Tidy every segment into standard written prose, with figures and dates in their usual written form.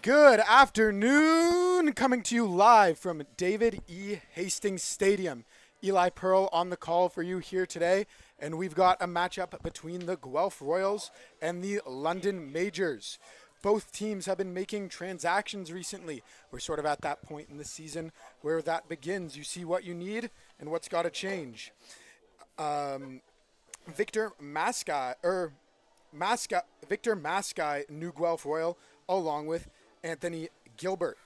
Good afternoon, coming to you live from David E. Hastings Stadium. Eli Pearl on the call for you here today, and we've got a matchup between the Guelph Royals and the London Majors. Both teams have been making transactions recently. We're sort of at that point in the season where that begins. You see what you need and what's got to change. Victor Mascai, New Guelph Royal, along with Anthony Gilbert.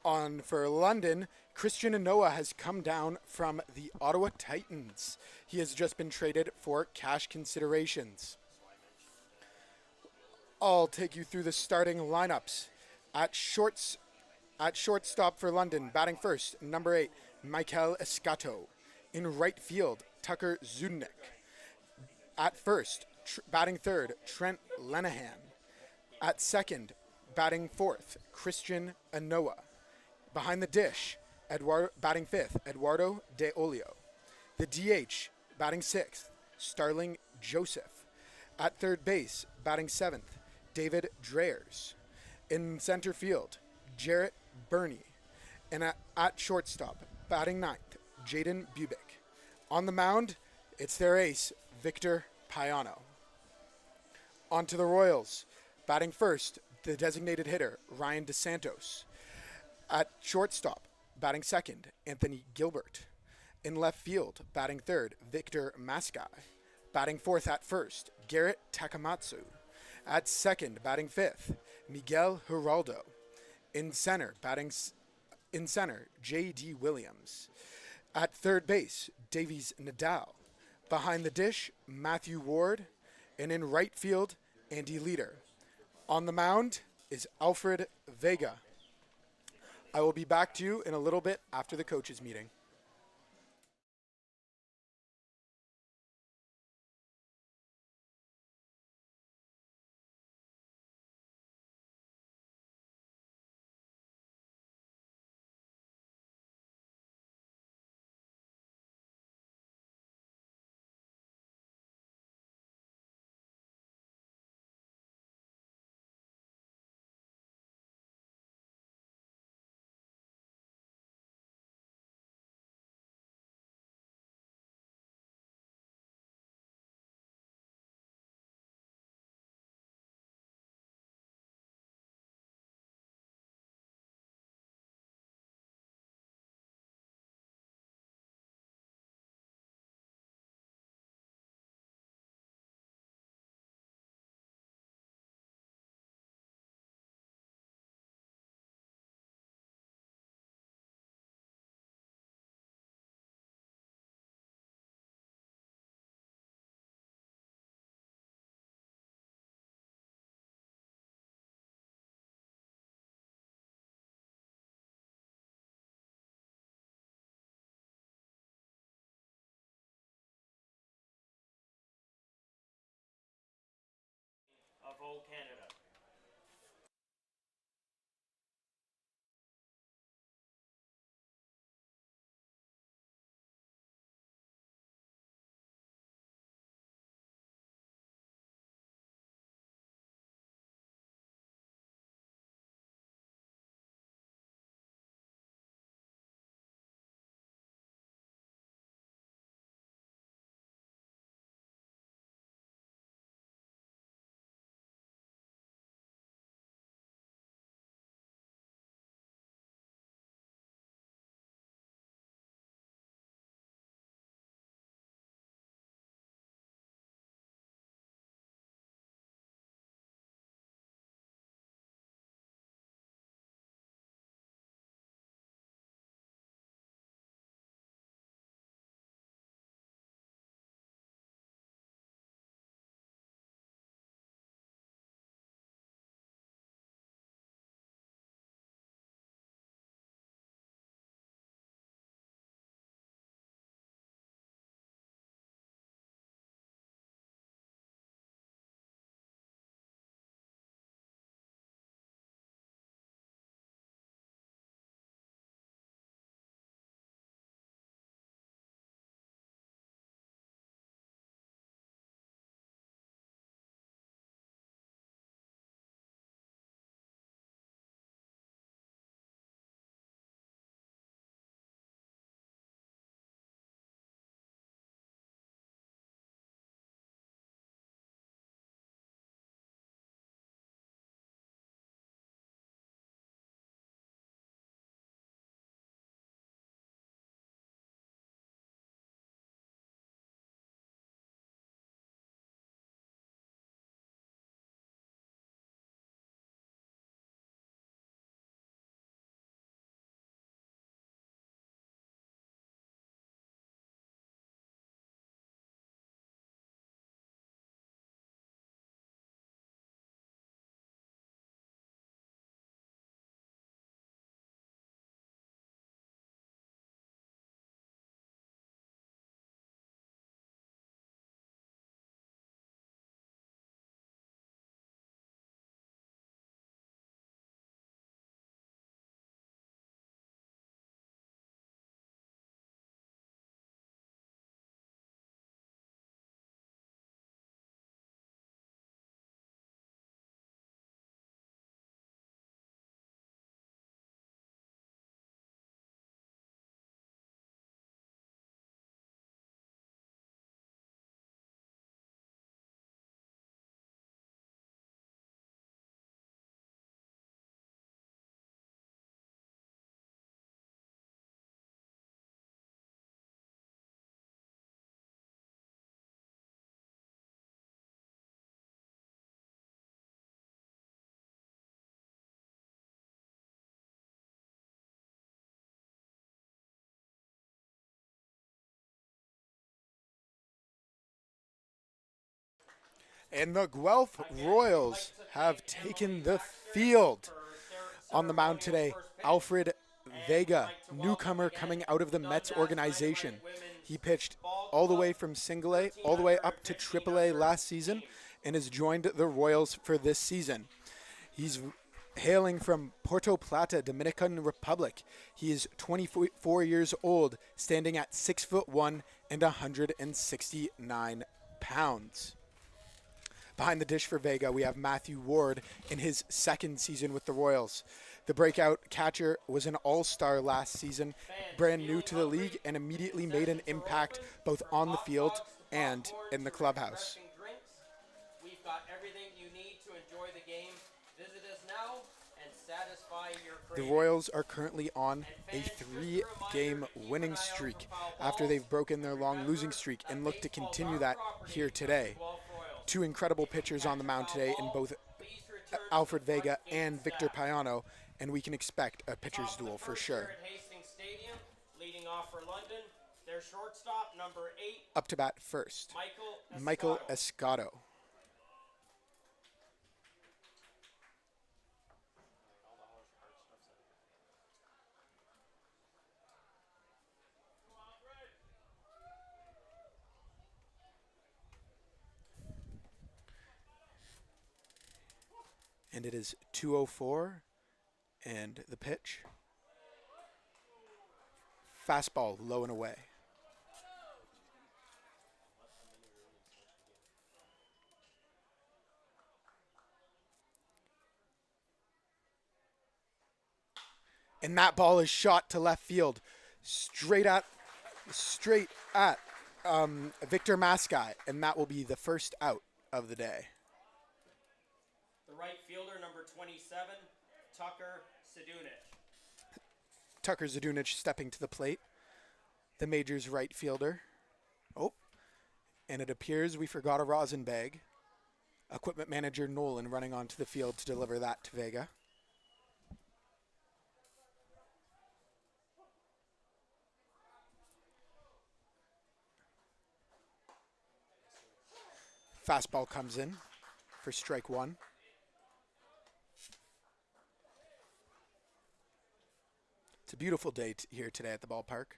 On for London, Christian Anoa has come down from the Ottawa Titans. He has just been traded for cash considerations. I'll take you through the starting lineups. At shortstop for London, batting first, number 8, Michael Escato. In right field, Tucker Zudnik. At first, batting third, Trent Lenahan. At second, batting fourth, Christian Anoa. Behind the dish, batting fifth, Eduardo De Olio. The DH, batting sixth, Starling Joseph. At third base, batting seventh, David Dreyers. In center field, Jarrett Burney. And at shortstop, batting ninth, Jaden Bubick. On the mound, it's their ace, Victor Payano. On to the Royals. Batting first, the designated hitter, Ryan DeSantos. At shortstop, batting second, Anthony Gilbert. In left field, batting third, Victor Mascai. Batting fourth at first, Garrett Takamatsu. At second, batting fifth, Miguel Geraldo. In center, J.D. Williams. At third base, Davies Nadal. Behind the dish, Matthew Ward. And in right field, Andy Leader. On the mound is Alfred Vega. I will be back to you in a little bit after the coaches' meeting. Of all Canada. And the Guelph Royals have taken the field. On the mound today, Alfred Vega, newcomer coming out of the Mets organization. He pitched all the way from single A all the way up to triple A last season and has joined the Royals for this season. He's hailing from Puerto Plata, Dominican Republic. He is 24 years old, standing at 6'1" and 169 pounds. Behind the dish for Vega, we have Matthew Ward in his second season with the Royals. The breakout catcher was an all-star last season, brand new to the league, and immediately made an impact both on the field and in the clubhouse. We've got everything you need to enjoy the game. Visit us now and satisfy your cravings. The Royals are currently on a 3-game winning streak after they've broken their long losing streak and look to continue that here today. Two incredible pitchers on the mound today in both Alfred Vega and Victor Payano, and we can expect a pitcher's duel for sure. At Hastings Stadium, leading off for London, their shortstop, number 8. Up to bat first, Michael Escato. And it is 2:04, and the pitch. Fastball low and away. And that ball is shot to left field, straight at Victor Mascai, and that will be the first out of the day. The right fielder, number 27, Tucker Sedunich. Tucker Sedunich stepping to the plate. The Majors right fielder. Oh, and it appears we forgot a rosin bag. Equipment manager Nolan running onto the field to deliver that to Vega. Fastball comes in for strike one. It's a beautiful day here today at the ballpark.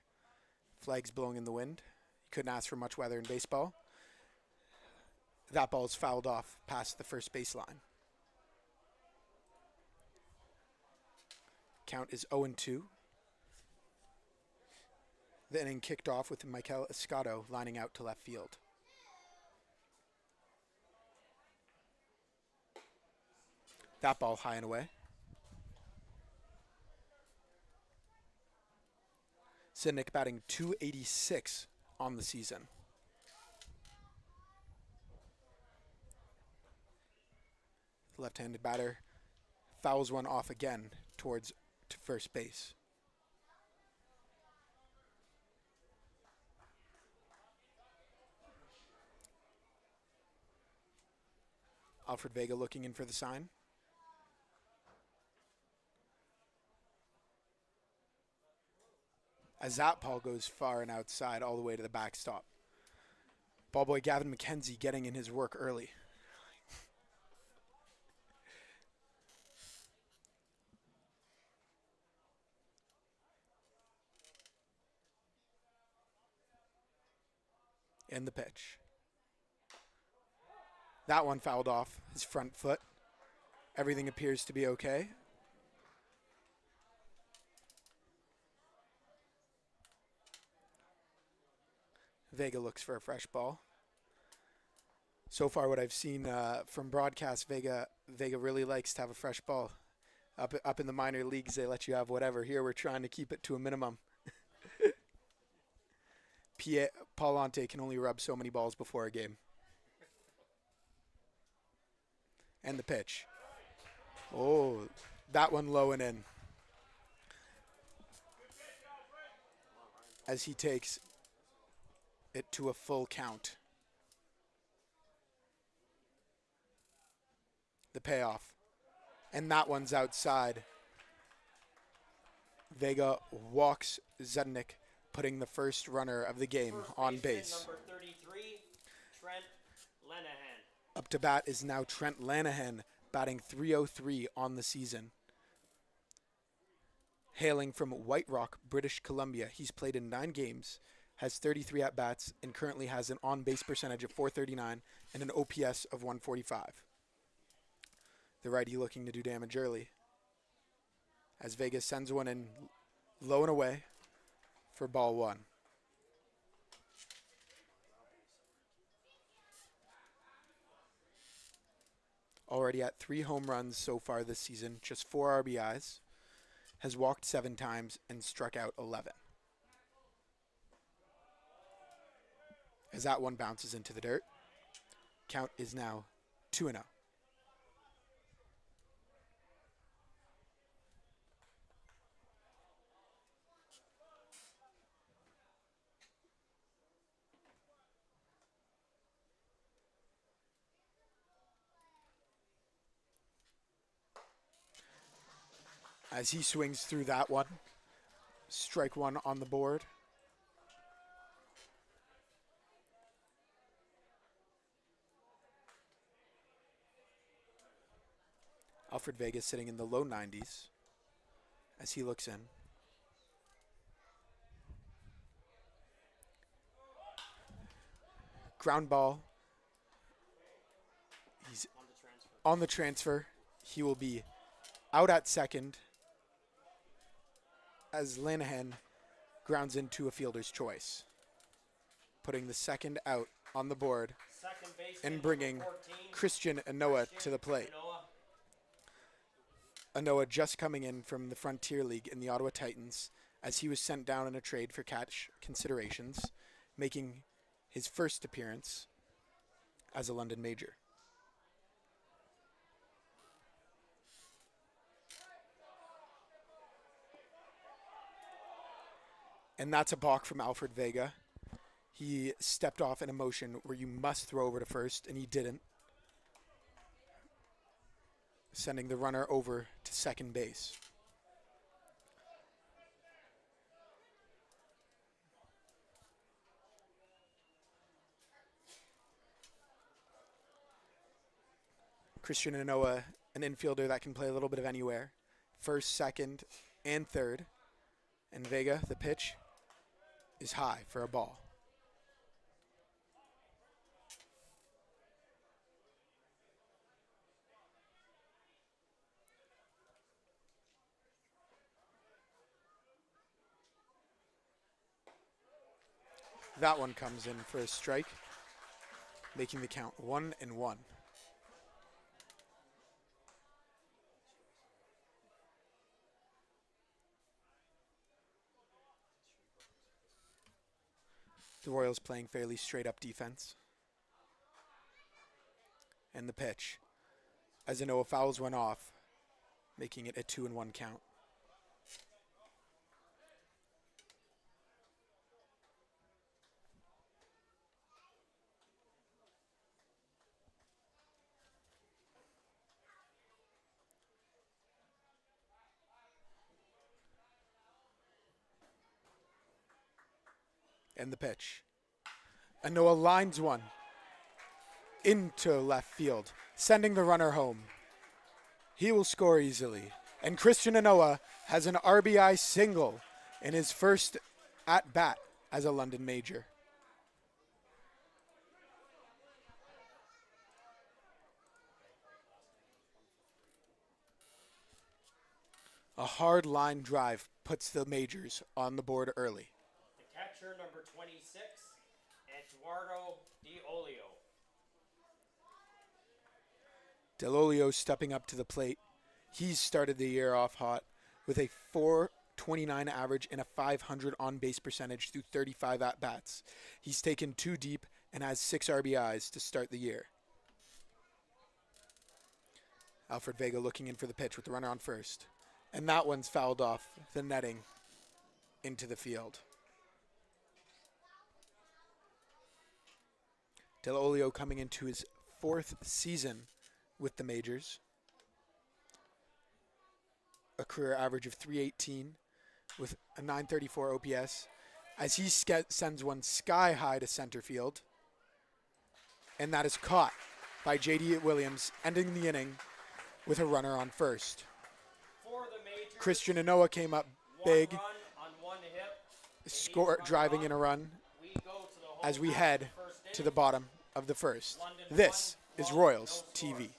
Flags blowing in the wind. You couldn't ask for much weather in baseball. That ball is fouled off past the first baseline. Count is 0-2. The inning kicked off with Michael Escato lining out to left field. That ball high and away. Sedunich batting .286 on the season. Left-handed batter fouls one off again towards first base. Alfred Vega looking in for the sign. As that ball goes far and outside all the way to the backstop. Ballboy Gavin McKenzie getting in his work early. And the pitch. That one fouled off his front foot. Everything appears to be okay. Vega looks for a fresh ball. So far, what I've seen from broadcast, Vega really likes to have a fresh ball. Up in the minor leagues, they let you have whatever. Here, we're trying to keep it to a minimum. Paul Ante can only rub so many balls before a game. And the pitch. Oh, that one low and in. As he takes it to a full count. The payoff. And that one's outside. Vega walks Sedunich, putting the first runner of the game on base. Number 33, Trent Lenahan. Up to bat is now Trent Lanahan, batting .303 on the season. Hailing from White Rock, British Columbia, he's played in 9 games, has 33 at-bats, and currently has an on-base percentage of .439 and an OPS of 145. The righty looking to do damage early, as Vegas sends one in low and away for ball 1. Already at 3 home runs so far this season, just 4 RBIs, has walked 7 times and struck out 11. As that one bounces into the dirt, count is now 2-0. As he swings through that one, strike 1 on the board. Alfred Vega sitting in the low 90s as he looks in. Ground ball. He's on the transfer. He will be out at second as Lanahan grounds into a fielder's choice, putting the second out on the board and bringing Christian Anoa to the plate. Anoa just coming in from the Frontier League in the Ottawa Titans, as he was sent down in a trade for catch considerations, making his first appearance as a London Major. And that's a balk from Alfred Vega. He stepped off in a motion where you must throw over to first, and he didn't, sending the runner over to second base. Christian Anoa, an infielder that can play a little bit of anywhere. First, second, and third. And Vega, the pitch, is high for a ball. That one comes in for a strike, making the count 1-1. The Royals playing fairly straight up defense. And the pitch, as Anoa fouls one off, making it a 2-1 count. And the pitch. Anoa lines one into left field, sending the runner home. He will score easily. And Christian Anoa has an RBI single in his first at-bat as a London Major. A hard line drive puts the Majors on the board early. Catcher number 26, Eduardo D'Olio. D'Olio stepping up to the plate. He's started the year off hot with a .429 average and a .500 on-base percentage through 35 at-bats. He's taken 2 deep and has 6 RBIs to start the year. Alfred Vega looking in for the pitch with the runner on first. And that one's fouled off the netting into the field. D'Olio coming into his 4th season with the Majors. A career average of .318 with a .934 OPS as he sends one sky high to center field. And that is caught by J.D. Williams, ending the inning with a runner on first. For the majors, Christian Anoa came up one big, run on one hit. score driving in a run We go to the home as we half head of the first to inning. the bottom of the first. London This one, is Guelph, Royals no score. TV.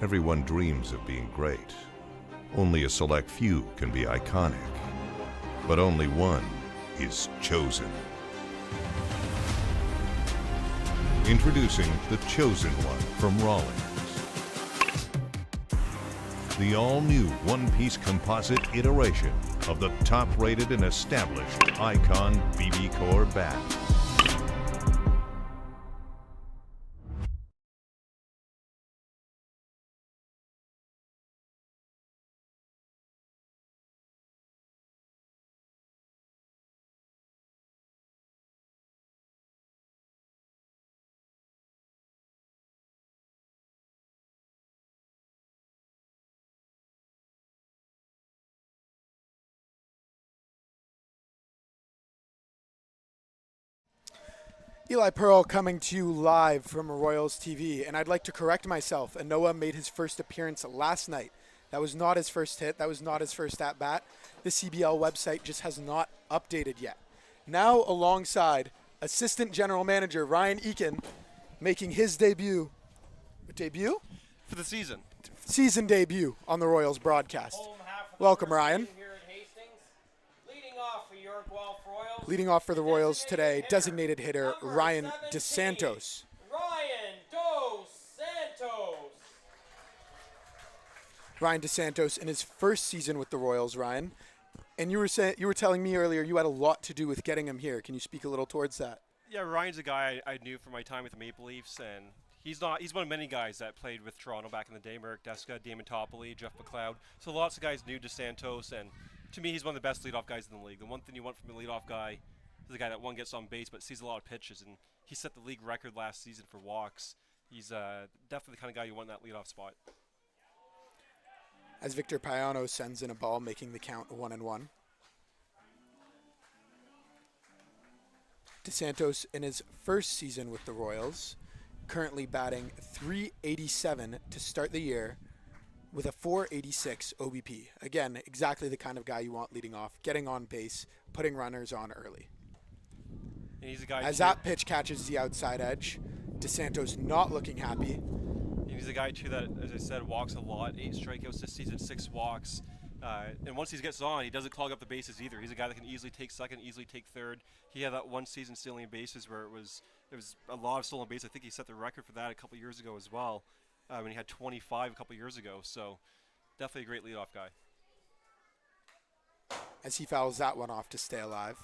Everyone dreams of being great. Only a select few can be iconic. But only one is chosen. Introducing the Chosen One from Rawlings. The all-new one-piece composite iteration of the top-rated and established Icon BB Core bat. Eli Pearl coming to you live from Royals TV, and I'd like to correct myself. Anoa made his first appearance last night. That was not his first hit. That was not his first at-bat. The CBL website just has not updated yet. Now alongside Assistant General Manager Ryan Eakin making his debut for the season. Season debut on the Royals broadcast. Home half of the Welcome, first Ryan. inning here at Hastings. Leading off for your Guelph Royals. Leading off for the Royals today, Designated designated hitter number Ryan 17, DeSantos. Ryan Dos Santos. Ryan DeSantos in his first season with the Royals, Ryan. And you were telling me earlier you had a lot to do with getting him here. Can you speak a little towards that? Yeah, Ryan's a guy I knew from my time with the Maple Leafs, and he's one of many guys that played with Toronto back in the day. Merrick Deska, Damon Topley, Jeff McLeod. So lots of guys knew DeSantos, and to me, he's one of the best leadoff guys in the league. The one thing you want from a leadoff guy is a guy that, one, gets on base but sees a lot of pitches, and he set the league record last season for walks. He's definitely the kind of guy you want in that leadoff spot. As Victor Payano sends in a ball, making the count 1-1. DeSantos in his first season with the Royals, currently batting .387 to start the year with a .486 OBP. Again, exactly the kind of guy you want leading off, getting on base, putting runners on early. And he's a guy As that pitch catches the outside edge, DeSantos not looking happy. And he's a guy too that, as I said, walks a lot. 8 strikeouts this season, 6 walks. And once he gets on, he doesn't clog up the bases either. He's a guy that can easily take second, easily take third. He had that one season stealing bases where it was a lot of stolen bases. I think he set the record for that a couple years ago as well, when he had 25 a couple years ago. So definitely a great leadoff guy. As he fouls that one off to stay alive.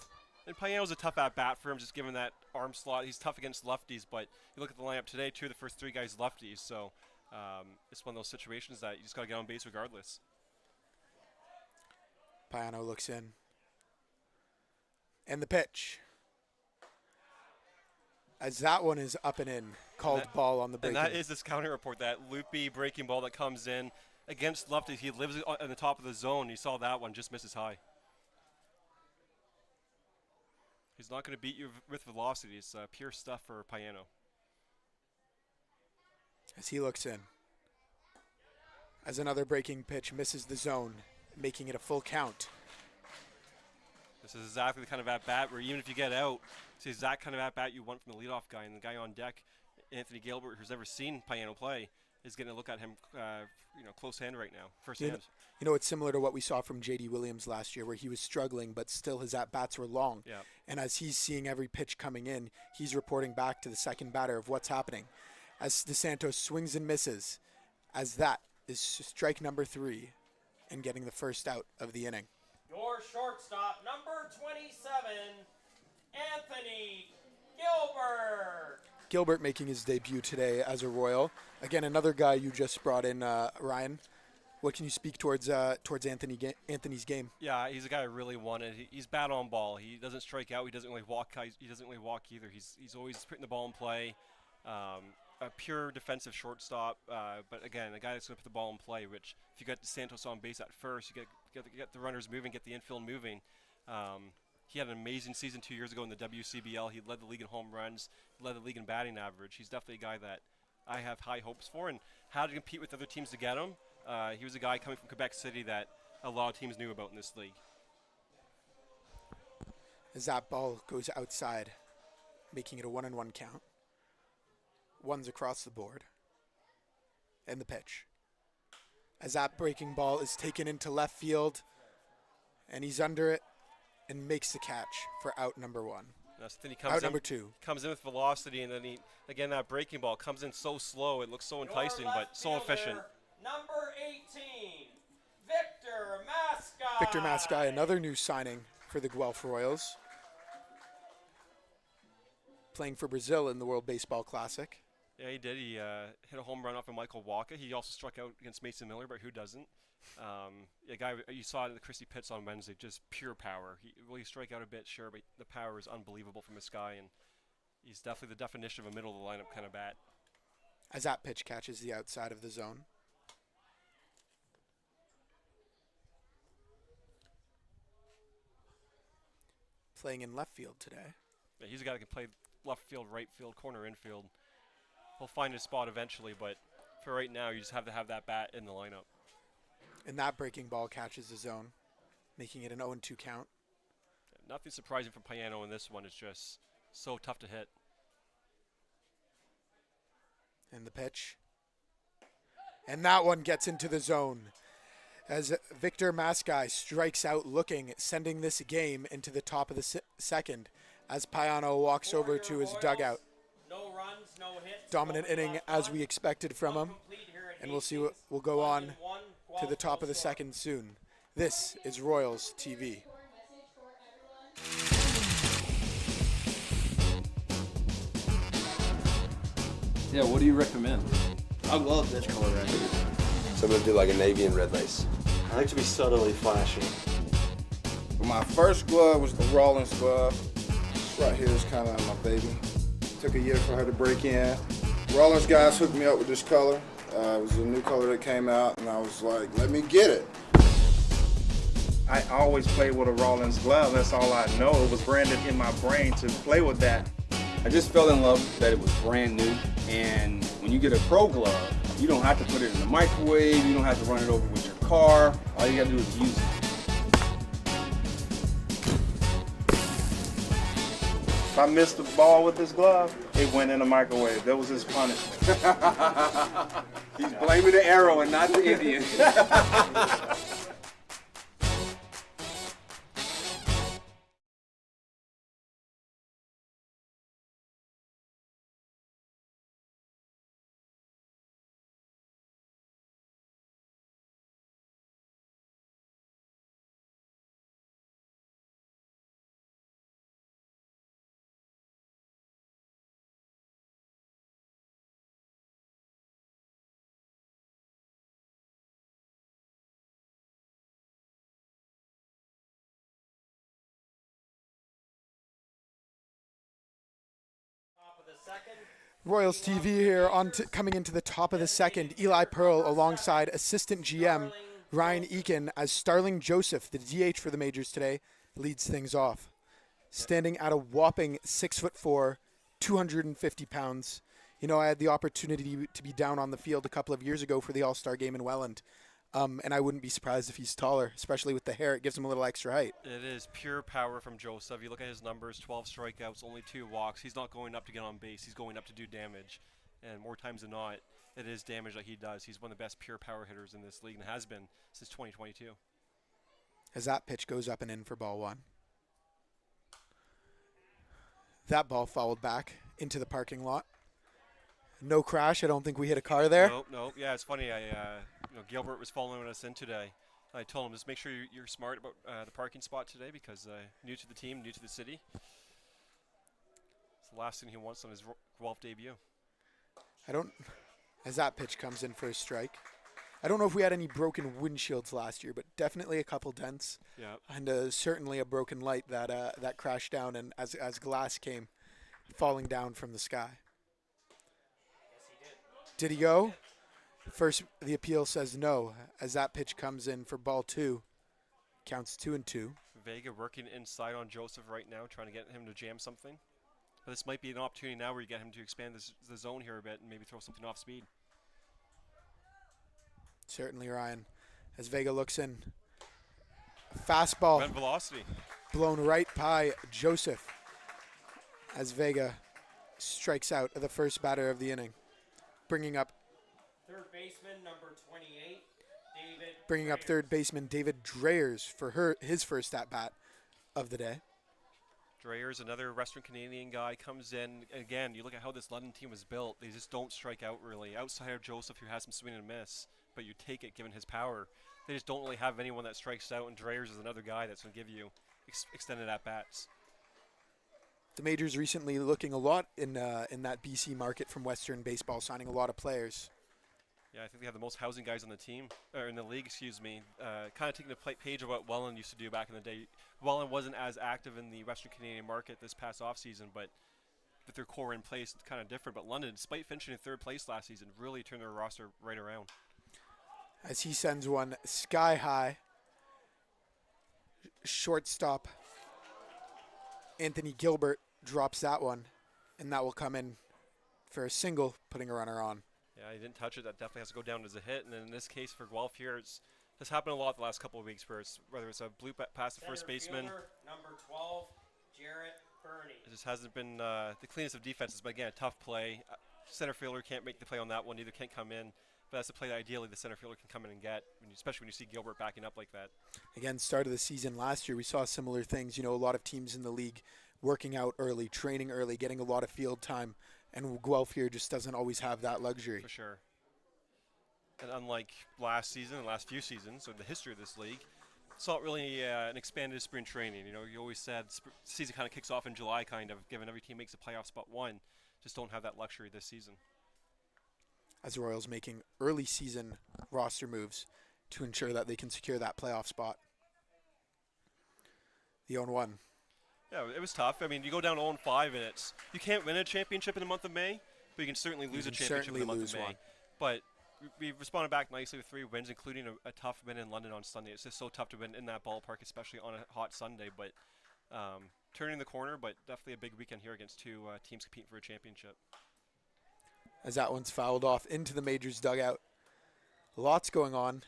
And Payano's a tough at-bat for him, just given that arm slot. He's tough against lefties, but you look at the lineup today, 2 of the first 3 guys lefties. So it's one of those situations that you just got to get on base regardless. Payano looks in. And the pitch. As that one is up and in, called ball on the break. And that is this counting report, that loopy breaking ball that comes in against lefties. He lives on the top of the zone. You saw that one, just misses high. He's not going to beat you with velocity. It's pure stuff for Payano. As he looks in. As another breaking pitch misses the zone, making it a full count. This is exactly the kind of at-bat where even if you get out, it's the exact kind of at-bat you want from the leadoff guy. And the guy on deck, Anthony Gilbert, who's ever seen Payano play, is getting a look at him close hand right now, first hand. You know, it's similar to what we saw from J.D. Williams last year, where he was struggling, but still his at-bats were long. Yeah. And as he's seeing every pitch coming in, he's reporting back to the second batter of what's happening. As DeSantos swings and misses, as that is strike number 3 and getting the first out of the inning. Your shortstop, number 27, Anthony Gilbert. Gilbert making his debut today as a Royal. Again, another guy you just brought in, Ryan. What can you speak towards Anthony's game? Yeah, he's a guy I really wanted. He's bad on ball. He doesn't strike out. He doesn't really walk. He doesn't really walk either. He's always putting the ball in play. A pure defensive shortstop, but again, a guy that's going to put the ball in play. Which, if you get Santos on base at first, you get the runners moving, get the infield moving. He had an amazing season 2 years ago in the WCBL. He led the league in home runs, led the league in batting average. He's definitely a guy that I have high hopes for, and how to compete with other teams to get him. He was a guy coming from Quebec City that a lot of teams knew about in this league. As that ball goes outside, making it a 1-1 count. Ones across the board. And the pitch. As that breaking ball is taken into left field, and he's under it and makes the catch for out number 1. Then he Out number 2. Comes in with velocity, and then that breaking ball comes in so slow. It looks so enticing, but so efficient. Number 18, Victor Mascai. Victor Mascai, another new signing for the Guelph Royals. Playing for Brazil in the World Baseball Classic. Yeah, he did. He hit a home run off of Michael Walker. He also struck out against Mason Miller, but who doesn't? A guy you saw in the Christie Pitts on Wednesday, just pure power. He strike out a bit, sure, but the power is unbelievable from this guy, and he's definitely the definition of a middle of the lineup kind of bat. As that pitch catches the outside of the zone. Playing in left field today. Yeah, he's a guy that can play left field, right field, corner, infield. He'll find his spot eventually, but for right now, you just have to have that bat in the lineup. And that breaking ball catches the zone, making it an 0-2 count. Nothing surprising from Payano in this one. It's just so tough to hit. And the pitch. And that one gets into the zone. As Victor Mascai strikes out looking, sending this game into the top of the second as Payano walks over to his dugout. No runs, no hits. Dominant inning as we expected from him. And we'll see what will go on to the top of the second soon. This is Royals TV. Yeah, what do you recommend? I love this color right here. So I'm gonna do like a navy and red lace. I like to be subtly flashy. My first glove was the Rawlins glove. This right here is kind of my baby. Took a year for her to break in. Rawlins guys hooked me up with this color. It was a new color that came out, and I was like, let me get it. I always played with a Rawlins glove. That's all I know. It was branded in my brain to play with that. I just fell in love that it was brand new, and when you get a pro glove, you don't have to put it in the microwave, you don't have to run it over with your car. All you gotta do is use it. If I missed the ball with this glove, it went in the microwave. That was his punishment. He's blaming the arrow and not the Indian. Royals TV here coming into the top of the second. Eli Pearl alongside assistant GM Ryan Eakin as Starling Joseph, the DH for the majors today, leads things off. Standing at a whopping 6'4", 250 pounds. You know, I had the opportunity to be down on the field a couple of years ago for the All-Star game in Welland. And I wouldn't be surprised if he's taller, especially with the hair. It gives him a little extra height. It is pure power from Joseph. You look at his numbers, 12 strikeouts, only 2 walks. He's not going up to get on base. He's going up to do damage. And more times than not, it is damage that he does. He's one of the best pure power hitters in this league and has been since 2022. As that pitch goes up and in for ball 1. That ball fouled back into the parking lot. No crash. I don't think we hit a car there. Nope. Yeah, it's funny. Gilbert was following us in today. I told him, just make sure you're smart about the parking spot today because new to the team, new to the city. It's the last thing he wants on his Guelph debut. As that pitch comes in for a strike. I don't know if we had any broken windshields last year, but definitely a couple dents. Yeah. And certainly a broken light that crashed down and as glass came falling down from the sky. Yes, he did. Did he go? First, the appeal says no. As that pitch comes in for ball 2, counts 2-2. Vega working inside on Joseph right now, trying to get him to jam something. But this might be an opportunity now where you get him to expand the zone here a bit and maybe throw something off speed. Certainly, Ryan. As Vega looks in. Fastball. Went velocity. Blown right by Joseph. As Vega strikes out the first batter of the inning. Bringing up Third baseman, number 28, David. Bringing up third baseman David Dreyers for his first at-bat of the day. Dreyers, another Western Canadian guy, comes in. Again, you look at how this London team was built. They just don't strike out really. Outside of Joseph, who has some swing and miss, but you take it given his power. They just don't really have anyone that strikes out, and Dreyers is another guy that's going to give you extended at-bats. The majors recently looking a lot in that BC market from Western baseball, signing a lot of players. Yeah, I think they have the most housing guys on the team, or in the league, excuse me. Kind of taking a page of what Welland used to do back in the day. Welland wasn't as active in the Western Canadian market this past offseason, but with their core in place, it's kind of different. But London, despite finishing in third place last season, really turned their roster right around. As he sends one sky high. Shortstop Anthony Gilbert drops that one, and that will come in for a single, putting a runner on. Yeah, he didn't touch it. That definitely has to go down as a hit. And then in this case for Guelph here, this happened a lot the last couple of weeks, whether it's a blue pass to first baseman. Number 12, Jarrett Burney. It just hasn't been the cleanest of defenses, but again, a tough play. Center fielder can't make the play on that one. Neither can't come in. But that's a play that ideally the center fielder can come in and get, especially when you see Gilbert backing up like that. Again, start of the season last year, we saw similar things. A lot of teams in the league working out early, training early, getting a lot of field time. And Guelph here just doesn't always have that luxury. For sure. And unlike last season and last few seasons, or the history of this league, it's not really an expanded spring training. You always said season kind of kicks off in July, kind of, given every team makes a playoff spot one. Just don't have that luxury this season. As the Royals making early season roster moves to ensure that they can secure that playoff spot. The 0-1. Yeah, it was tough. I mean, you go down 0-5, and you can't win a championship in the month of May, but you can certainly lose a championship in the month of May. One. But we responded back nicely with 3 wins, including a tough win in London on Sunday. It's just so tough to win in that ballpark, especially on a hot Sunday. But turning the corner, but definitely a big weekend here against 2 teams competing for a championship. As that one's fouled off into the majors dugout. Lots going on.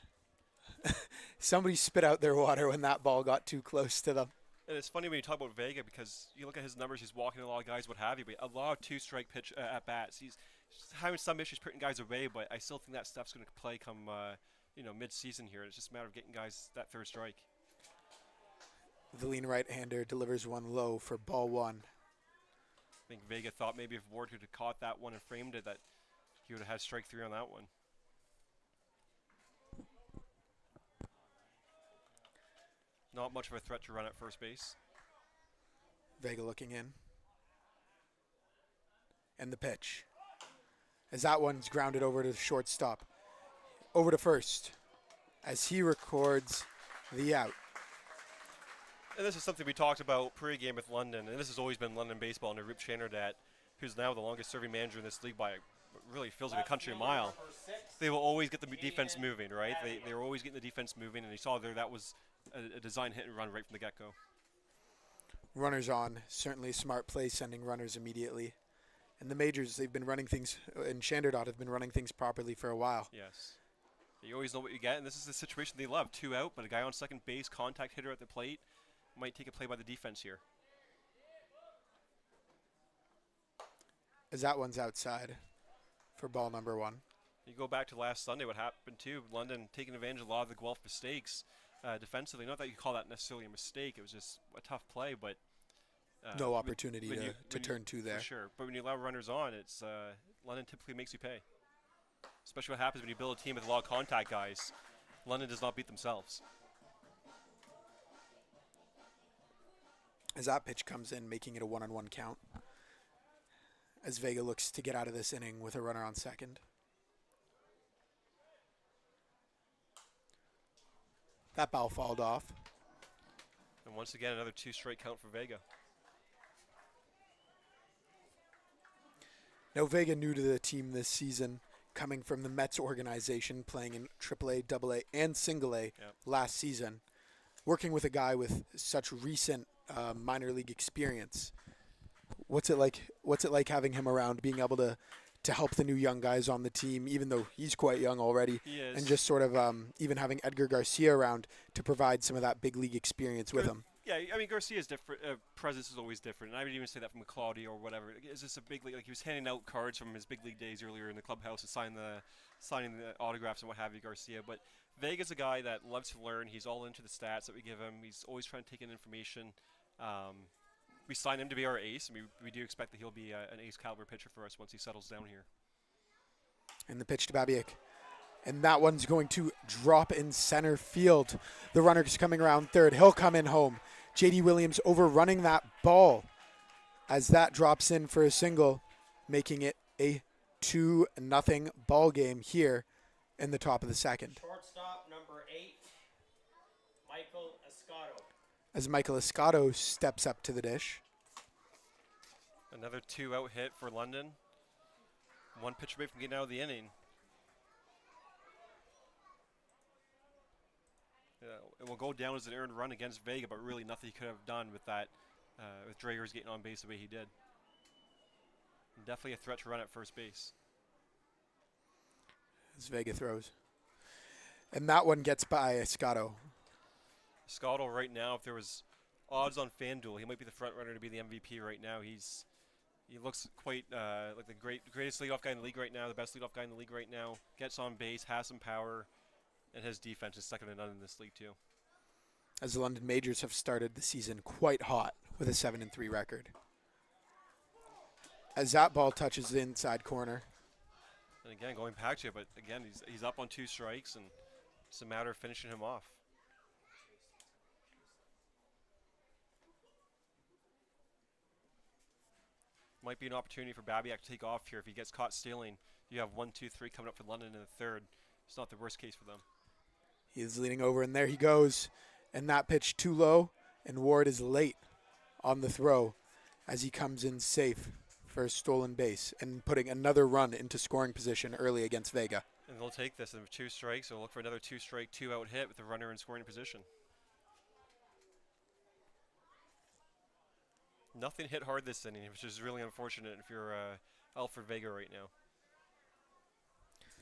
Somebody spit out their water when that ball got too close to them. And it's funny when you talk about Vega because you look at his numbers, he's walking a lot of guys, what have you, but a lot of 2-strike pitch at bats. He's having some issues putting guys away, but I still think that stuff's going to play come mid-season here. It's just a matter of getting guys that third strike. The lean right-hander delivers one low for ball 1. I think Vega thought maybe if Ward could have caught that one and framed it, that he would have had strike 3 on that one. Not much of a threat to run at first base. Vega looking in. And the pitch. As that one's grounded over to the shortstop. Over to first. As he records the out. And this is something we talked about pre-game with London, and this has always been London baseball under Rup Chanderdat, who's now the longest-serving manager in this league by really feels like a country mile. They will always get the defense moving, right? They're always getting the defense moving, and you saw there that was a design hit and run right from the get-go. Runners on. Certainly a smart play, sending runners immediately. And the majors, they've been running things, and Chanderdat have been running things properly for a while. Yes. You always know what you get, and this is the situation they love. 2 out, but a guy on second base, contact hitter at the plate, might take a play by the defense here. As that one's outside for ball number 1. You go back to last Sunday, what happened too, London taking advantage of a lot of the Guelph mistakes defensively. Not that you call that necessarily a mistake, it was just a tough play, but no opportunity to turn 2 there. For sure, but when you allow runners on, it's London typically makes you pay. especially what happens when you build a team with a lot of contact guys. London does not beat themselves. As that pitch comes in, making it a 1-on-1 count. As Vega looks to get out of this inning with a runner on second. That ball fouled off. And once again, another 2-strike count for Vega. Now Vega new to the team this season, coming from the Mets organization, playing in AAA, AA, and Single A last season. Working with a guy with such recent minor league experience. What's it like having him around, being able to help the new young guys on the team, even though he's quite young already? He is. And just sort of even having Edgar Garcia around to provide some of that big league experience with him. Yeah, I mean, Garcia's different. Presence is always different. And I would even say that from Claudio or whatever. Is this a big league? Like, he was handing out cards from his big league days earlier in the clubhouse and signing the autographs and what have you, Garcia. But Vega's a guy that loves to learn. He's all into the stats that we give him. He's always trying to take in information. We signed him to be our ace, and we do expect that he'll be an ace caliber pitcher for us once he settles down here. And the pitch to Babiak. And that one's going to drop in center field. The runner's coming around third. He'll come in home. J.D. Williams overrunning that ball as that drops in for a single, making it a 2-0 ball game here in the top of the second. Shortstop number 8, Michael Escato. As Michael Escato steps up to the dish. Another 2-out hit for London. One pitch away from getting out of the inning. It will go down as an earned run against Vega, but really nothing he could have done with that, with Dragers getting on base the way he did. And definitely a threat to run at first base. As Vega throws. And that one gets by Escato. Escato right now, if there was odds on FanDuel, he might be the front runner to be the MVP right now. He looks quite like the greatest leadoff guy in the league right now, the best leadoff guy in the league right now. Gets on base, has some power. And his defense is second to none in this league, too. As the London Majors have started the season quite hot with a 7-3 record. As that ball touches the inside corner. And again, going back to it, but again, he's up on 2 strikes, and it's a matter of finishing him off. Might be an opportunity for Babiak to take off here if he gets caught stealing. You have 1, 2, 3 coming up for London in the third. It's not the worst case for them. He is leaning over, and there he goes. And that pitch too low, and Ward is late on the throw as he comes in safe for a stolen base and putting another run into scoring position early against Vega. And they'll take this. And with 2 strikes, they'll look for another 2-strike, 2-out hit with the runner in scoring position. Nothing hit hard this inning, which is really unfortunate if you're Alfred Vega right now.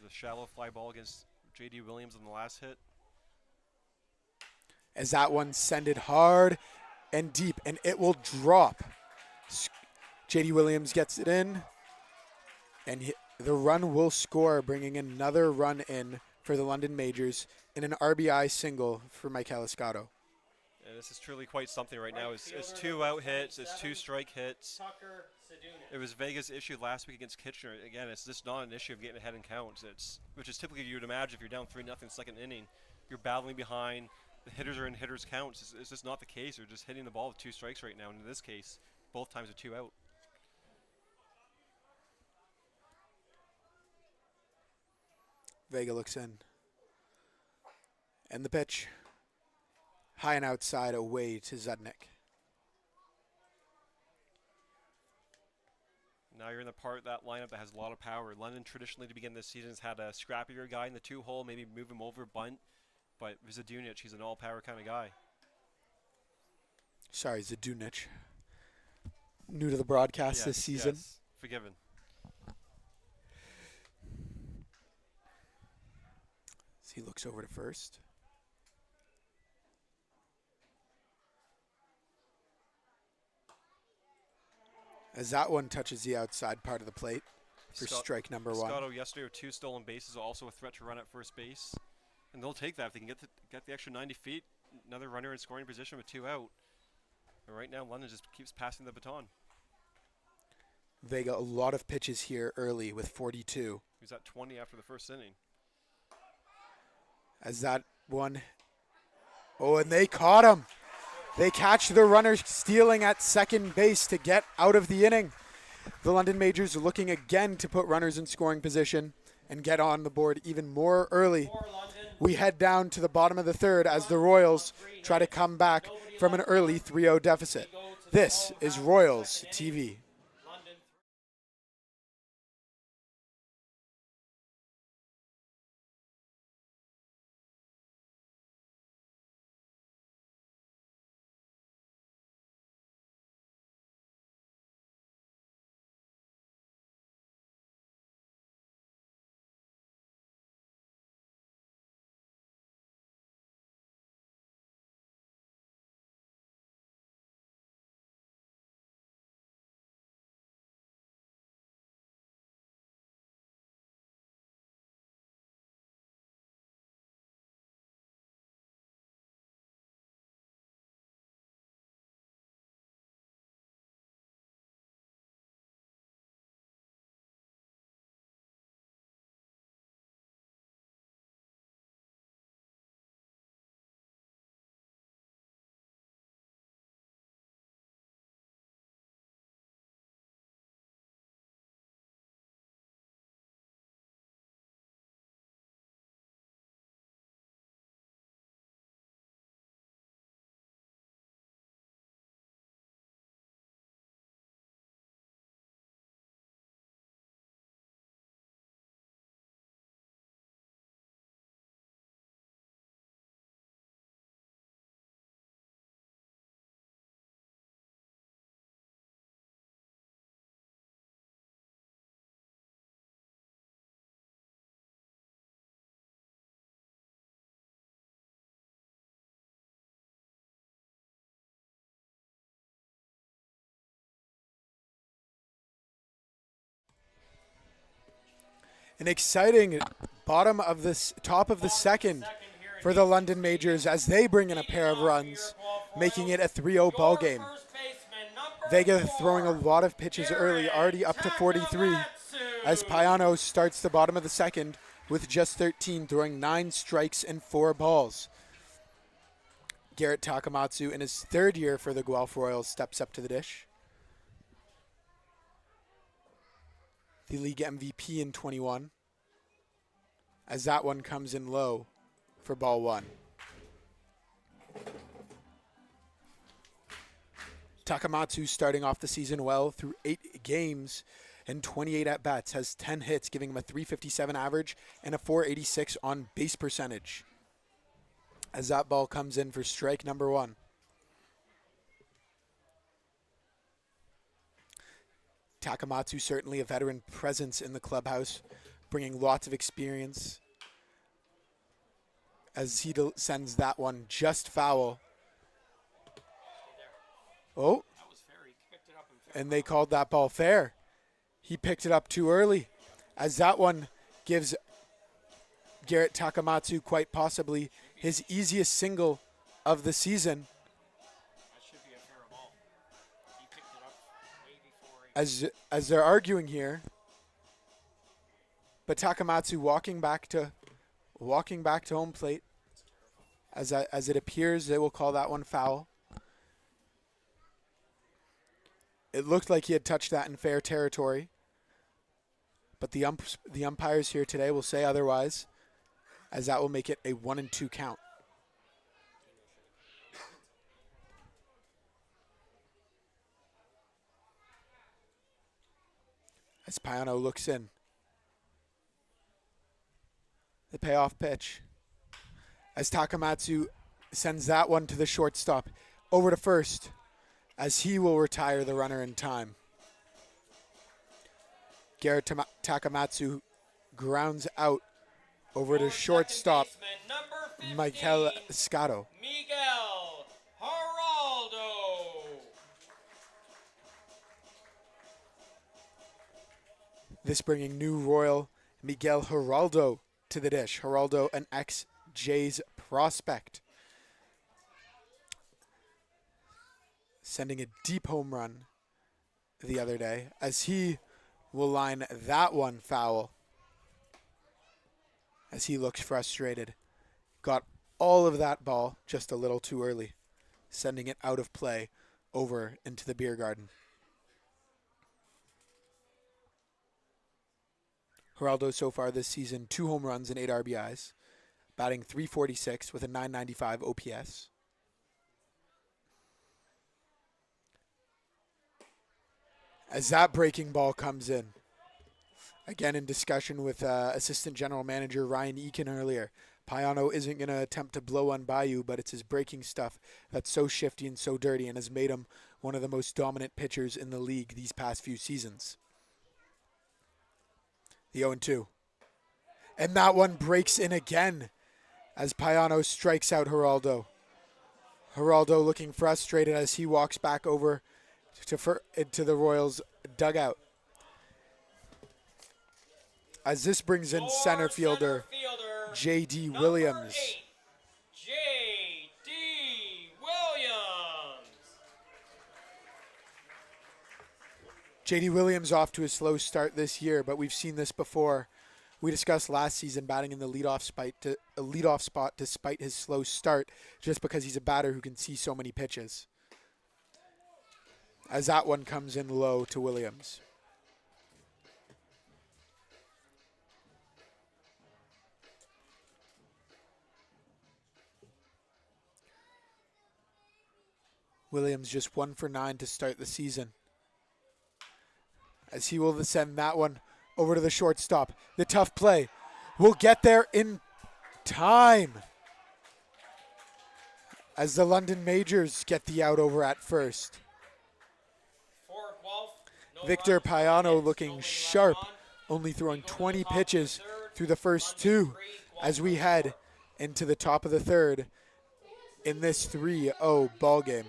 The shallow fly ball against J.D. Williams on the last hit. As that one sended hard and deep, and it will drop. J.D. Williams gets it in, and the run will score, bringing another run in for the London Majors in an RBI single for Michael Escato. And this is truly quite something right now. It's 2-out hits, it's 2-strike hits. It was Vega's issue last week against Kitchener. Again, it's just not an issue of getting ahead in counts. Which is typically, you would imagine, if you're down 3-0 second inning, you're battling behind. The hitters are in hitters' counts. It's just not the case. They're just hitting the ball with 2 strikes right now. And in this case, both times are 2 out. Vega looks in. And the pitch. High and outside away to Zudnik. Now you're in the part of that lineup that has a lot of power. London traditionally to begin this season has had a scrappier guy in the 2-hole, maybe move him over, bunt. But Zadunic, he's an all-power kind of guy. Sorry, Zadunic. New to the broadcast this season. Yes, forgiven. As he looks over to first. As that one touches the outside part of the plate for strike number 1. Escato yesterday with 2 stolen bases, also a threat to run at first base. And they'll take that if they can get the extra 90 feet. Another runner in scoring position with 2 out. And right now, London just keeps passing the baton. Vega, a lot of pitches here early with 42. He's at 20 after the first inning. As that one, oh, and they caught him. They catch the runner stealing at second base to get out of the inning. The London Majors are looking again to put runners in scoring position and get on the board even more early. We head down to the bottom of the third as the Royals try to come back from an early 3-0 deficit. This is Royals TV. An exciting bottom of this top of the second for the London Majors as they bring in a pair of runs, making it a 3-0 ball game. Vega throwing a lot of pitches early, already up to 43, as Payano starts the bottom of the second with just 13, throwing 9 strikes and 4 balls. Garrett Takamatsu, in his third year for the Guelph Royals, steps up to the dish. The league MVP in 21, as that one comes in low for ball 1. Takamatsu starting off the season well through 8 games and 28 at-bats, has 10 hits, giving him a .357 average and a .486 on base percentage. As that ball comes in for strike number 1. Takamatsu certainly a veteran presence in the clubhouse, bringing lots of experience as he sends that one just foul. Oh, and they called that ball fair. He picked it up too early, as that one gives Garrett Takamatsu quite possibly his easiest single of the season. As they're arguing here, but Takamatsu walking back to home plate. As it appears, they will call that one foul. It looked like he had touched that in fair territory, but the umpires here today will say otherwise, as that will make it a 1-2 count. As Payano looks in. The payoff pitch. As Takamatsu sends that one to the shortstop. Over to first, as he will retire the runner in time. Garrett Takamatsu grounds out over to shortstop, Michael Escato. Miguel Geraldo. This bringing new Royal Miguel Geraldo to the dish. Geraldo, an ex-Jays prospect. Sending a deep home run the other day, as he will line that one foul as he looks frustrated. Got all of that ball just a little too early, sending it out of play over into the beer garden. Geraldo so far this season, 2 home runs and 8 RBIs, batting .346 with a .995 OPS. As that breaking ball comes in, again in discussion with Assistant General Manager Ryan Eakin earlier, Payano isn't going to attempt to blow one by you, but it's his breaking stuff that's so shifty and so dirty and has made him one of the most dominant pitchers in the league these past few seasons. The 0-2. And that one breaks in again as Payano strikes out Geraldo. Geraldo looking frustrated as he walks back over to the Royals dugout. As this brings in center fielder J.D. Williams. J.D. Williams. J.D. Williams off to a slow start this year, but we've seen this before. We discussed last season batting in the leadoff spot despite his slow start, just because he's a batter who can see so many pitches. As that one comes in low to Williams. Williams just 1 for 9 to start the season. As he will send that one over to the shortstop. The tough play will get there in time. As the London Majors get the out over at first. Victor Payano looking sharp, only throwing 20 pitches through the first 2 as we head into the top of the third in this 3-0 ball game.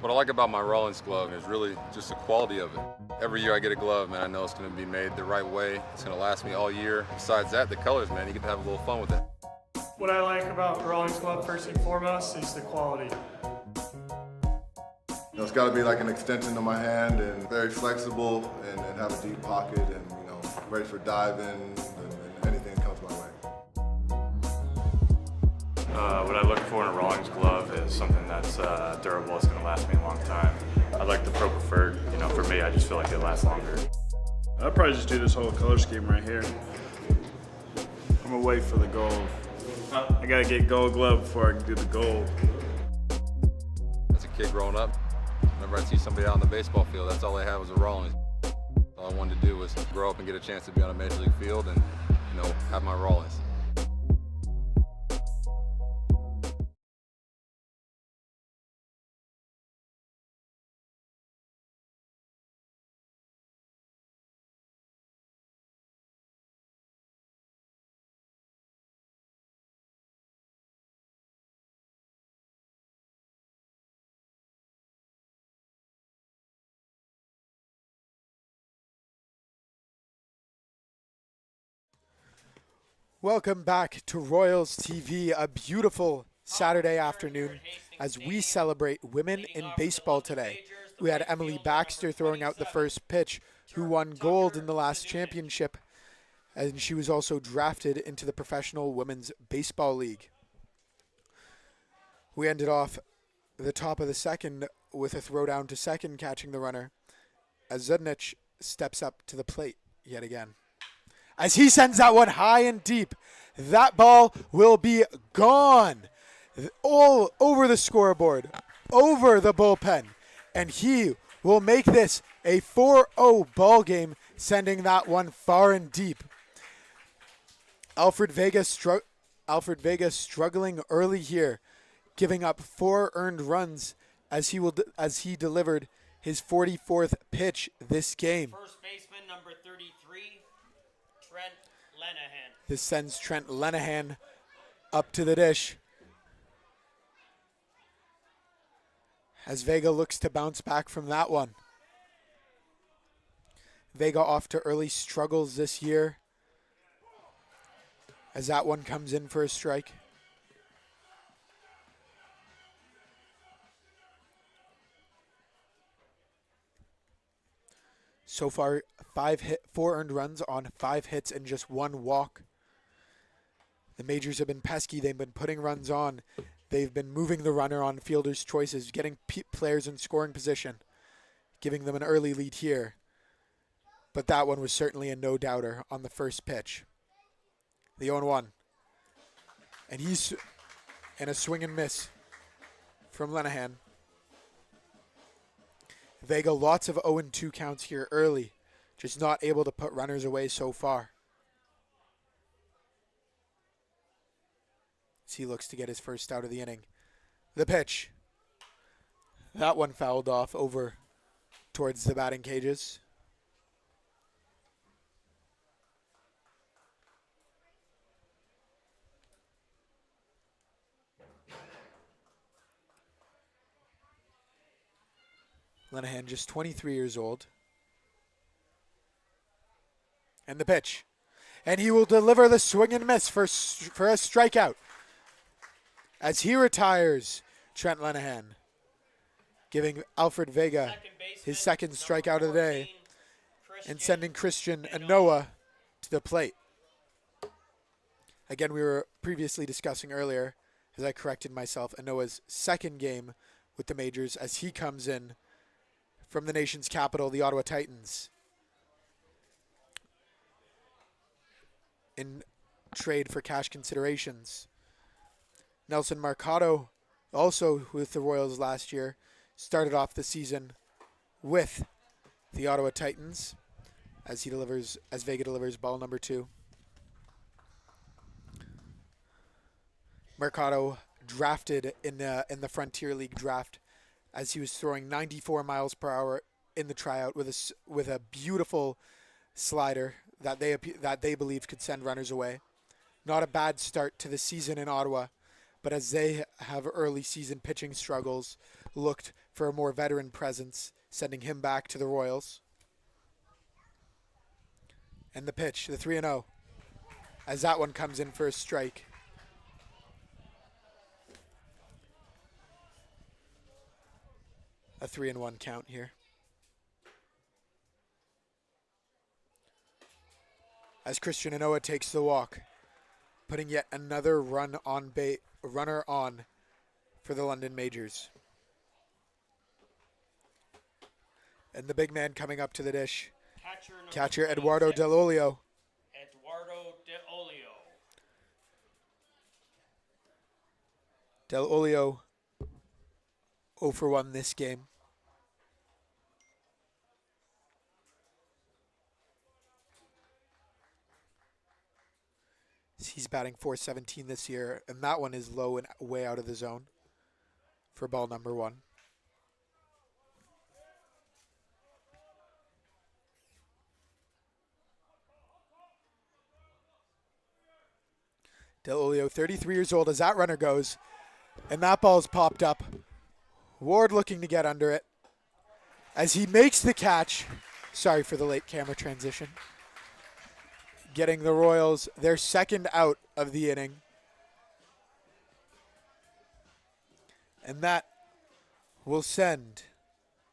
What I like about my Rollins glove is really just the quality of it. Every year I get a glove, man, I know it's going to be made the right way. It's going to last me all year. Besides that, the colors, man, you get to have a little fun with it. What I like about Rollins glove first and foremost is the quality. It's got to be like an extension of my hand and very flexible and have a deep pocket and, ready for diving and anything that comes my way. What I look for in a Rollins glove is something that's durable, it's going to last me a long time. I like the Pro Preferred. For me, I just feel like it lasts longer. I'd probably just do this whole color scheme right here. I'm going to wait for the gold. I got to get gold glove before I can do the gold. As a kid growing up, whenever I'd see somebody out on the baseball field, that's all they had was a Rollins. All I wanted to do was grow up and get a chance to be on a major league field and, have my Rollins. Welcome back to Royals TV, a beautiful Saturday afternoon as we celebrate women in baseball today. We had Emily Baxter throwing out the first pitch, who won gold in the last championship, and she was also drafted into the Professional Women's Baseball League. We ended off the top of the second with a throw down to second, catching the runner, as Zudnich steps up to the plate yet again. As he sends that one high and deep, that ball will be gone all over the scoreboard, over the bullpen, and he will make this a 4-0 ball game, sending that one far and deep. Alfred Vega struggling early here, giving up 4 earned runs as he delivered his 44th pitch this game. First baseman number 33, Trent Lenahan. This sends Trent Lenahan up to the dish as Vega looks to bounce back from that one. Vega off to early struggles this year as that one comes in for a strike. So far, 4 earned runs on 5 hits and just 1 walk. The Majors have been pesky. They've been putting runs on. They've been moving the runner on fielders' choices, getting players in scoring position, giving them an early lead here. But that one was certainly a no-doubter on the first pitch. The 0-1. And he's in a swing and miss from Lenahan. Vega, lots of 0-2 counts here early. Just not able to put runners away so far. As he looks to get his first out of the inning. The pitch. That one fouled off over towards the batting cages. Lenahan, just 23 years old. And the pitch. And he will deliver the swing and miss for a strikeout. As he retires, Trent Lenahan, giving Alfred Vega his second strikeout of the day and sending Christian Anoa to the plate. Again, we were previously discussing earlier, as I corrected myself, Anoa's second game with the Majors as he comes in from the nation's capital, the Ottawa Titans, in trade for cash considerations. Nelson Mercado, also with the Royals last year, started off the season with the Ottawa Titans as Vega delivers ball number 2. Mercado drafted in the Frontier League draft as he was throwing 94 miles per hour in the tryout with a beautiful slider that they believed could send runners away. Not a bad start to the season in Ottawa, but as they have early season pitching struggles, looked for a more veteran presence, sending him back to the Royals. And the pitch, the 3-0, as that one comes in for a strike. A 3-1 count here. As Christian Anoa takes the walk, putting yet another runner on for the London Majors. And the big man coming up to the dish, catcher Eduardo Del Olio. Del Olio 0 for 1 this game. He's batting .417 this year, and that one is low and way out of the zone for ball number 1. Del Olio, 33 years old, as that runner goes, and that ball's popped up. Ward looking to get under it as he makes the catch. Sorry for the late camera transition. Getting the Royals their second out of the inning. And that will send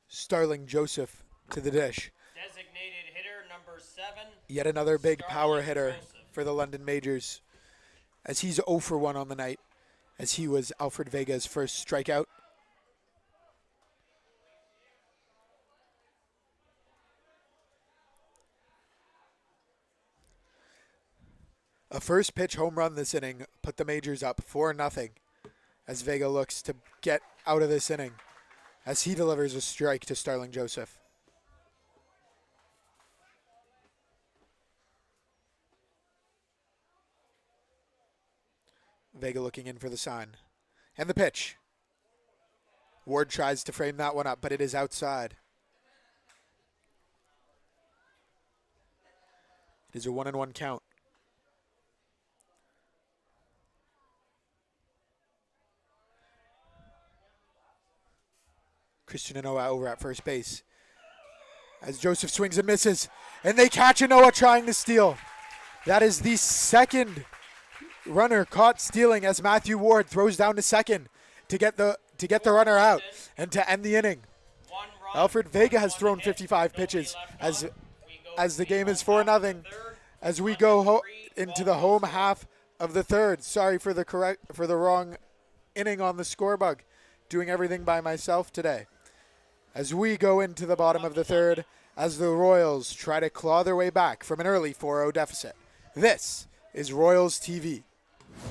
Starling Joseph to the dish. Designated hitter number 7. Yet another big power hitter for the London Majors, as he's 0 for 1 on the night, as he was Alfred Vega's first strikeout. A first pitch home run this inning put the Majors up 4-0 as Vega looks to get out of this inning as he delivers a strike to Starling Joseph. Vega looking in for the sign. And the pitch. Ward tries to frame that one up, but it is outside. It is a 1-1 count. Christian Anoa over at first base as Joseph swings and misses, and they catch Anoa trying to steal. That is the second runner caught stealing as Matthew Ward throws down to second to get the runner out and to end the inning. Alfred Vega has thrown 55 pitches as the game is 4-0 as we go into the home half of the third. Sorry for the wrong inning on the score bug. Doing everything by myself today. As we go into the bottom of the third, as the Royals try to claw their way back from an early 4-0 deficit. This is Royals TV.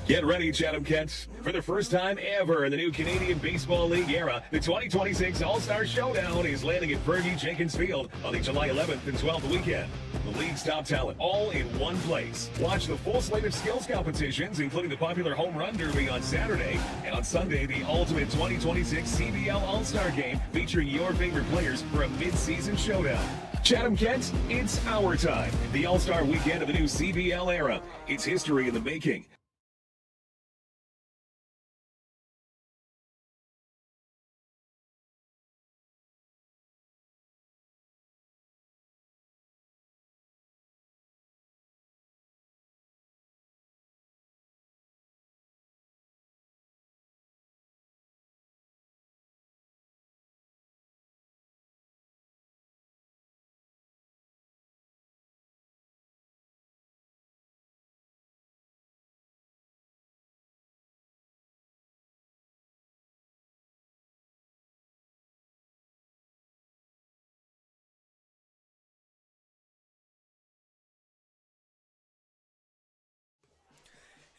Get ready, Chatham Kents. For the first time ever in the new Canadian Baseball League era, the 2026 All-Star Showdown is landing at Fergie Jenkins Field on the July 11th and 12th weekend. The league's top talent, all in one place. Watch the full slate of skills competitions, including the popular Home Run Derby on Saturday, and on Sunday, the ultimate 2026 CBL All-Star Game featuring your favorite players for a mid-season showdown. Chatham Kents, it's our time. The All-Star Weekend of the new CBL era. It's history in the making.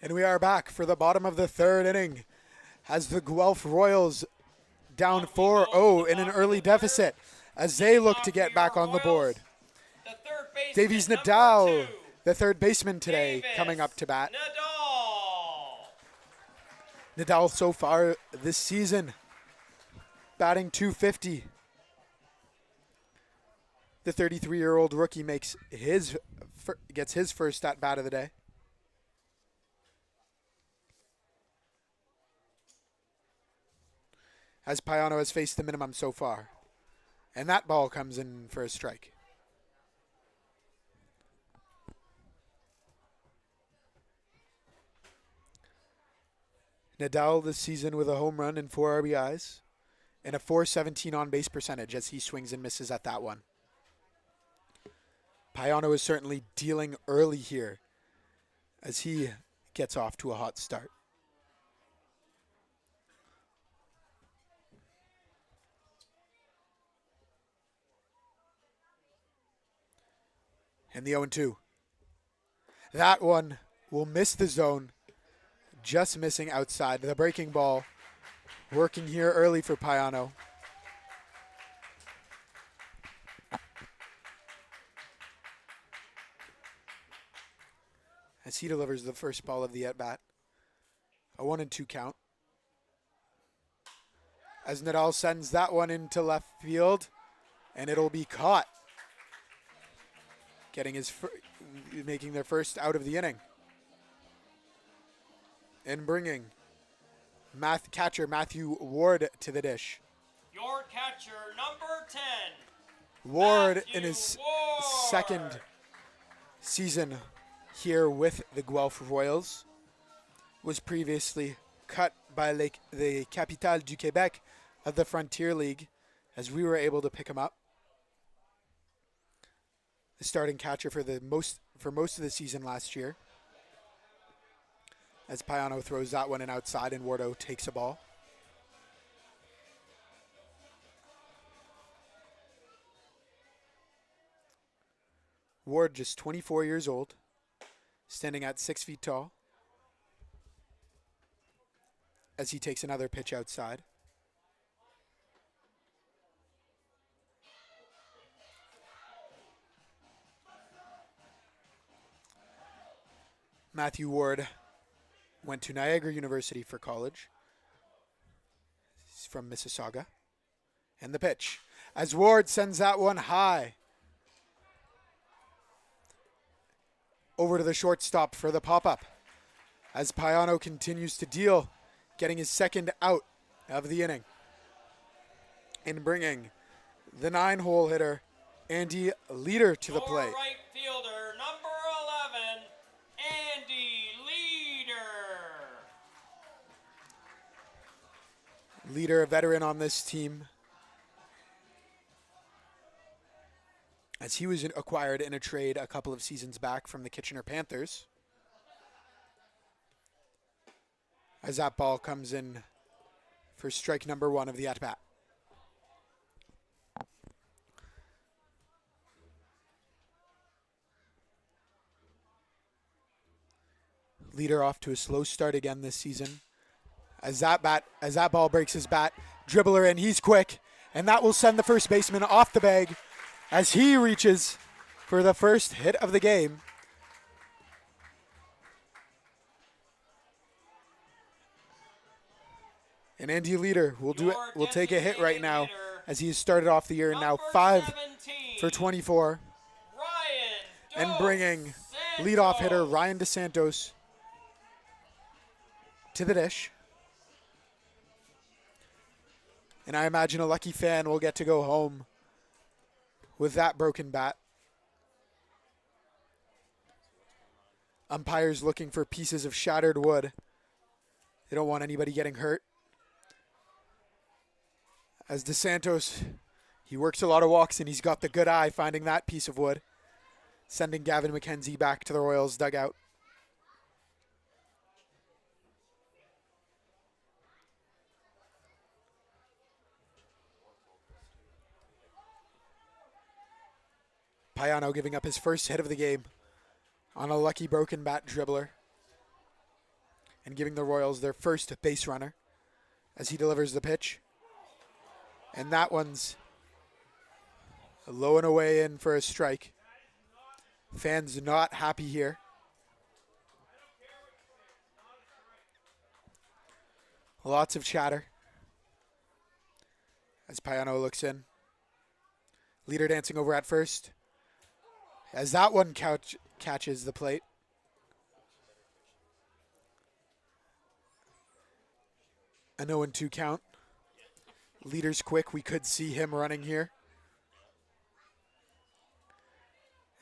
And we are back for the bottom of the third inning as the Guelph Royals down 4-0 in an early deficit as they look to get back on the board. Davies Nadal, the third baseman today, coming up to bat. Nadal so far this season batting .250. The 33-year-old rookie gets his first at bat of the day. As Payano has faced the minimum so far. And that ball comes in for a strike. Nadal this season with a home run and 4 RBIs and a .417 on-base percentage as he swings and misses at that one. Payano is certainly dealing early here as he gets off to a hot start. And the 0-2. That one will miss the zone. Just missing outside. The breaking ball working here early for Payano. As he delivers the first ball of the at-bat. A 1-2 count. As Nadal sends that one into left field. And it'll be caught. Making their first out of the inning. And bringing catcher Matthew Ward to the dish. Your catcher, number 10. Ward in his second season here with the Guelph Royals was previously cut by the Capitale du Québec of the Frontier League as we were able to pick him up. The starting catcher for most of the season last year. As Payano throws that one in outside and Wardo takes a ball. Ward just 24 years old, standing at 6 feet tall. As he takes another pitch outside. Matthew Ward went to Niagara University for college. He's from Mississauga. And the pitch. As Ward sends that one high. Over to the shortstop for the pop-up. As Payano continues to deal, getting his second out of the inning. And bringing the 9-hole hitter, Andy Leader, to the plate. Right fielder, number 11, Andy Leader. Leader, a veteran on this team. as he was acquired in a trade a couple of seasons back from the Kitchener Panthers. As that ball comes in for strike number 1 of the at-bat. Leader off to a slow start again this season. As that ball breaks his bat, dribbler in, he's quick, and that will send the first baseman off the bag as he reaches for the first hit of the game. And Andy Leader will take a hit right now as he has started off the year and now 5 for 24. And bringing leadoff hitter Ryan DeSantos to the dish. And I imagine a lucky fan will get to go home with that broken bat. Umpires looking for pieces of shattered wood. They don't want anybody getting hurt. As DeSantos, he works a lot of walks and he's got the good eye finding that piece of wood, sending Gavin McKenzie back to the Royals dugout. Payano giving up his first hit of the game on a lucky broken bat dribbler and giving the Royals their first base runner as he delivers the pitch. And that one's low and away in for a strike. Fans not happy here. Lots of chatter as Payano looks in. Leader dancing over at first as that one catches the plate. A 0-2 count. Leader's quick. We could see him running here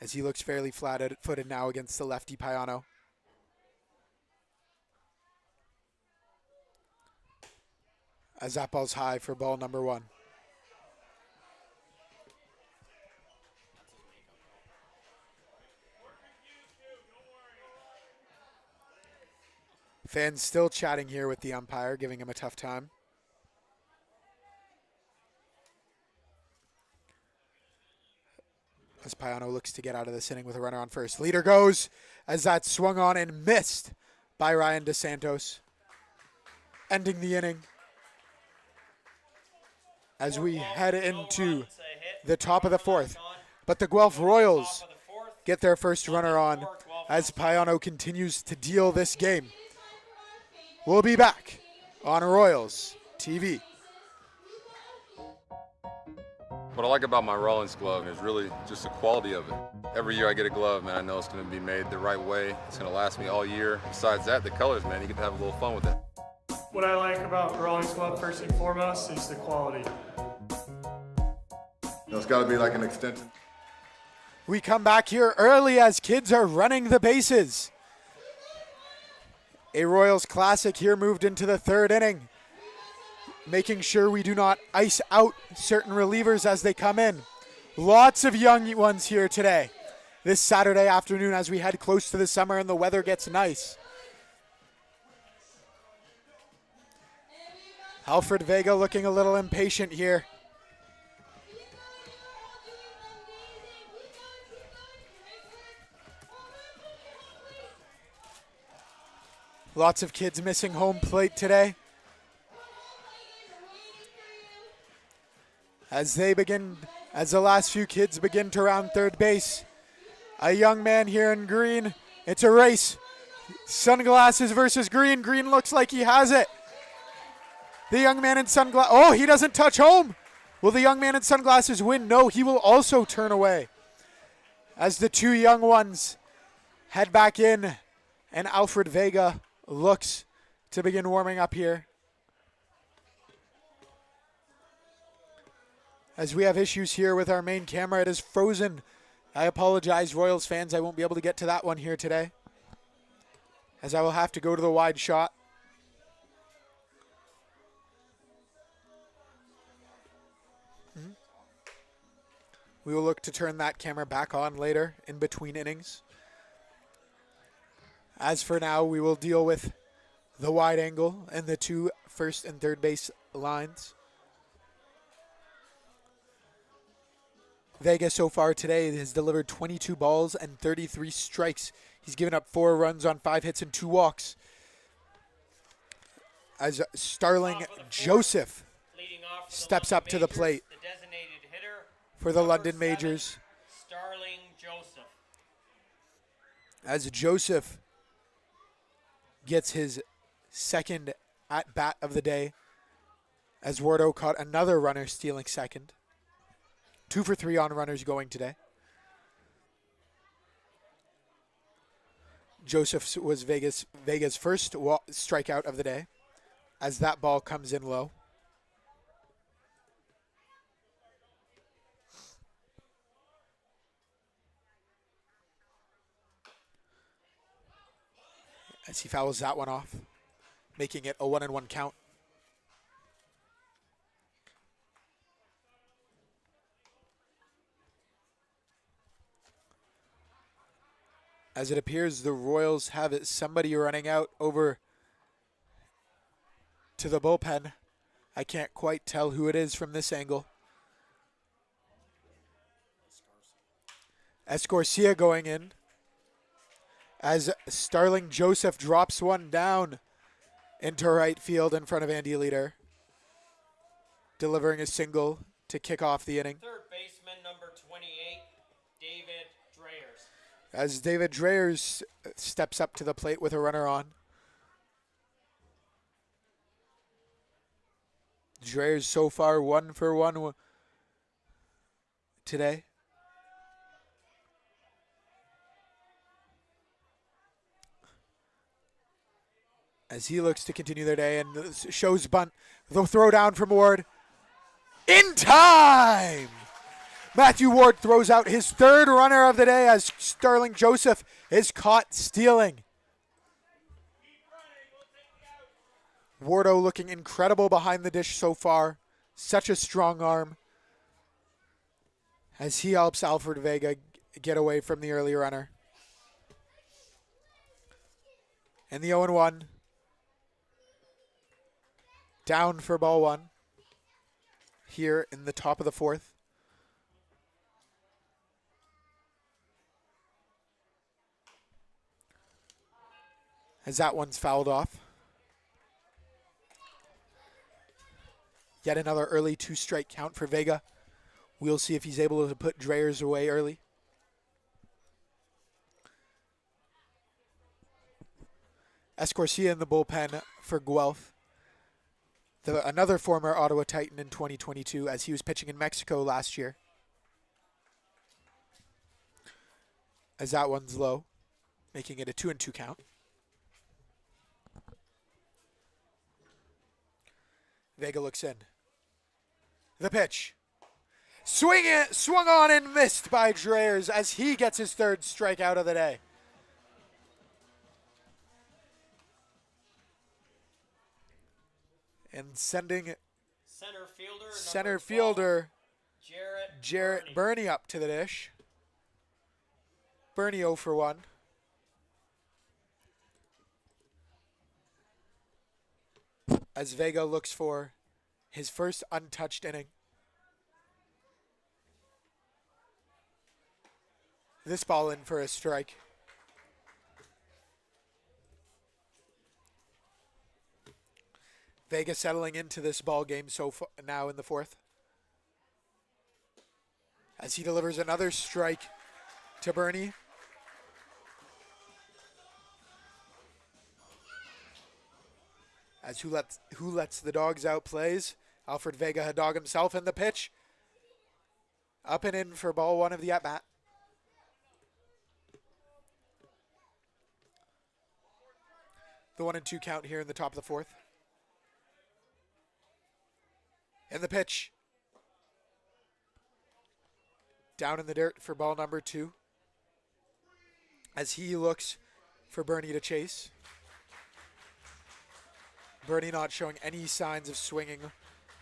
as he looks fairly flat-footed now against the lefty Payano. As that ball's high for ball number 1. Fans still chatting here with the umpire, giving him a tough time. As Payano looks to get out of this inning with a runner on first. Leader goes as that swung on and missed by Ryan DeSantos, ending the inning. As we head into the top of the 4th. But the Guelph Royals get their first runner on as Payano continues to deal this game. We'll be back on Royals TV. What I like about my Rollins glove is really just the quality of it. Every year I get a glove, man, I know it's going to be made the right way. It's going to last me all year. Besides that, the colors, man, you get to have a little fun with it. What I like about Rollins glove first and foremost is the quality. It's got to be like an extension. We come back here early as kids are running the bases. A Royals classic here moved into the 3rd inning, making sure we do not ice out certain relievers as they come in. Lots of young ones here today, this Saturday afternoon as we head close to the summer and the weather gets nice. Alfred Vega looking a little impatient here. Lots of kids missing home plate today. As the last few kids begin to round 3rd base. A young man here in green. It's a race. Sunglasses versus green. Green looks like he has it. The young man in sunglasses. Oh, he doesn't touch home. Will the young man in sunglasses win? No, he will also turn away. As the 2 young ones head back in and Alfred Vega looks to begin warming up here. As we have issues here with our main camera, it is frozen. I apologize, Royals fans. I won't be able to get to that one here today, as I will have to go to the wide shot. We will look to turn that camera back on later in between innings. As for now, we will deal with the wide angle and the two first and third base lines. Vega so far today has delivered 22 balls and 33 strikes. He's given up 4 runs on 5 hits and 2 walks. As Starling Joseph steps up to the plate for the London Majors. Starling Joseph. As Joseph gets his second at-bat of the day, as Wardo caught another runner stealing second. 2 for 3 on runners going today. Joseph was Vega's first strikeout of the day, as that ball comes in low. As he fouls that one off, making it a 1-1 count. As it appears the Royals have somebody running out over to the bullpen. I can't quite tell who it is from this angle. Escorcia going in. As Starling Joseph drops one down into right field in front of Andy Leader, delivering a single to kick off the inning. Third baseman, number 28, David Dreyers. As David Dreyers steps up to the plate with a runner on. Dreyers so far 1 for 1 today. As he looks to continue their day and shows bunt. The throw down from Ward. In time! Matthew Ward throws out his third runner of the day as Starling Joseph is caught stealing. Wardo looking incredible behind the dish so far. Such a strong arm. As he helps Alfred Vega get away from the early runner. And the 0-1. Down for ball 1 here in the top of the 4th. As that one's fouled off. Yet another early 2-strike count for Vega. We'll see if he's able to put Dreyers away early. Escorcia in the bullpen for Guelph. Another former Ottawa Titan in 2022 as he was pitching in Mexico last year. As that one's low, making it a 2-2 count. Vega looks in. The pitch. Swung on and missed by Dreyers as he gets his third strikeout of the day. And sending center fielder Jarrett Burney up to the dish. Burney 0 for 1. As Vega looks for his first untouched inning. This ball in for a strike. Vega settling into this ball game so far now in the 4th. As he delivers another strike to Burney. As who lets the dogs out plays. Alfred Vega had dog himself in the pitch. Up and in for ball 1 of the at-bat. The 1-2 count here in the top of the 4th. And the pitch. Down in the dirt for ball number 2. As he looks for Burney to chase. Burney not showing any signs of swinging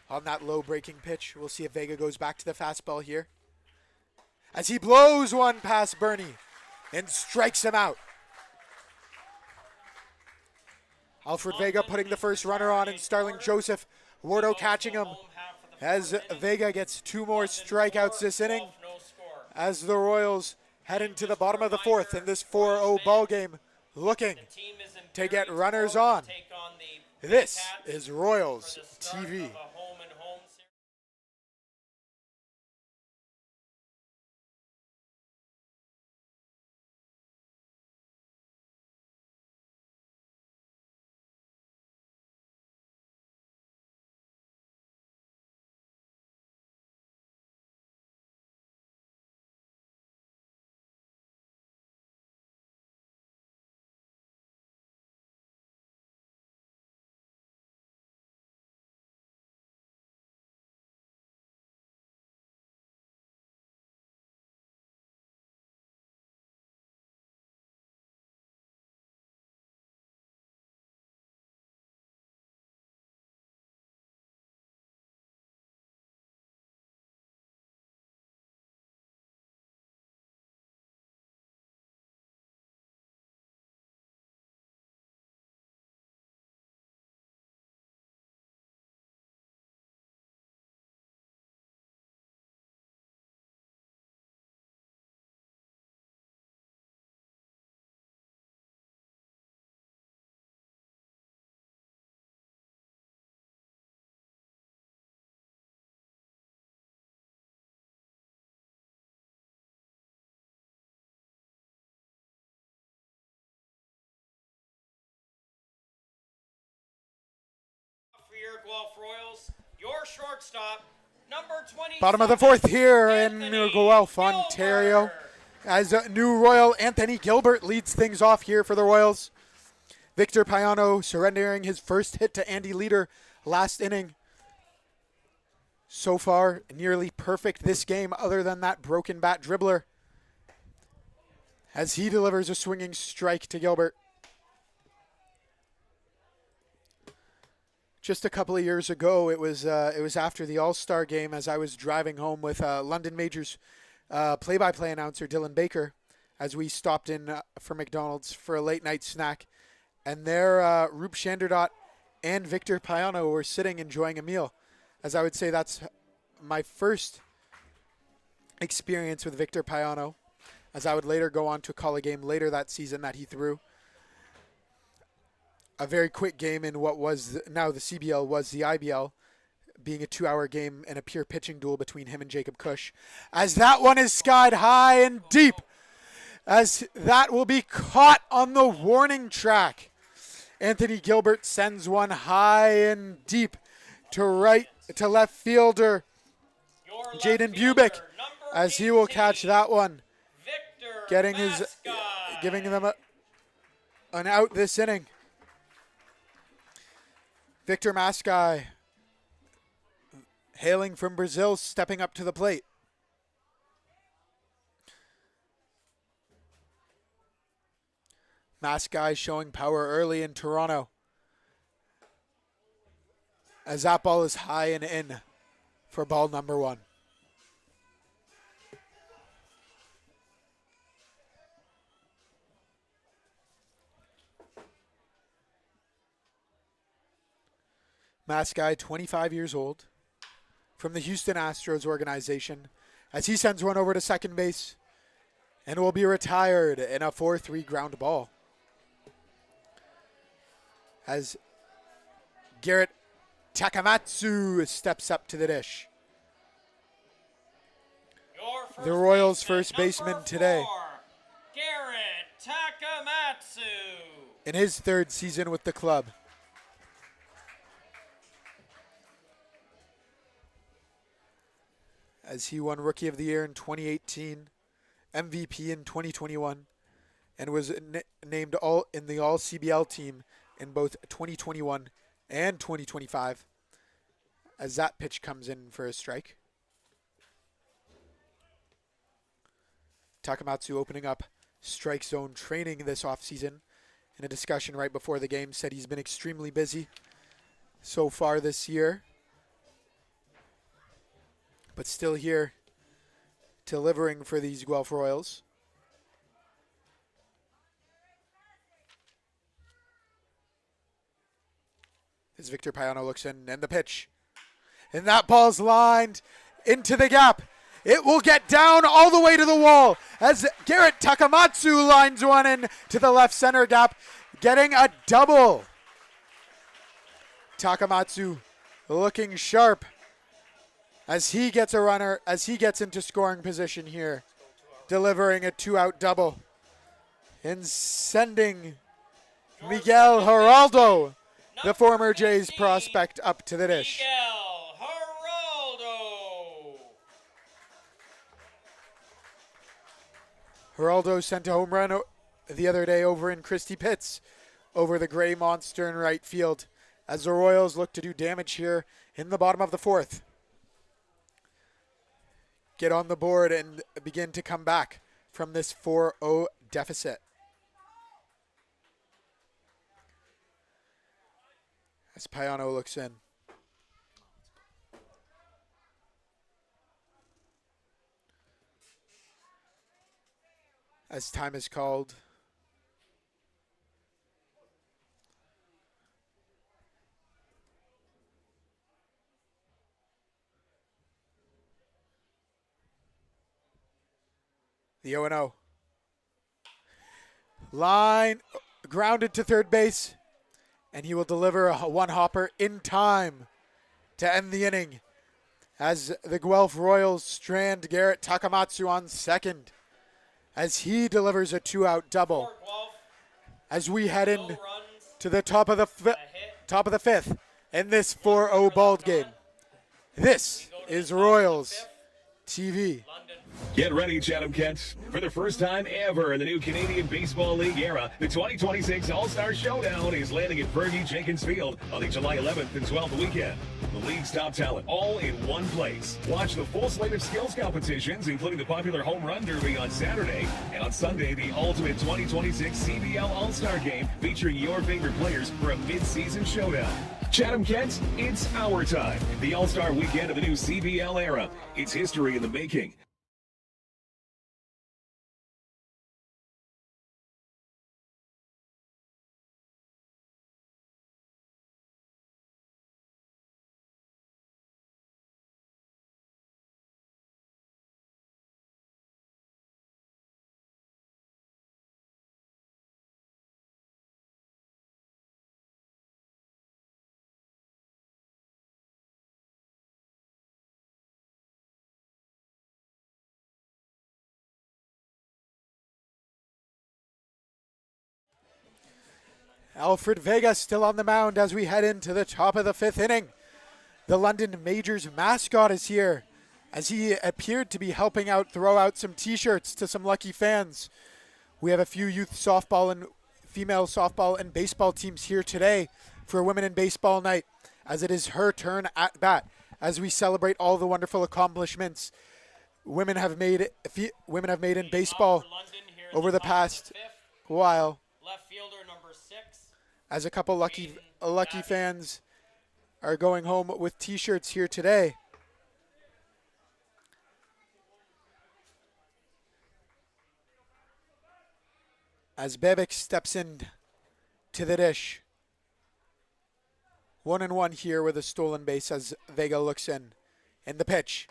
on that low breaking pitch. We'll see if Vega goes back to the fastball here. as he blows one past Bernie and strikes him out. Alfred Vega putting the first runner on, and Starling Joseph Wardo catching him as Vega gets 2 more strikeouts this inning, as the Royals head into the bottom of the 4th in this 4-0 ball game, looking to get runners on. This is Royals TV. For your Guelph Royals, your shortstop, number 20. Bottom of the 4th here in Guelph, Ontario, as new Royal Anthony Gilbert leads things off here for the Royals. Victor Payano surrendering his first hit to Andy Leader last inning. So far, nearly perfect this game, other than that broken bat dribbler, as he delivers a swinging strike to Gilbert. Just a couple of years ago, it was after the All-Star game, as I was driving home with London Majors play-by-play announcer Dylan Baker, as we stopped in for McDonald's for a late-night snack. And there, Roop Shanderdot and Victor Payano were sitting enjoying a meal. As I would say, that's my first experience with Victor Payano, as I would later go on to call a game later that season that he threw. A very quick game in what was now the CBL was the IBL, being a 2-hour game and a pure pitching duel between him and Jacob Cush. As that one is skied high and deep, as that will be caught on the warning track. Anthony Gilbert sends one high and deep to left fielder Jaden Bubick, as he will catch that one, giving them an out this inning. Victor Mascai, hailing from Brazil, stepping up to the plate. Mascai showing power early in Toronto, as that ball is high and in for ball number 1. Mascai, 25 years old, from the Houston Astros organization, as he sends one over to second base and will be retired in a 4-3 ground ball. As Garrett Takamatsu steps up to the dish. The Royals' first baseman today, Garrett Takamatsu, in his 3rd season with the club. As he won Rookie of the Year in 2018, MVP in 2021, and was named in the All-CBL team in both 2021 and 2025, as that pitch comes in for a strike. Takamatsu opening up strike zone training this offseason. In a discussion right before the game, said he's been extremely busy so far this year, but still here delivering for these Guelph Royals. As Victor Payano looks in, and the pitch. And that ball's lined into the gap. It will get down all the way to the wall as Garrett Takamatsu lines one in to the left center gap, getting a double. Takamatsu looking sharp as he gets a runner, as he gets into scoring position here, delivering a 2-out double and sending Miguel Geraldo, the former Jays prospect, up to the dish. Miguel Geraldo. Geraldo sent a home run the other day over in Christie Pitts over the Gray Monster in right field as the Royals look to do damage here in the bottom of the fourth. Get on the board and begin to come back from this 4-0 deficit. As Payano looks in. As time is called. The 0-0. Line grounded to third base. And he will deliver a one-hopper in time to end the inning as the Guelph Royals strand Garrett Takamatsu on second as he delivers a 2-out double. As we head in to the top of the fifth in this 4-0 ball game. This is Royals TV. Get ready, Chatham Kents. For the first time ever in the new Canadian Baseball League era, the 2026 All-Star Showdown is landing at Fergie Jenkins Field on the July 11th and 12th weekend. The league's top talent, all in one place. Watch the full slate of skills competitions, including the popular Home Run Derby on Saturday, and on Sunday, the ultimate 2026 CBL All-Star Game featuring your favorite players for a mid-season showdown. Chatham Kents, it's our time. The All-Star Weekend of the new CBL era. It's history in the making. Alfred Vega still on the mound as we head into the top of the fifth inning. The London Majors mascot is here as he appeared to be helping out throw out some t-shirts to some lucky fans. We have a few youth softball and female softball and baseball teams here today for Women in Baseball Night as it is her turn at bat as we celebrate all the wonderful accomplishments women have made in baseball over the past while. Left fielder number 6. As a couple lucky fans are going home with t-shirts here today. As Bebic steps in to the dish. 1-1 here with a stolen base as Vega looks in. And the pitch.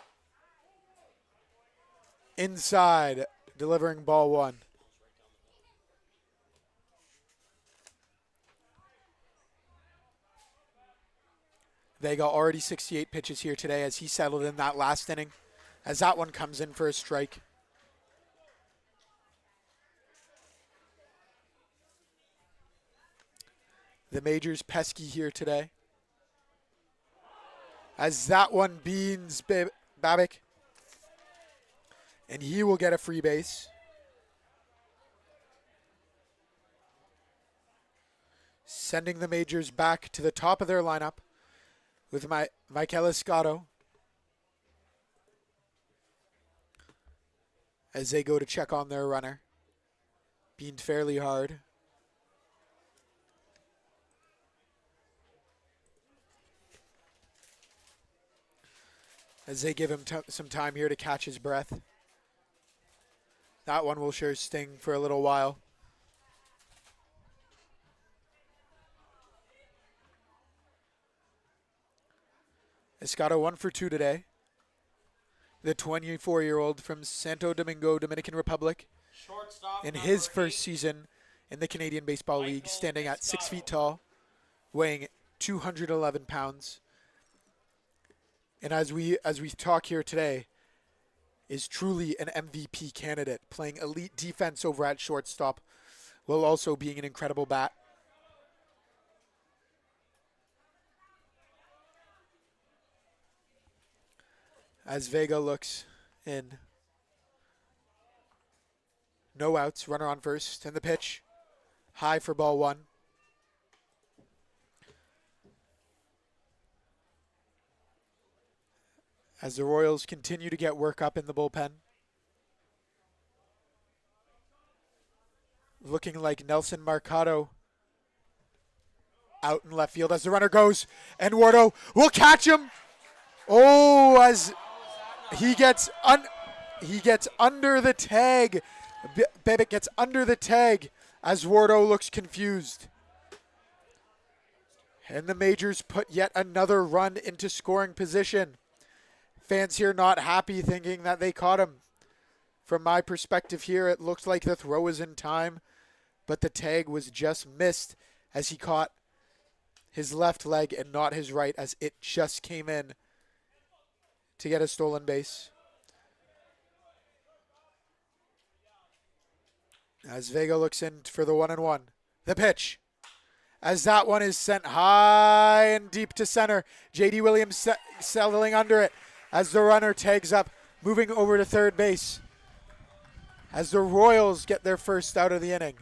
Inside, delivering ball one. Vega already 68 pitches here today as he settled in that last inning. As that one comes in for a strike. The Majors pesky here today. As that one beans Babic. And he will get a free base. Sending the Majors back to the top of their lineup with Michael Escato as they go to check on their runner. Being fairly hard. As they give him some time here to catch his breath. That one will sure sting for a little while. Escato 1 for 2 today. The 24-year-old from Santo Domingo, Dominican Republic, Shortstop in number his first 8. season in the Canadian Baseball League, Michael standing at 6 Escato. feet tall, weighing 211 pounds. And as we talk here today, is truly an MVP candidate, playing elite defense over at shortstop, while also being an incredible bat. As Vega looks in. No outs, runner on first, and the pitch. High for ball 1. As the Royals continue to get work up in the bullpen. Looking like Nelson Marcado out in left field as the runner goes, and Wardo will catch him. Oh, as he gets under the tag. Bebic gets under the tag as Wardo looks confused. And the Majors put yet another run into scoring position. Fans here not happy, thinking that they caught him. From my perspective here, it looked like the throw was in time, but the tag was just missed as he caught his left leg and not his right, as it just came in to get a stolen base. As Vega looks in for the 1-1. The pitch. As that one is sent high and deep to center. J.D. Williams settling under it as the runner tags up, moving over to third base. As the Royals get their first out of the inning.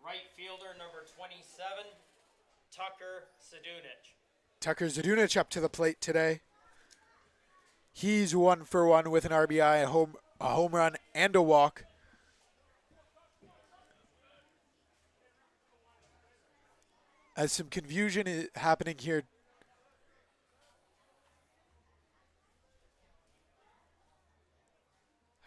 Right fielder number 27, Tucker Sadunich. Tucker Zadunich up to the plate today. He's 1 for 1 with an RBI, a home run, and a walk. As some confusion is happening here.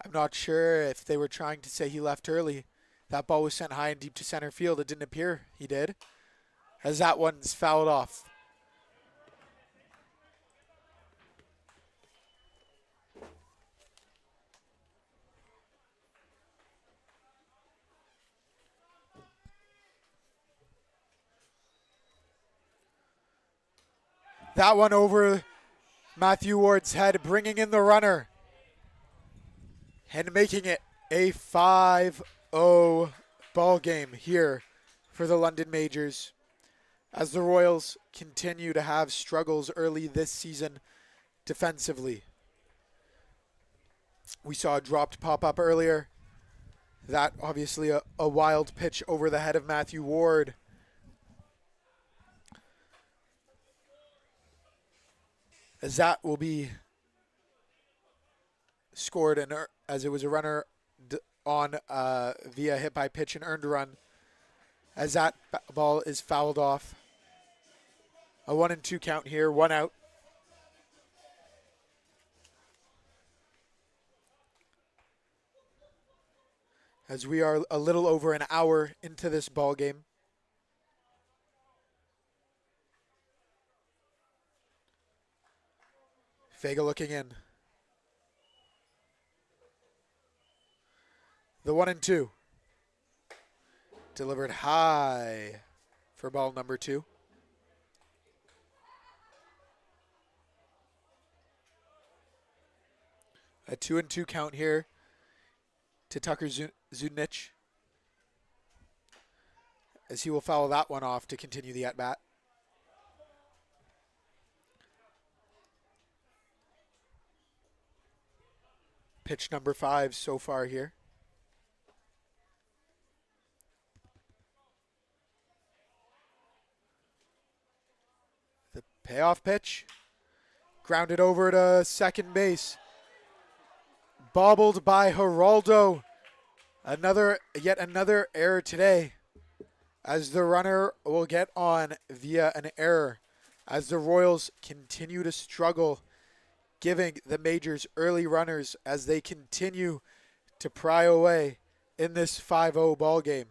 I'm not sure if they were trying to say he left early. That ball was sent high and deep to center field. It didn't appear he did, as that one's fouled off. That one over Matthew Ward's head, bringing in the runner and making it a 5-0 ball game here for the London Majors, as the Royals continue to have struggles early this season defensively. We saw a dropped pop-up earlier. That obviously a wild pitch over the head of Matthew Ward. As that will be scored, as it was a runner on via hit by pitch and earned run. As that ball is fouled off. A 1-2 count here, 1 out. As we are a little over an hour into this ball game. Vega looking in. The 1-2. Delivered high for ball number 2. A 2-2 count here to Tucker Zudnich, as he will foul that one off to continue the at-bat. Pitch number 5 so far here. The payoff pitch. Grounded over to second base. Bobbled by Geraldo. Yet another error today, as the runner will get on via an error, as the Royals continue to struggle giving the Majors early runners as they continue to pry away in this 5-0 ball game.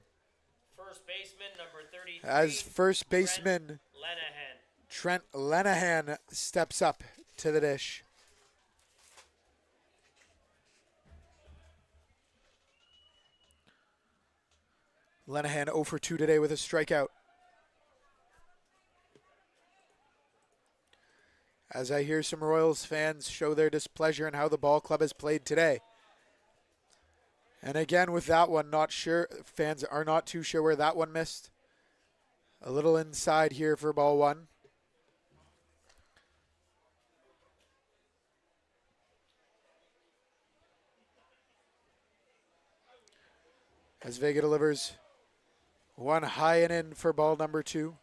First baseman, number 33. As first baseman Trent Lenahan steps up to the dish. Lenahan 0 for 2 today with a strikeout. As I hear some Royals fans show their displeasure in how the ball club has played today. And again with that one, not sure, fans are not too sure where that one missed. A little inside here for ball one. As Vega delivers one high and in for ball number 2.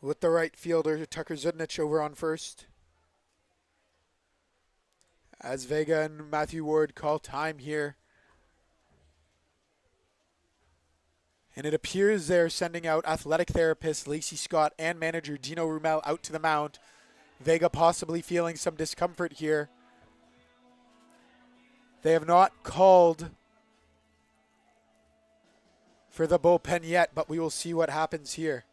With the right fielder, Tucker Zudnich over on first. As Vega and Matthew Ward call time here. And it appears they're sending out athletic therapist Lacey Scott and manager Dino Rumel out to the mound. Vega possibly feeling some discomfort here. They have not called for the bullpen yet, but we will see what happens here.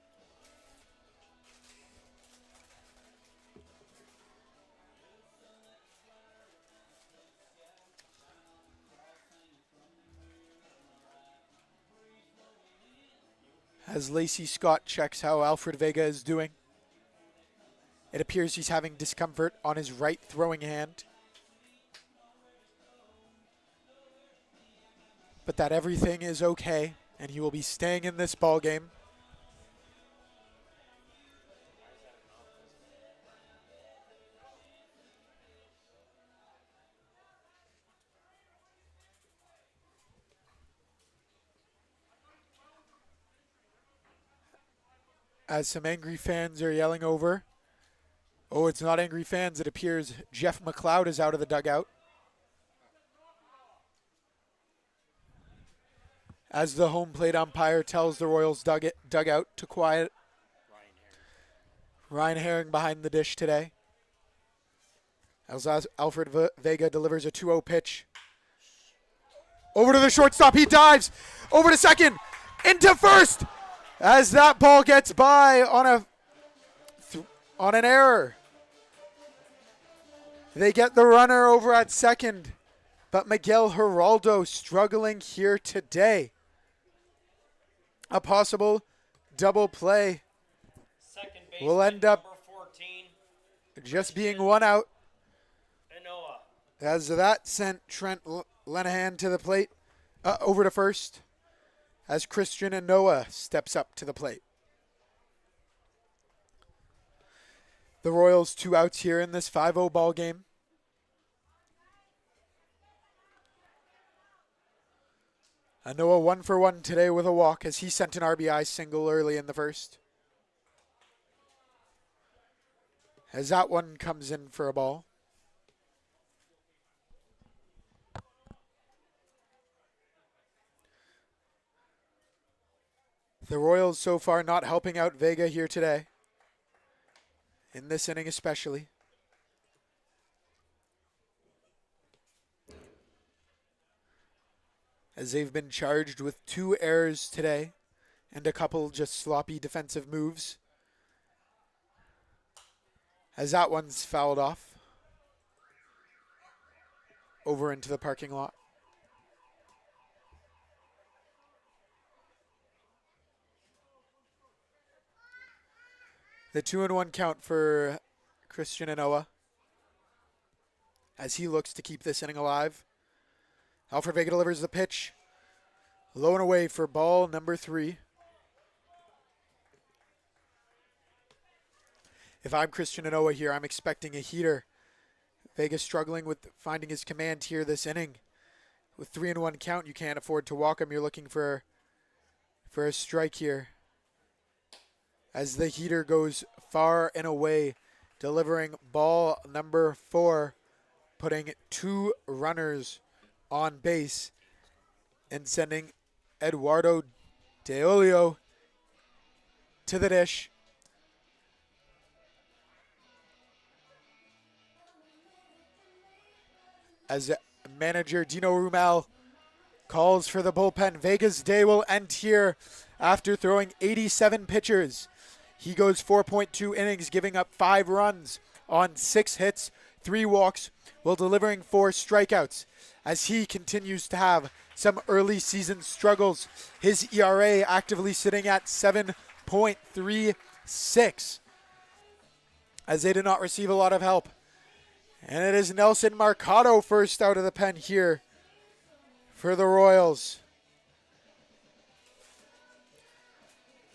As Lacey Scott checks how Alfred Vega is doing. It appears he's having discomfort on his right throwing hand. But that everything is okay, and he will be staying in this ball game. As some angry fans are yelling over. Oh, it's not angry fans. It appears Jeff McLeod is out of the dugout. As the home plate umpire tells the Royals dugout to quiet. Ryan Herring behind the dish today. As Alfred Vega delivers a 2-0 pitch. Over to the shortstop. He dives. Over to second. Into first. As that ball gets by on an error. They get the runner over at second. But Miguel Geraldo struggling here today. A possible double play will end up just being one out. As that sent Trent Lenahan to the plate, over to first, as Christian Anoa steps up to the plate. The Royals 2 outs here in this 5-0 ball game. Anoa 1 for 1 today with a walk as he sent an RBI single early in the first. As that one comes in for a ball. The Royals so far not helping out Vega here today. In this inning especially. As they've been charged with 2 errors today and a couple just sloppy defensive moves. As that one's fouled off. Over into the parking lot. The 2-1 count for Christian Anoa as he looks to keep this inning alive. Alfred Vega delivers the pitch. Low and away for ball number 3. If I'm Christian Anoa here, I'm expecting a heater. Vega struggling with finding his command here this inning. With 3-1 count, you can't afford to walk him. You're looking for a strike here. As the heater goes far and away, delivering ball number 4, putting 2 runners on base and sending Eduardo Deolio to the dish. As manager Dino Rumel calls for the bullpen. Vega's day will end here after throwing 87 pitches. He goes 4.2 innings, giving up 5 runs on 6 hits, 3 walks, while delivering 4 strikeouts. As he continues to have some early season struggles, his ERA actively sitting at 7.36, as they did not receive a lot of help. And it is Nelson Marcado first out of the pen here for the Royals,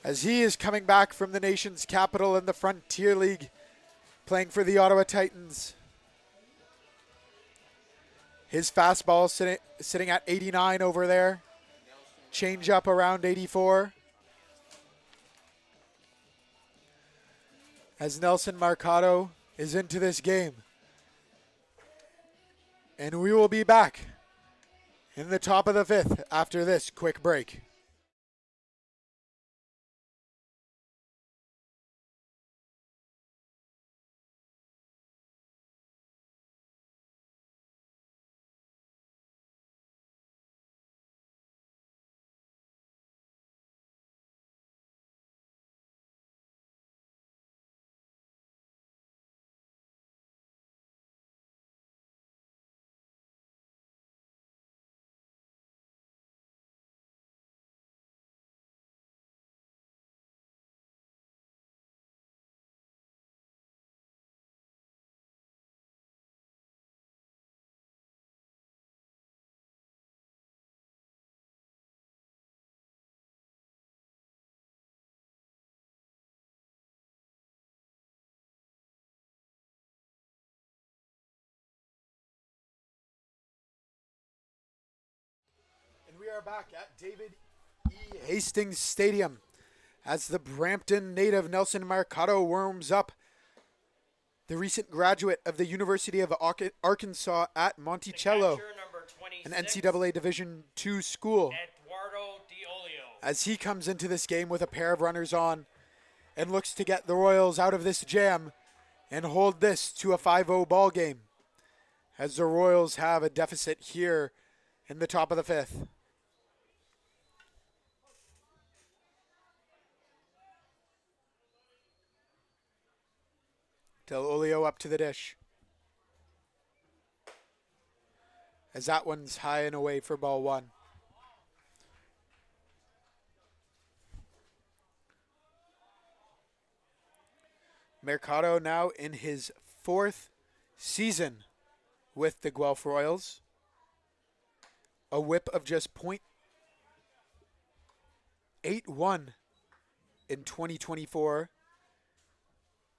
as he is coming back from the nation's capital in the Frontier League, playing for the Ottawa Titans. His fastball sitting at 89 over there. Change up around 84. As Nelson Marcado is into this game. And we will be back in the top of the 5th after this quick break. We are back at David E. Hastings Stadium as the Brampton native Nelson Marcado warms up. The recent graduate of the University of Arkansas at Monticello, an NCAA Division II school, as he comes into this game with a pair of runners on and looks to get the Royals out of this jam and hold this to a 5-0 ball game, as the Royals have a deficit here in the top of the 5th. Del Olio up to the dish, as that one's high and away for ball 1. Mercado now in his 4th season with the Guelph Royals. A whip of just .81 in 2024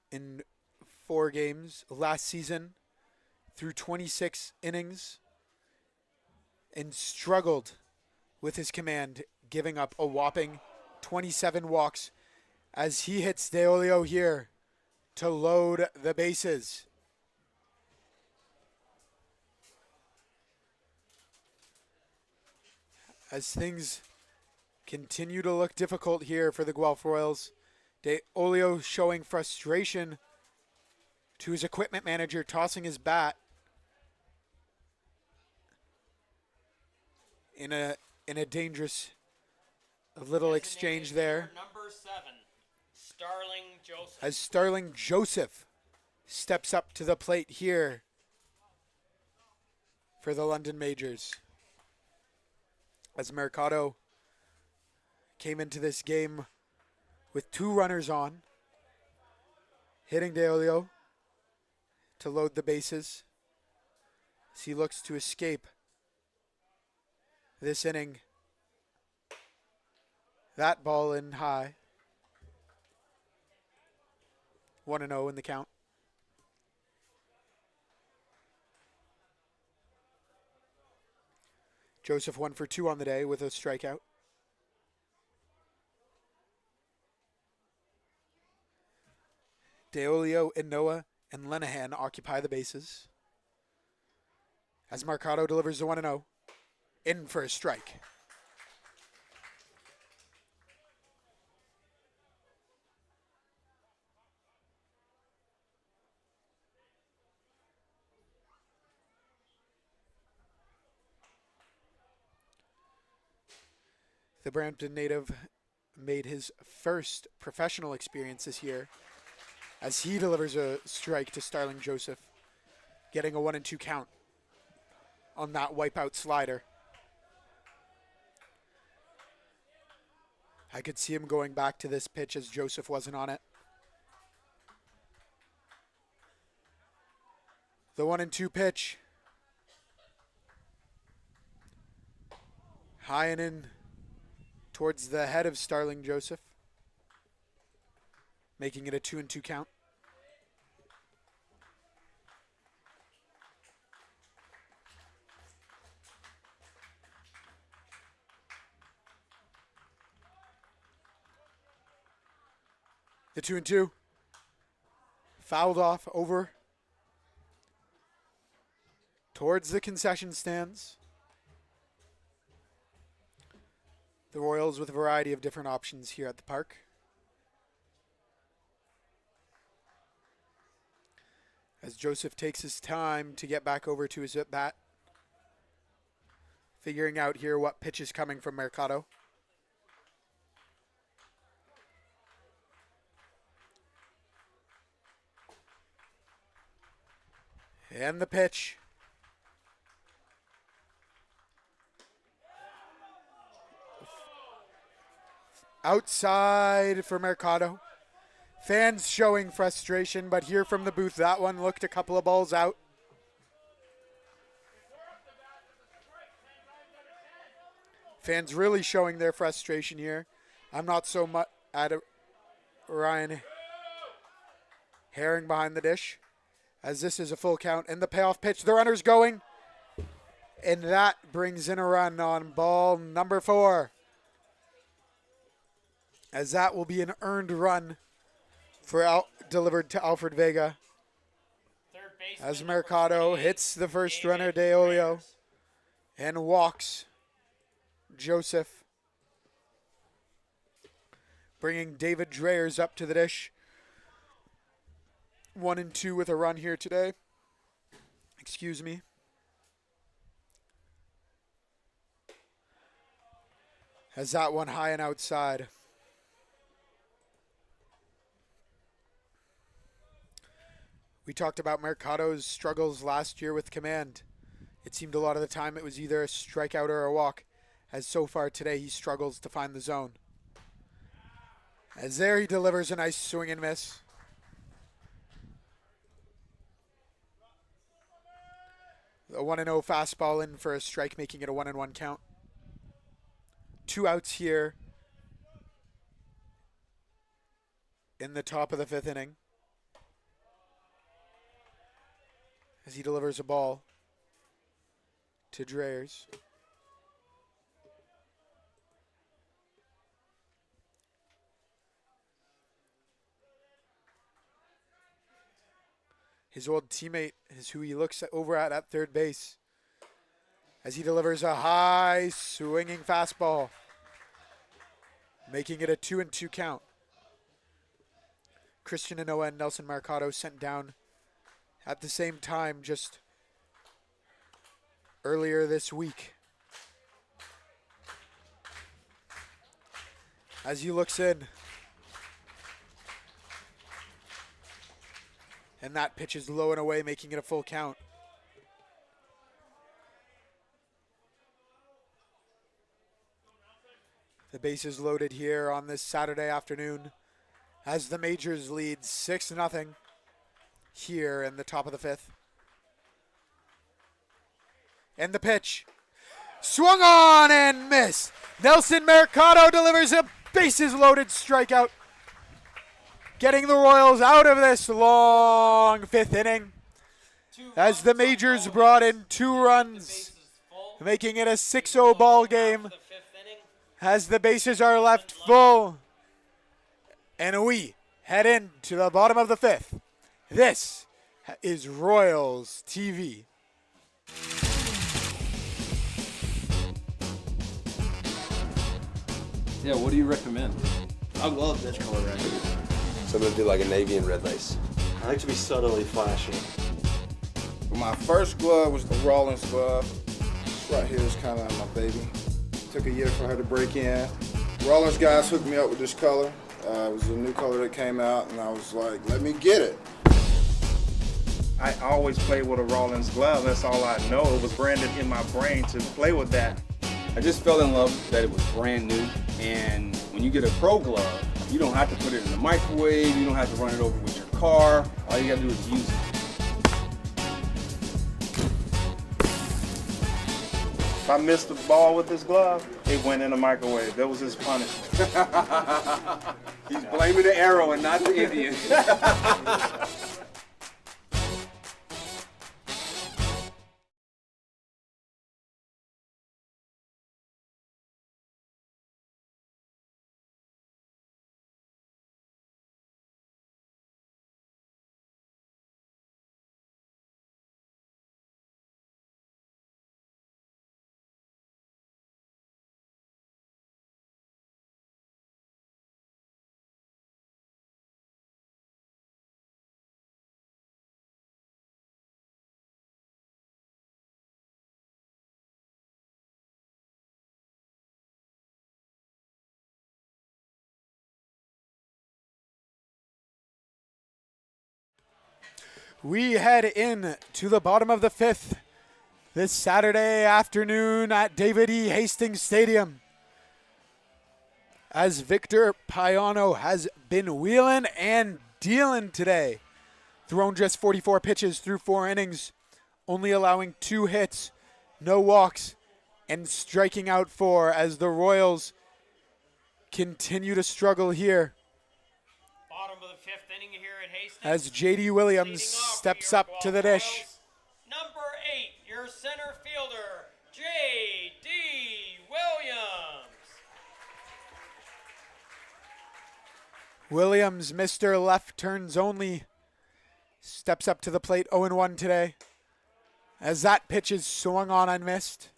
in 4 games last season, through 26 innings, and struggled with his command, giving up a whopping 27 walks, as he hits Deolio here to load the bases. As things continue to look difficult here for the Guelph Royals, Deolio showing frustration to his equipment manager, tossing his bat in a dangerous little exchange there. Number 7, Starling Joseph. As Starling Joseph steps up to the plate here for the London Majors. As Mercado came into this game with 2 runners on, hitting Deolio to load the bases, as he looks to escape this inning. That ball in high. 1-0 in the count. Joseph 1 for 2 on the day with a strikeout. Deolio, Inoa, and Lenahan occupy the bases, as Marcado delivers the 1-0. In for a strike. The Brampton native made his first professional experience this year as he delivers a strike to Starling Joseph, getting a 1-2 count on that wipeout slider. I could see him going back to this pitch as Joseph wasn't on it. The 1-2 pitch. High and in towards the head of Starling Joseph, making it a 2-2 count. The 2-2. Fouled off over towards the concession stands. The Royals with a variety of different options here at the park. As Joseph takes his time to get back over to his at-bat. Figuring out here what pitch is coming from Mercado. And the pitch. Outside for Mercado. Fans showing frustration, but here from the booth, that one looked a couple of balls out. Fans really showing their frustration here. I'm not so much at Ryan Herring behind the dish, as this is a full count. And the payoff pitch, the runner's going. And that brings in a run on ball number 4. As that will be an earned run for delivered to Alfred Vega. As Mercado hits the first runner, Deolio, and walks Joseph, bringing David Dreyers up to the dish. 1-2 with a run here today. Excuse me. As that one high and outside. We talked about Mercado's struggles last year with command. It seemed a lot of the time it was either a strikeout or a walk, as so far today he struggles to find the zone. As there he delivers a nice swing and miss. A 1-0 fastball in for a strike, making it a 1-1 count. 2 outs here in the top of the 5th inning. As he delivers a ball to Dreyers. His old teammate is who he looks over at third base. As he delivers a high swinging fastball, making it a 2-2 count. Christian Anoa and Nelson Mercado sent down at the same time just earlier this week. As he looks in. And that pitch is low and away, making it a full count. The bases loaded here on this Saturday afternoon as the Majors lead 6-0 here in the top of the 5th. And the pitch. Swung on and missed. Nelson Mercado delivers a bases loaded strikeout, getting the Royals out of this long 5th inning as the Majors brought in 2 runs, making it a 6-0 ball game as the bases are left full. And we head into the bottom of the 5th. This is Royals TV. Yeah, what do you recommend? I love this color right here. So I'm gonna do like a navy and red lace. I like to be subtly flashy. My first glove was the Rawlings glove. This right here is kind of my baby. Took a year for her to break in. Rollins guys hooked me up with this color. It was a new color that came out, and I was like, let me get it. I always played with a Rollins glove. That's all I know. It was branded in my brain to play with that. I just fell in love that it was brand new. And when you get a pro glove, you don't have to put it in the microwave. You don't have to run it over with your car. All you got to do is use it. If I missed the ball with this glove, it went in the microwave. That was his punishment. He's blaming the arrow and not the Indian. We head in to the bottom of the fifth this Saturday afternoon at David E. Hastings Stadium, as Victor Payano has been wheeling and dealing today. Thrown just 44 pitches through 4 innings, only allowing 2 hits, no walks, and striking out 4 as the Royals continue to struggle here. Bottom of the 5th inning here at Hastings. As J.D. Williams steps up to the dish. Number 8, your center fielder, J.D. Williams. Williams, Mr. Left Turns Only, steps up to the plate 0-1 today, as that pitch is swung on and missed.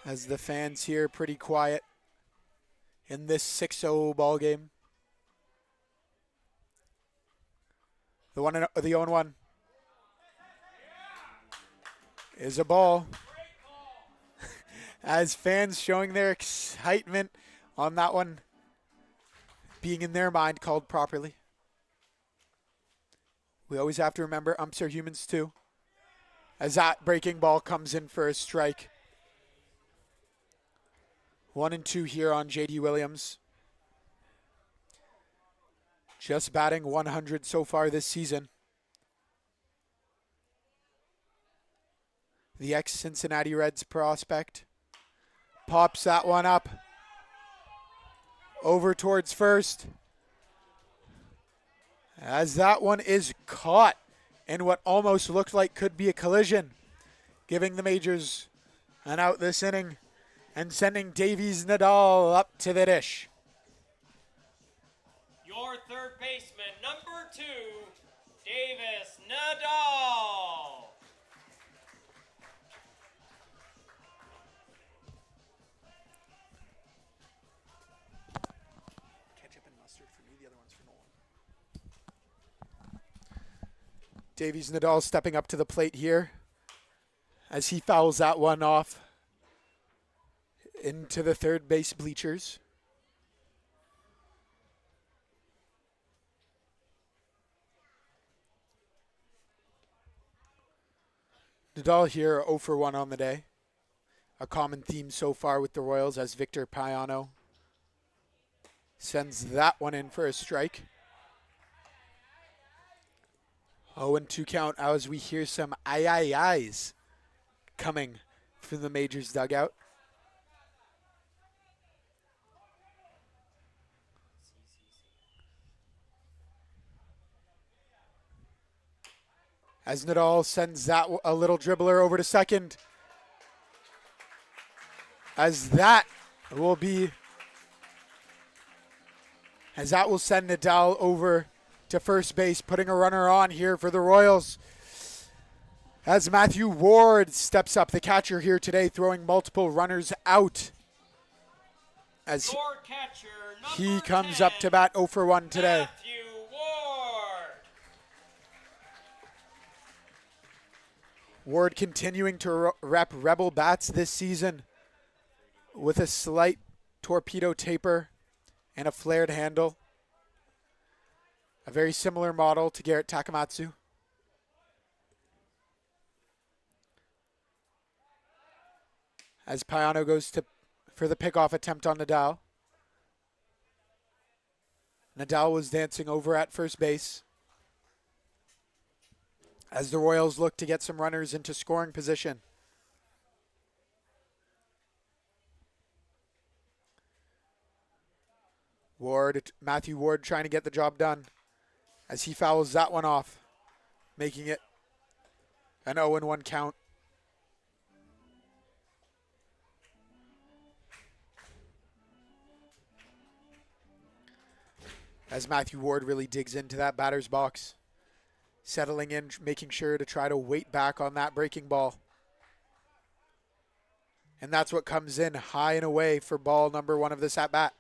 As the fans here pretty quiet in this 6-0 ball game. The 0-1 is a ball. As fans showing their excitement on that one being in their mind called properly. We always have to remember umps are humans too. As that breaking ball comes in for a strike. 1-2 here on J.D. Williams. Just batting 100 so far this season. The ex-Cincinnati Reds prospect pops that one up over towards first, as that one is caught in what almost looked like could be a collision, giving the Majors an out this inning and sending Davies Nadal up to the dish. Your third baseman, number 2, Davis Nadal. Ketchup and mustard for me, the other one's for Nolan. Davies Nadal stepping up to the plate here as he fouls that one off into the third base bleachers. Nadal here 0 for 1 on the day. A common theme so far with the Royals as Victor Payano sends that one in for a strike. 0-2 count as we hear some aye-aye-ayes coming from the Majors dugout. As Nadal sends that a little dribbler over to second. As that will send Nadal over to first base, putting a runner on here for the Royals. As Matthew Ward steps up, the catcher here today, throwing multiple runners out. As he comes up to bat 0 for 1 today. Matthew Ward. Ward continuing to rep Rebel bats this season with a slight torpedo taper and a flared handle. A very similar model to Garrett Takamatsu. As Payano goes for the pickoff attempt on Nadal. Nadal was dancing over at first base. As the Royals look to get some runners into scoring position. Matthew Ward trying to get the job done as he fouls that one off, making it an 0-1 count. As Matthew Ward really digs into that batter's box, settling in, making sure to try to wait back on that breaking ball. And that's what comes in high and away for ball number 1 of this at-bat.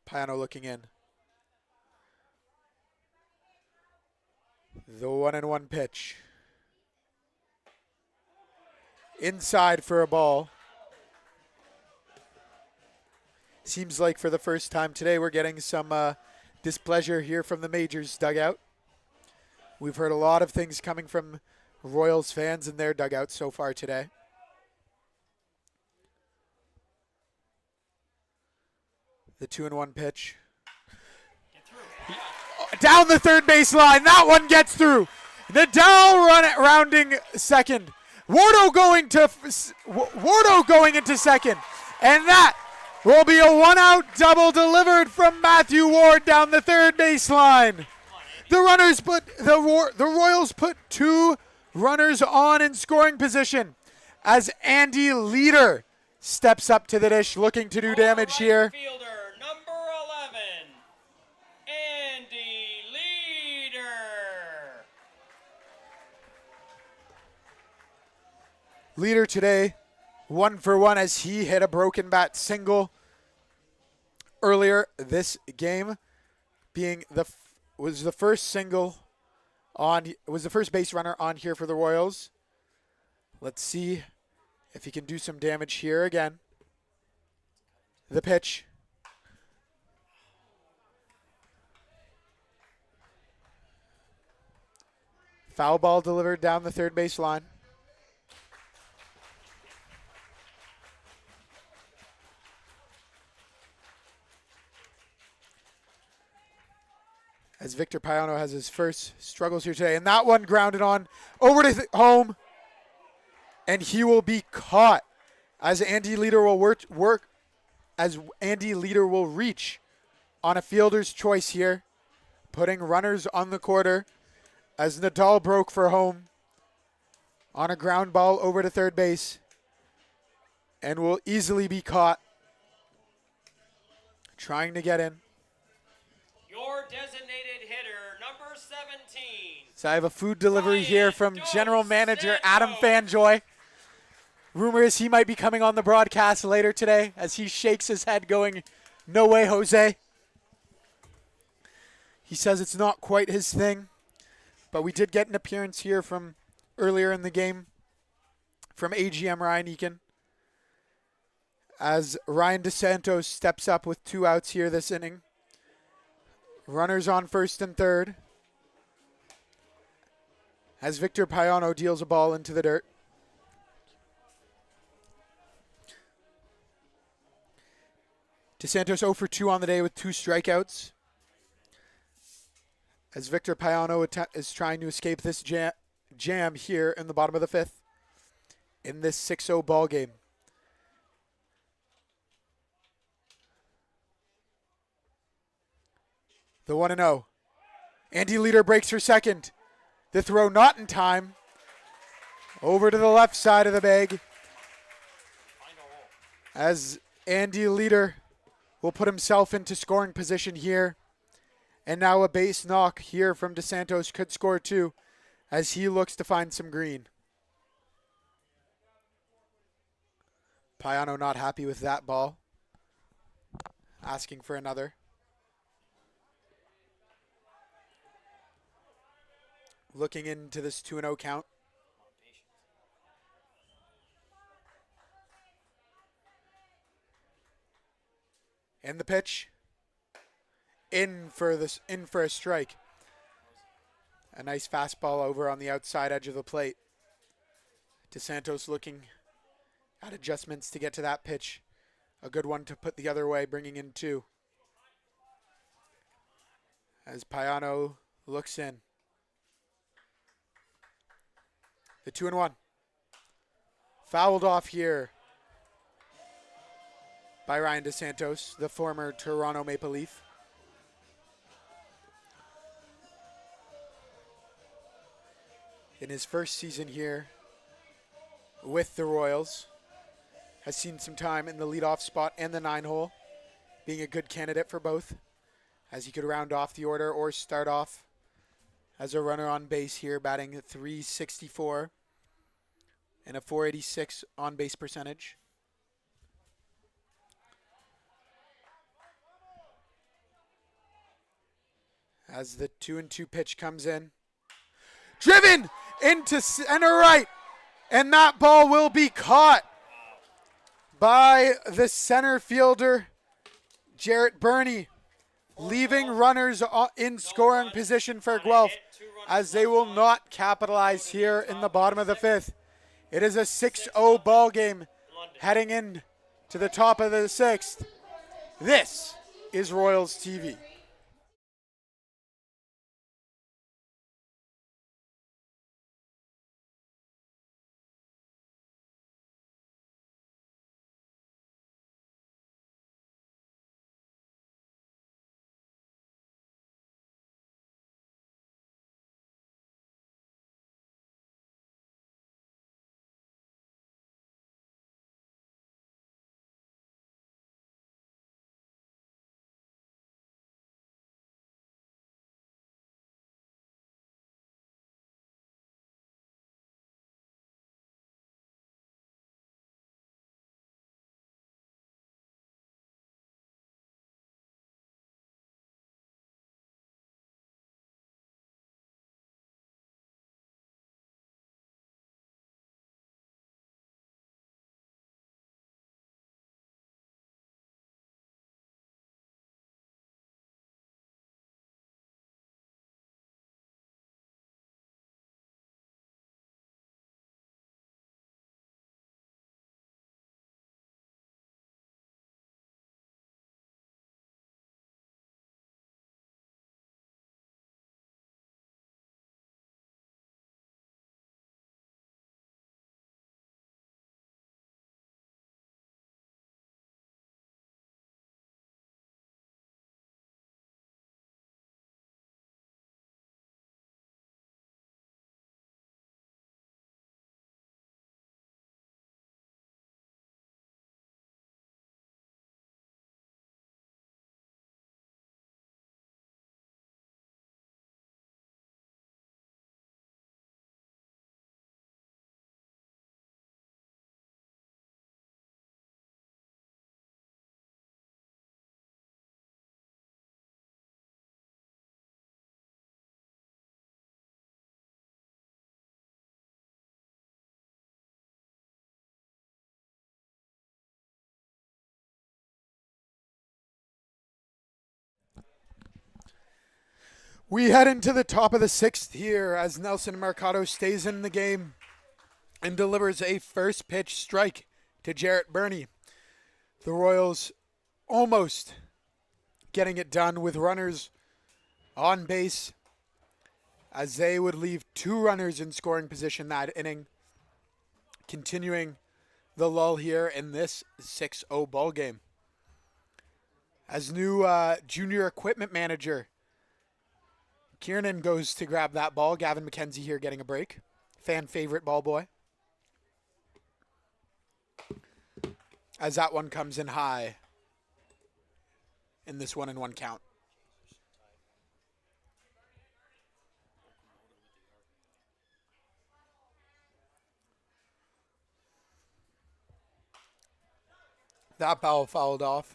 Payano looking in. The 1-1 pitch. Inside for a ball. Seems like for the first time today we're getting some displeasure here from the Majors dugout. We've heard a lot of things coming from Royals fans in their dugout so far today. The 2-1 pitch. Down the third base line. That one gets through. Nadal rounding second. Wardo going into second. And that will be a 1-out double delivered from Matthew Ward down the third base line. The Royals put 2 runners on in scoring position as Andy Leader steps up to the dish looking to do damage here. Fielder, number 11, Andy Leader. Leader today, 1 for 1 as he hit a broken bat single earlier this game, was the first base runner on here for the Royals. Let's see if he can do some damage here again. The pitch. Foul ball delivered down the third base line. As Victor Payano has his first struggles here today. And that one grounded on over to home. And he will be caught as Andy Leader will reach on a fielder's choice here, putting runners on the quarter as Nadal broke for home on a ground ball over to third base and will easily be caught trying to get in. Your designated hitter, number 17. So I have a food delivery here from General Manager Adam Fanjoy. Rumor is he might be coming on the broadcast later today as he shakes his head going, "No way, Jose." He says it's not quite his thing, but we did get an appearance here from earlier in the game from AGM Ryan Eakin as Ryan DeSantos steps up with 2 outs here this inning. Runners on first and third as Victor Payano deals a ball into the dirt. DeSantos 0 for 2 on the day with 2 strikeouts. As Victor Payano is trying to escape this jam here in the bottom of the 5th in this 6-0 ball game. The 1-0. Andy Leader breaks for second. The throw not in time. Over to the left side of the bag. As Andy Leader will put himself into scoring position here. And now a base knock here from DeSantos could score 2 as he looks to find some green. Payano not happy with that ball. asking for another. Looking into this 2-0 count. And the pitch. In for a strike. A nice fastball over on the outside edge of the plate. DeSantos looking at adjustments to get to that pitch. A good one to put the other way, bringing in 2. As Payano looks in. The 2-1. Fouled off here by Ryan DeSantos, the former Toronto Maple Leaf. In his first season here with the Royals, has seen some time in the leadoff spot and the 9-hole, being a good candidate for both, as he could round off the order or start off as a runner on base here, batting .364 and a .486 on base percentage. As the 2-2 pitch comes in, driven into center right, and that ball will be caught by the center fielder, Jarrett Burney, leaving runners in scoring position for Guelph, as they will not capitalize here in the bottom of the 5th. It is a 6-0 ball game heading in to the top of the 6th. This is Royals TV. We head into the top of the 6th here as Nelson Mercado stays in the game and delivers a first pitch strike to Jarrett Burney. The Royals almost getting it done with runners on base, as they would leave 2 runners in scoring position that inning, continuing the lull here in this 6-0 ball game. As new junior equipment manager, Kiernan goes to grab that ball. Gavin McKenzie here getting a break. Fan favorite ball boy. As that one comes in high in this 1-1 count. That ball fouled off.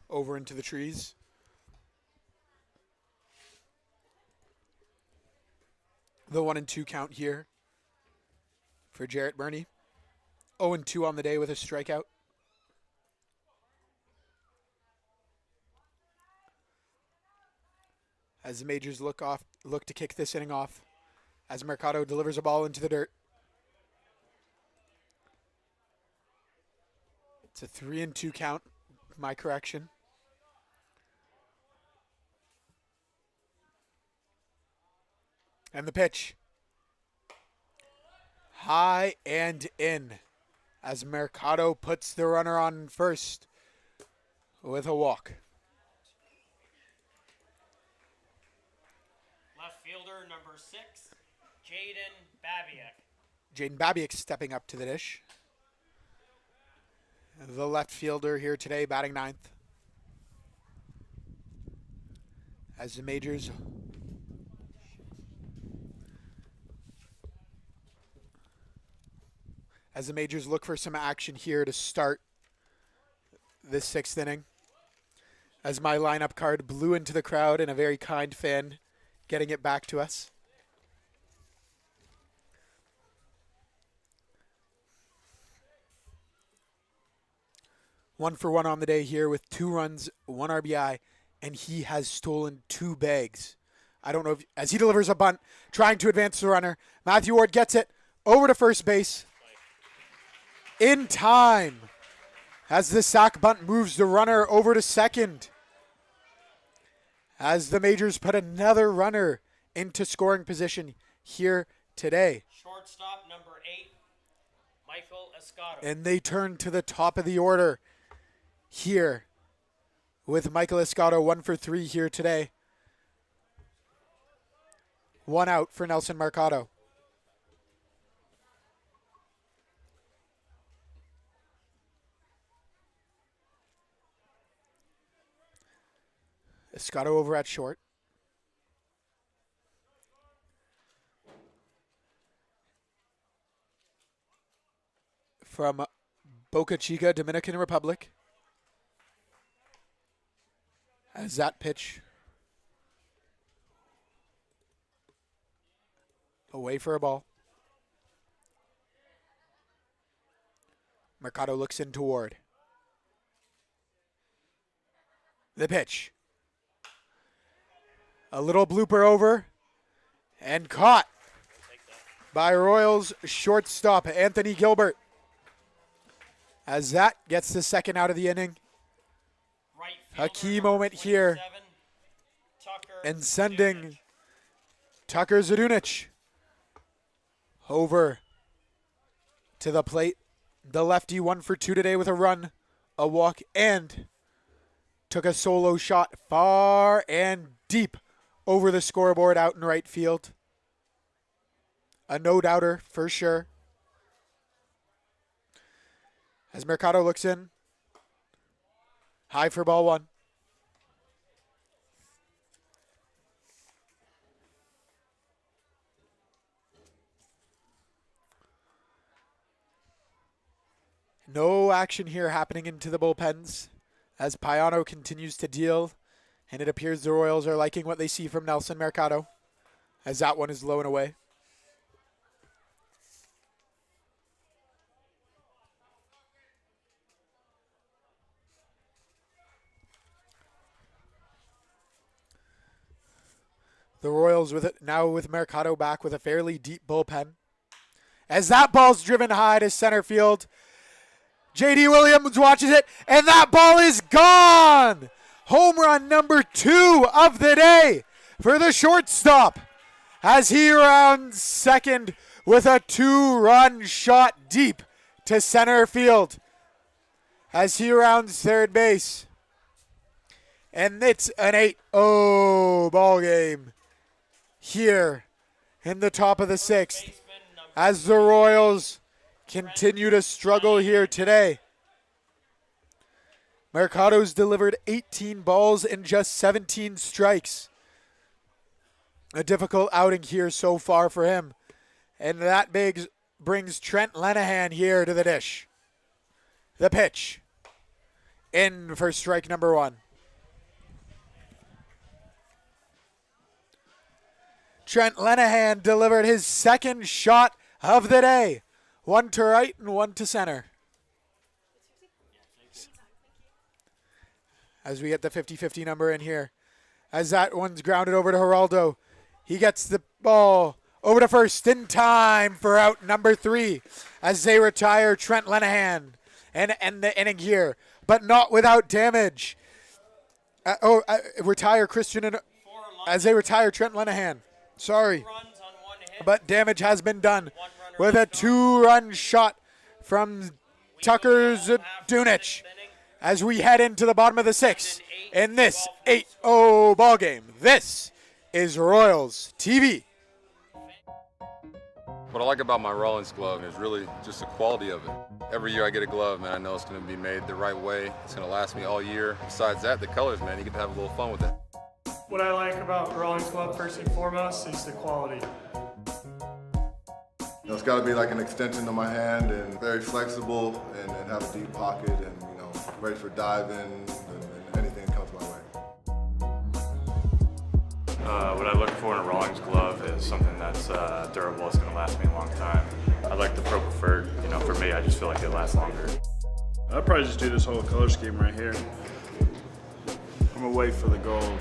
over into the trees. The 1-2 count here for Jarrett Burney. 0-2 on the day with a strikeout. As the Majors look to kick this inning off, as Mercado delivers a ball into the dirt. It's a 3-2 count, my correction. And the pitch. High and in, as Mercado puts the runner on first with a walk. Left fielder number 6, Jaden Babiak. Jaden Babiak stepping up to the dish. The left fielder here today, batting 9th. As the Majors look for some action here to start this 6th inning. As my lineup card blew into the crowd and a very kind fan getting it back to us. One for one on the day here with 2 runs, 1 RBI, and he has stolen 2 bags. I don't know if, as he delivers a bunt, trying to advance the runner. Matthew Ward gets it over to first base. In time, as the sac bunt moves the runner over to second. As the Majors put another runner into scoring position here today. Shortstop number 8, Michael Escato. And they turn to the top of the order here with Michael Escato, 1 for 3 here today. 1 out for Nelson Mercado. Escato over at short. From Boca Chica, Dominican Republic. As that pitch away for a ball. Mercado looks in toward the pitch. A little blooper over and caught by Royals shortstop Anthony Gilbert. As that gets the 2nd out of the inning. A key moment here and sending Tucker Zadunich over to the plate. The lefty 1 for 2 today with a run, a walk, and took a solo shot far and deep over the scoreboard out in right field. A no-doubter for sure. As Mercado looks in. High for ball 1. No action here happening into the bullpens as Payano continues to deal, and it appears the Royals are liking what they see from Nelson Mercado as that one is low and away. The Royals with it now with Mercado back with a fairly deep bullpen. As that ball's driven high to center field, J.D. Williams watches it, and that ball is gone! Home run number 2 of the day for the shortstop as he rounds second with a 2-run shot deep to center field as he rounds third base. And it's an 8-0 ball game here in the top of the 6th as the Royals continue to struggle here today. Mercado's delivered 18 balls and just 17 strikes. A difficult outing here so far for him. And that brings Trent Lenahan here to the dish. The pitch in for strike number one. Trent Lenahan delivered his second shot of the day. One to right and one to center. As we get the 50-50 number in here. As that one's grounded over to Geraldo. He gets the ball over to first in time for out number 3. As they retire Trent Lenahan and end the inning here. But not without damage. Retire Christian and as they retire Trent Lenahan. Sorry. But damage has been done with a 2-run shot from Tucker Zdunich as we head into the bottom of the 6th in this 8-0 ball game. This is Royals TV. What I like about my Rollins glove is really just the quality of it. Every year I get a glove, man, I know it's going to be made the right way. It's going to last me all year. Besides that, the colors, man, you get to have a little fun with it. What I like about Rollins Glove first and foremost is the quality. It's got to be like an extension of my hand and very flexible and have a deep pocket and, ready for diving and anything that comes my way. What I look for in a Rawlings glove is something that's durable, it's going to last me a long time. I like the Pro Preferred. For me, I just feel like it lasts longer. I'd probably just do this whole color scheme right here. I'm gonna wait for the gold.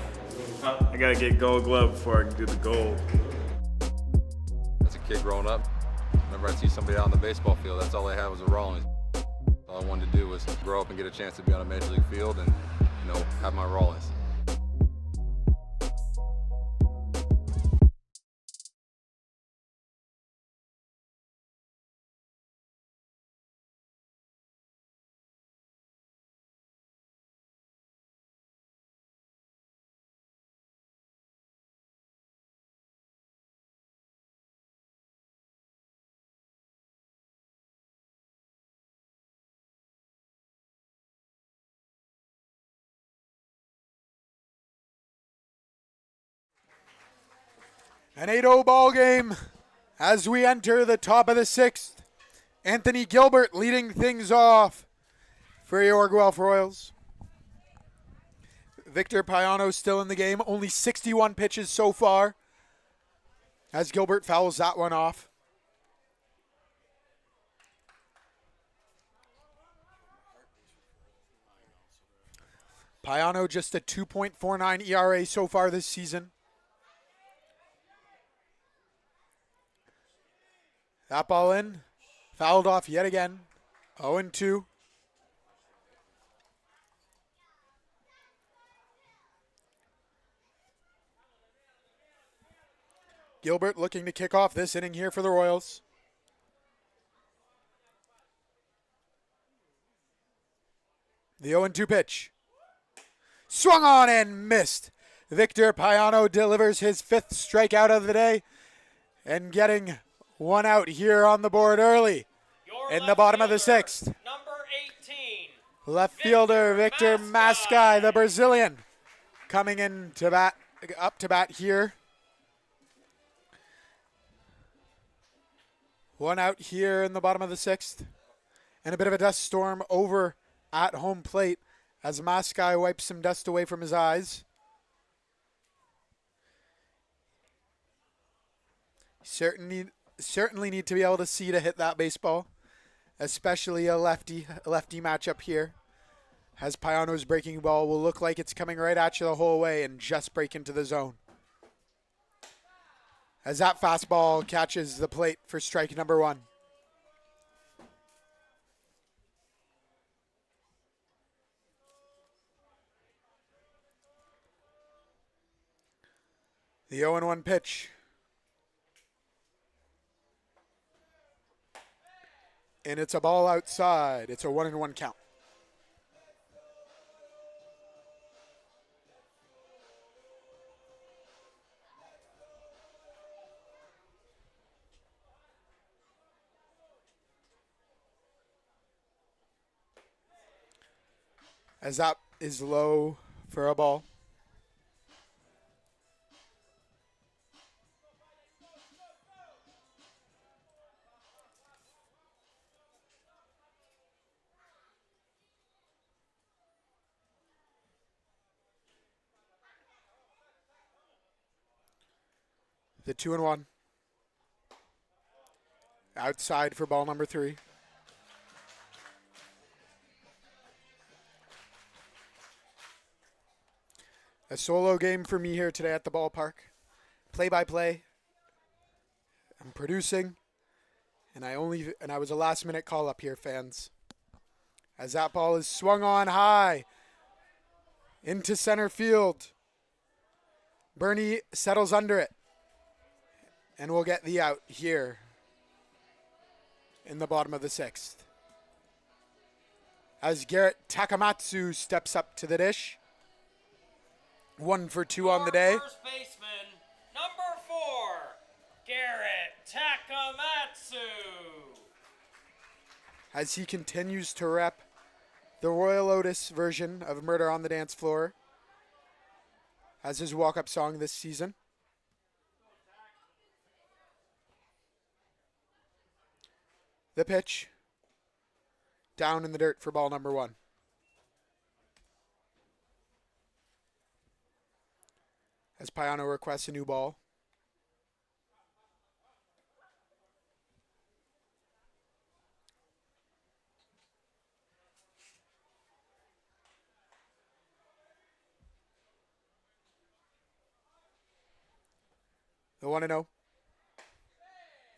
I gotta get gold glove before I can do the gold. As a kid growing up, whenever I'd see somebody out on the baseball field, that's all they had was a Rawlings. All I wanted to do was grow up and get a chance to be on a major league field and, have my Rawlings. An 8-0 ball game as we enter the top of the 6th. Anthony Gilbert leading things off for your Guelph Royals. Victor Payano still in the game. Only 61 pitches so far as Gilbert fouls that one off. Payano just a 2.49 ERA so far this season. That ball in, fouled off yet again. 0-2. Gilbert looking to kick off this inning here for the Royals. The 0-2 pitch. Swung on and missed. Victor Payano delivers his 5th strikeout of the day and getting one out here on the board early in the bottom of the 6th. Number 18. Left fielder Victor Mascai, the Brazilian, coming in to bat, up to bat here. One out here in the bottom of the 6th. And a bit of a dust storm over at home plate as Mascai wipes some dust away from his eyes. Certainly need to be able to see to hit that baseball, especially a lefty matchup here. As Payano's breaking ball will look like it's coming right at you the whole way and just break into the zone. As that fastball catches the plate for strike number 1. The 0-1 pitch. And it's a ball outside. It's a 1-1 count. As that is low for a ball. The 2-1. Outside for ball number 3. A solo game for me here today at the ballpark. Play-by-play. I'm producing. And I was a last-minute call-up here, fans. As that ball is swung on high into center field. Bernie settles under it. And we'll get the out here in the bottom of the 6th. As Garrett Takamatsu steps up to the dish. 1 for 2 on the day. First baseman, number 4, Garrett Takamatsu. As he continues to rep the Royal Otis version of Murder on the Dance Floor as his walk-up song this season. The pitch. Down in the dirt for ball number 1. As Payano requests a new ball. The 1-0.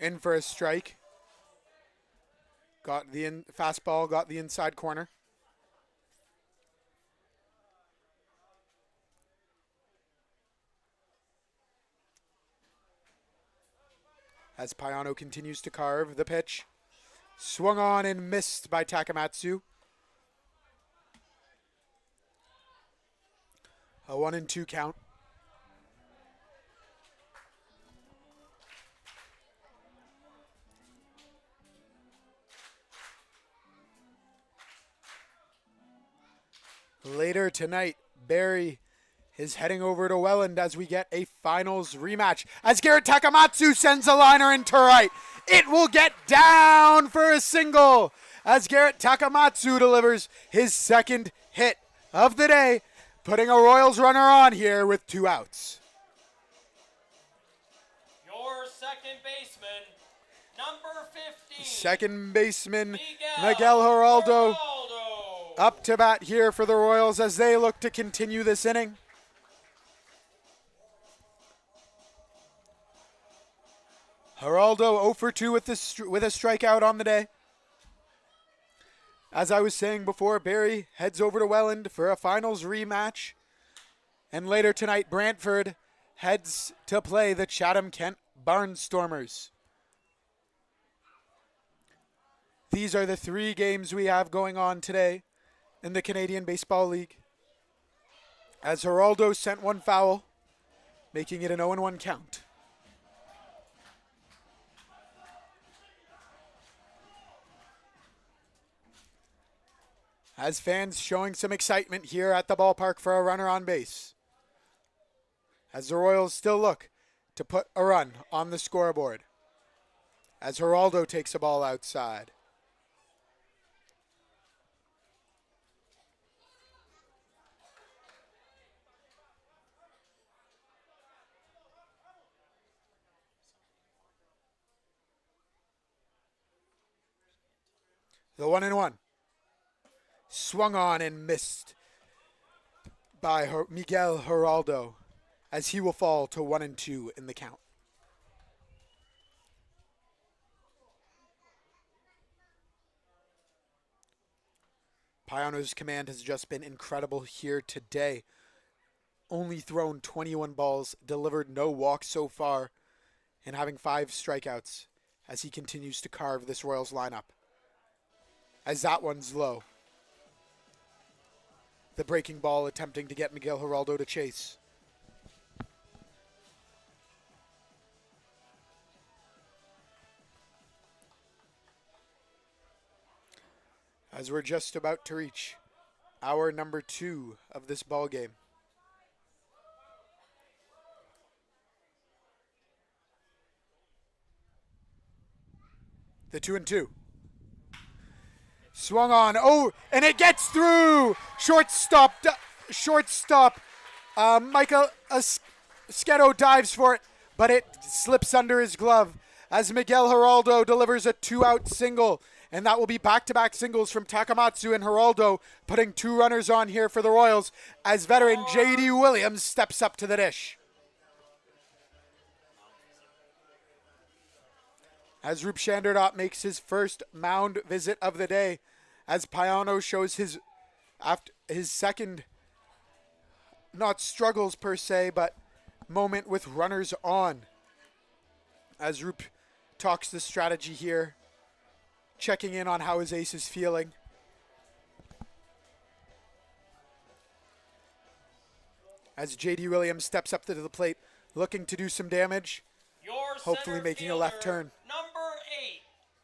In for a strike. Got the fastball, got the inside corner. As Payano continues to carve the pitch. Swung on and missed by Takamatsu. A 1-2 count. Later tonight, Barry is heading over to Welland as we get a finals rematch. As Garrett Takamatsu sends a liner into right. It will get down for a single as Garrett Takamatsu delivers his second hit of the day, putting a Royals runner on here with 2 outs. Your second baseman, number 50. Second baseman, Miguel Geraldo. Up to bat here for the Royals as they look to continue this inning. Geraldo 0 for 2 with a strikeout on the day. As I was saying before, Barry heads over to Welland for a finals rematch. And later tonight, Brantford heads to play the Chatham-Kent Barnstormers. These are the 3 games we have going on today in the Canadian Baseball League. As Geraldo sent 1 foul, making it an 0-1 count. As fans showing some excitement here at the ballpark for a runner on base. As the Royals still look to put a run on the scoreboard. As Geraldo takes a ball outside. The 1-1. Swung on and missed by Miguel Geraldo as he will fall to 1-2 in the count. Payano's command has just been incredible here today. Only thrown 21 balls, delivered no walks so far, and having 5 strikeouts as he continues to carve this Royals lineup. As that one's low. The breaking ball attempting to get Miguel Geraldo to chase. As we're just about to reach hour number 2 of this ball game. The 2-2. Swung on. Oh, and it gets through. Shortstop. Michael Schetto dives for it. but it slips under his glove as Miguel Geraldo delivers a 2-out single. And that will be back-to-back singles from Takamatsu and Geraldo, putting 2 runners on here for the Royals as veteran J.D. Williams steps up to the dish. As Rup Chanderdot makes his first mound visit of the day, as Payano shows his second, not struggles per se, but moment with runners on. As Rup talks the strategy here, checking in on how his ace is feeling. As J.D. Williams steps up to the plate, looking to do some damage, hopefully making a left turn. Number 8,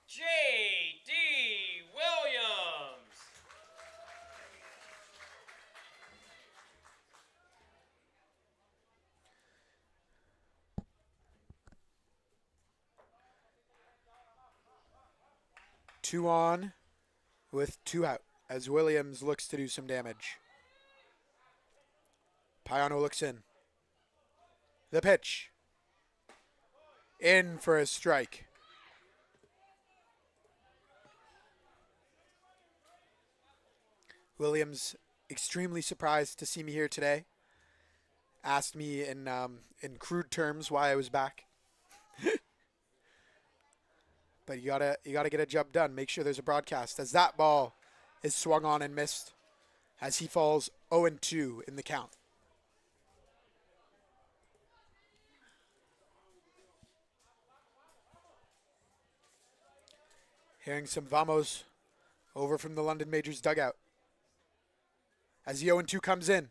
J.D. Williams. Two on with 2 out as Williams looks to do some damage. Payano looks in. The pitch. In for a strike. Williams extremely surprised to see me here today. Asked me in crude terms why I was back. But you gotta get a job done. Make sure there's a broadcast as that ball is swung on and missed as he falls 0-2 in the count. Hearing some vamos over from the London Majors dugout. As the 0-2 comes in.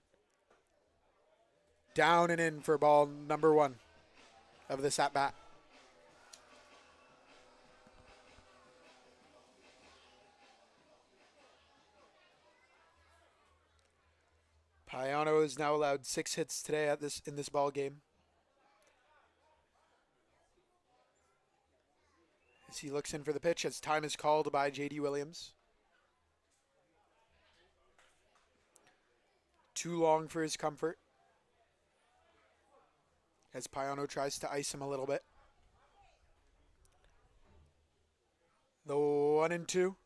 Down and in for ball number 1 of this at-bat. Payano is now allowed 6 hits today in this ball game. As he looks in for the pitch as time is called by J.D. Williams. Too long for his comfort. As Payano tries to ice him a little bit. The 1-2.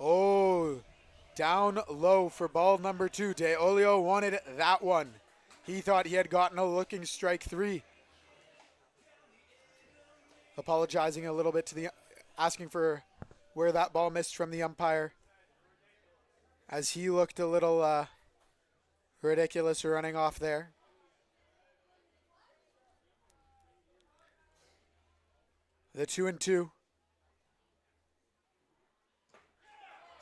Oh, down low for ball number 2. De Olio wanted that one. He thought he had gotten a looking strike 3. Apologizing a little bit asking for where that ball missed from the umpire. As he looked a little ridiculous running off there. The 2-2.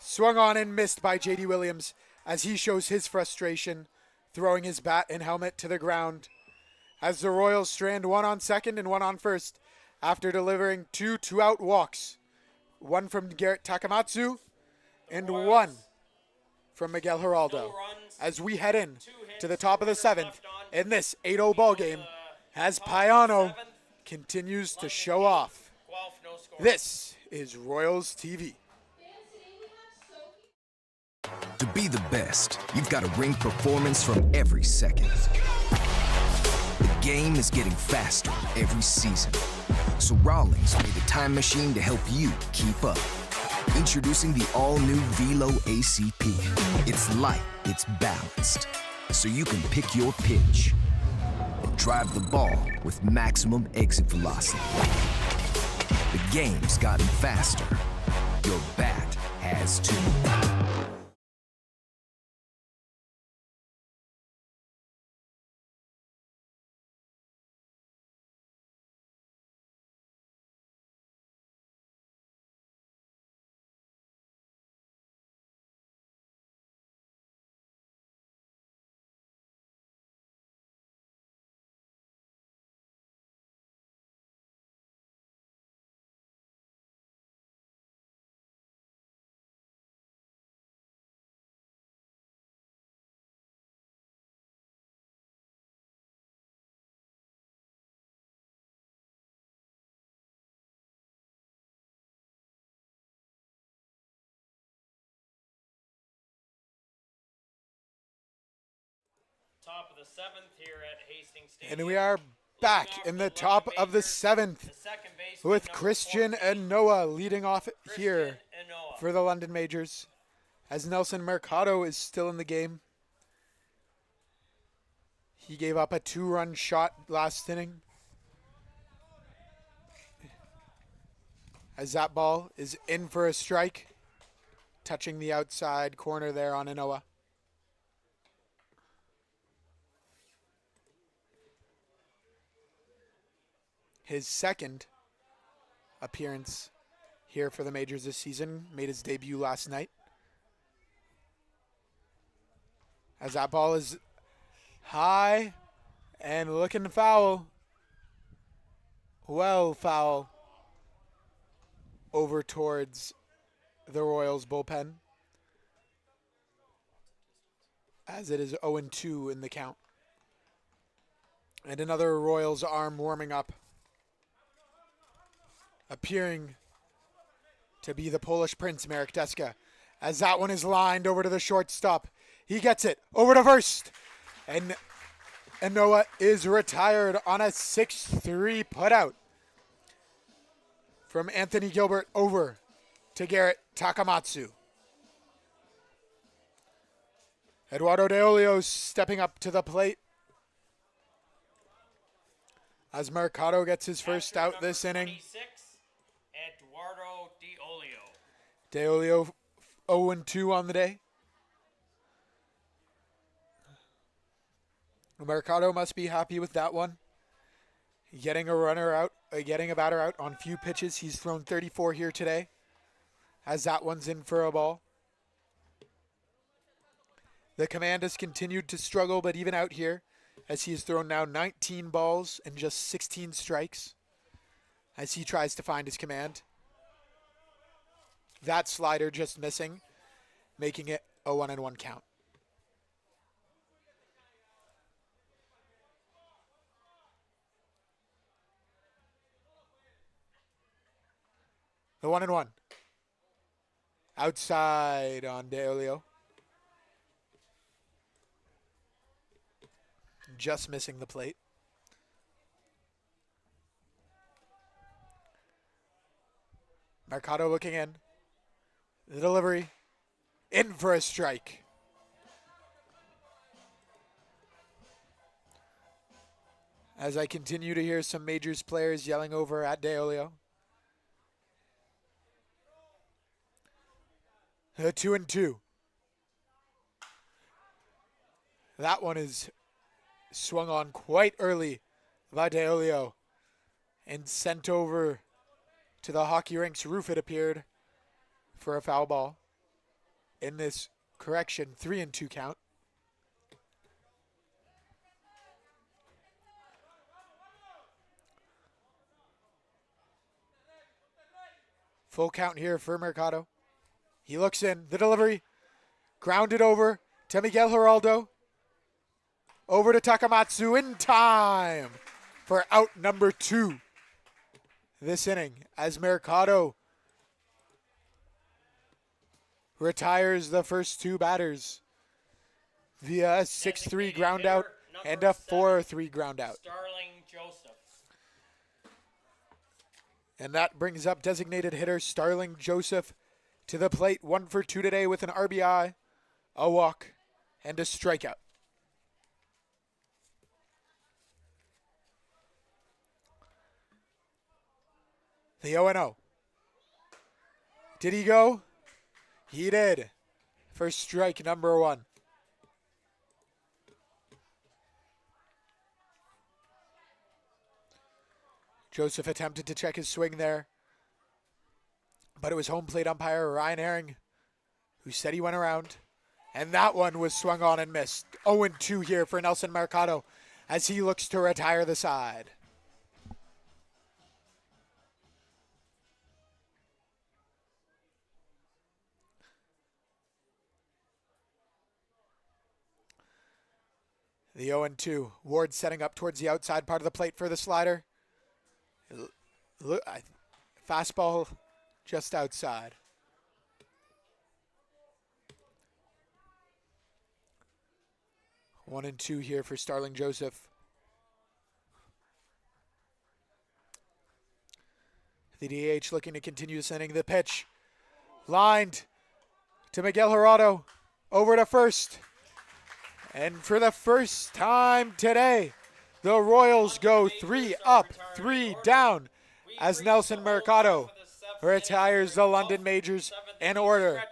Swung on and missed by J.D. Williams as he shows his frustration, throwing his bat and helmet to the ground. As the Royals strand 1 on second and 1 on first after delivering 2 2-out walks. 1 from Garrett Takamatsu and 1 from Miguel Geraldo. As we head in to the top of the 7th in this 8-0 ball game as Payano continues to show off. This is Royals TV. To be the best, you've got to bring performance from every second. The game is getting faster every season. So Rawlings made a time machine to help you keep up. Introducing the all-new Velo ACP. It's light, it's balanced, so you can pick your pitch and drive the ball with maximum exit velocity. The game's gotten faster. Your bat has too. top of the 7th here at Hastings Stadium. And we are back in the top of the 7th with Christian and Noah leading off here for the London Majors, as Nelson Mercado is still in the game. He gave up a 2-run shot last inning, as that ball is in for a strike, touching the outside corner there on Noah. His second appearance here for the Majors this season, made his debut last night. As that ball is high and looking foul. Well, foul over towards the Royals bullpen, as it is 0-2 in the count. And another Royals arm warming up, appearing to be the Polish Prince, Marek Deska, as that one is lined over to the shortstop. He gets it over to first, and Noah is retired on a 6-3 putout from Anthony Gilbert over to Garrett Takamatsu. Eduardo De Olio stepping up to the plate as Mercado gets his first out this inning. Eduardo De Olio. De Olio 0-2 on the day. Mercado must be happy with that one. Getting a runner out, getting a batter out on few pitches. He's thrown 34 here today, as that one's in for a ball. The command has continued to struggle, but even out here, as he has thrown now 19 balls and just 16 strikes, as he tries to find his command. That slider just missing, making it a 1-1 count. The 1-1. Outside on De Olio. Just missing the plate. Mercado looking in. The delivery. In for a strike. As I continue to hear some Majors players yelling over at De Olio. The 2-2. That one is swung on quite early by De Olio and sent over to the hockey rink's roof, it appeared, for a foul ball. In this correction, 3-2 count. Full count here for Mercado. He looks in, the delivery, grounded over to Miguel Geraldo. Over to Takamatsu in time for out number 2 this inning, as Mercado retires the first 2 batters via a 6-3 ground out and a 4-3 ground out. Starling Joseph. And that brings up designated hitter Starling Joseph to the plate, 1 for 2 today with an RBI, a walk, and a strikeout. The 0-0. Did he go? He did. For strike number 1. Joseph attempted to check his swing there, but it was home plate umpire Ryan Herring who said he went around, and that one was swung on and missed. 0-2 here for Nelson Mercado as he looks to retire the side. The 0-2. Ward setting up towards the outside part of the plate for the slider. Fastball just outside. 1-2 here for Starling Joseph. The DH looking to continue sending the pitch. Lined to Miguel Gerardo. Over to first. And for the first time today, the Royals go 3 up, 3 down as Nelson Mercado retires the London Majors in order.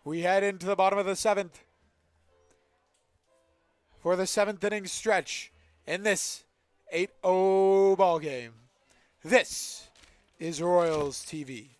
We head into the bottom of the 7th for the 7th inning stretch in this 8-0 ball game. This is Royals TV.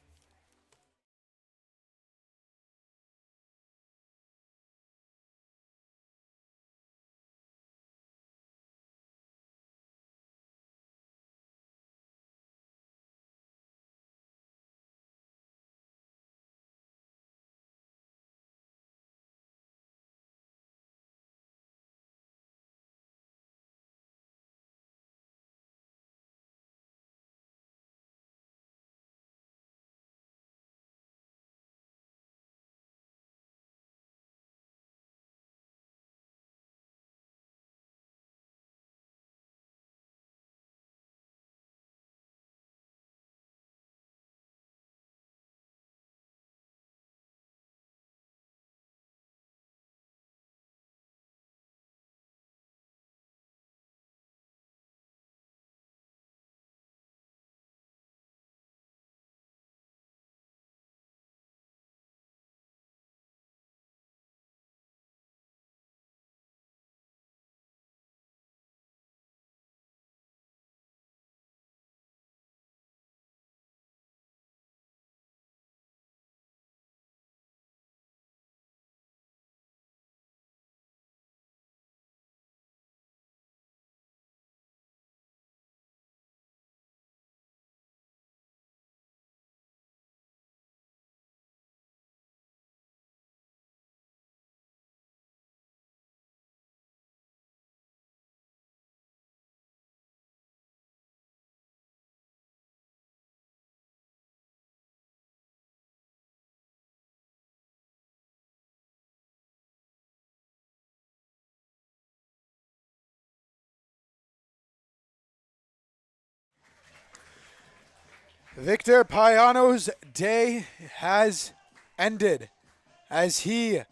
Victor Payano's day has ended as he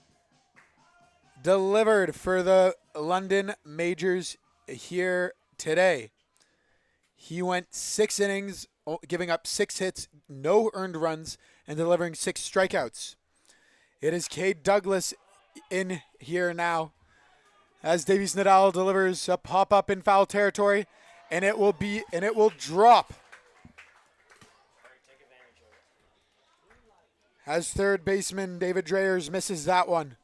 delivered for the London Majors here today. He went 6 innings, giving up 6 hits, no earned runs, and delivering 6 strikeouts. It is Cade Douglas in here now as Davies Nadal delivers a pop-up in foul territory, and it will drop. As third baseman David Dreyers misses that one.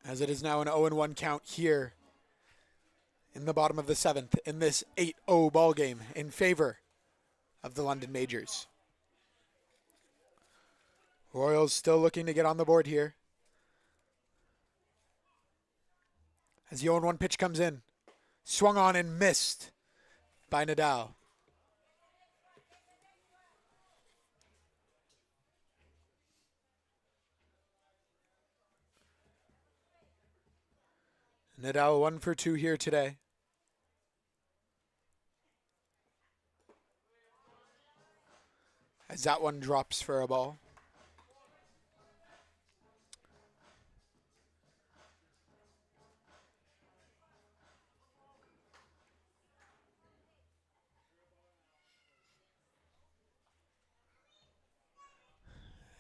As it is now an 0-1 count here in the bottom of the 7th in this 8-0 ball game in favor of the London Majors. Royals still looking to get on the board here. As the 0-1 pitch comes in. Swung on and missed by Nadal. Nadal 1 for 2 here today. As that one drops for a ball.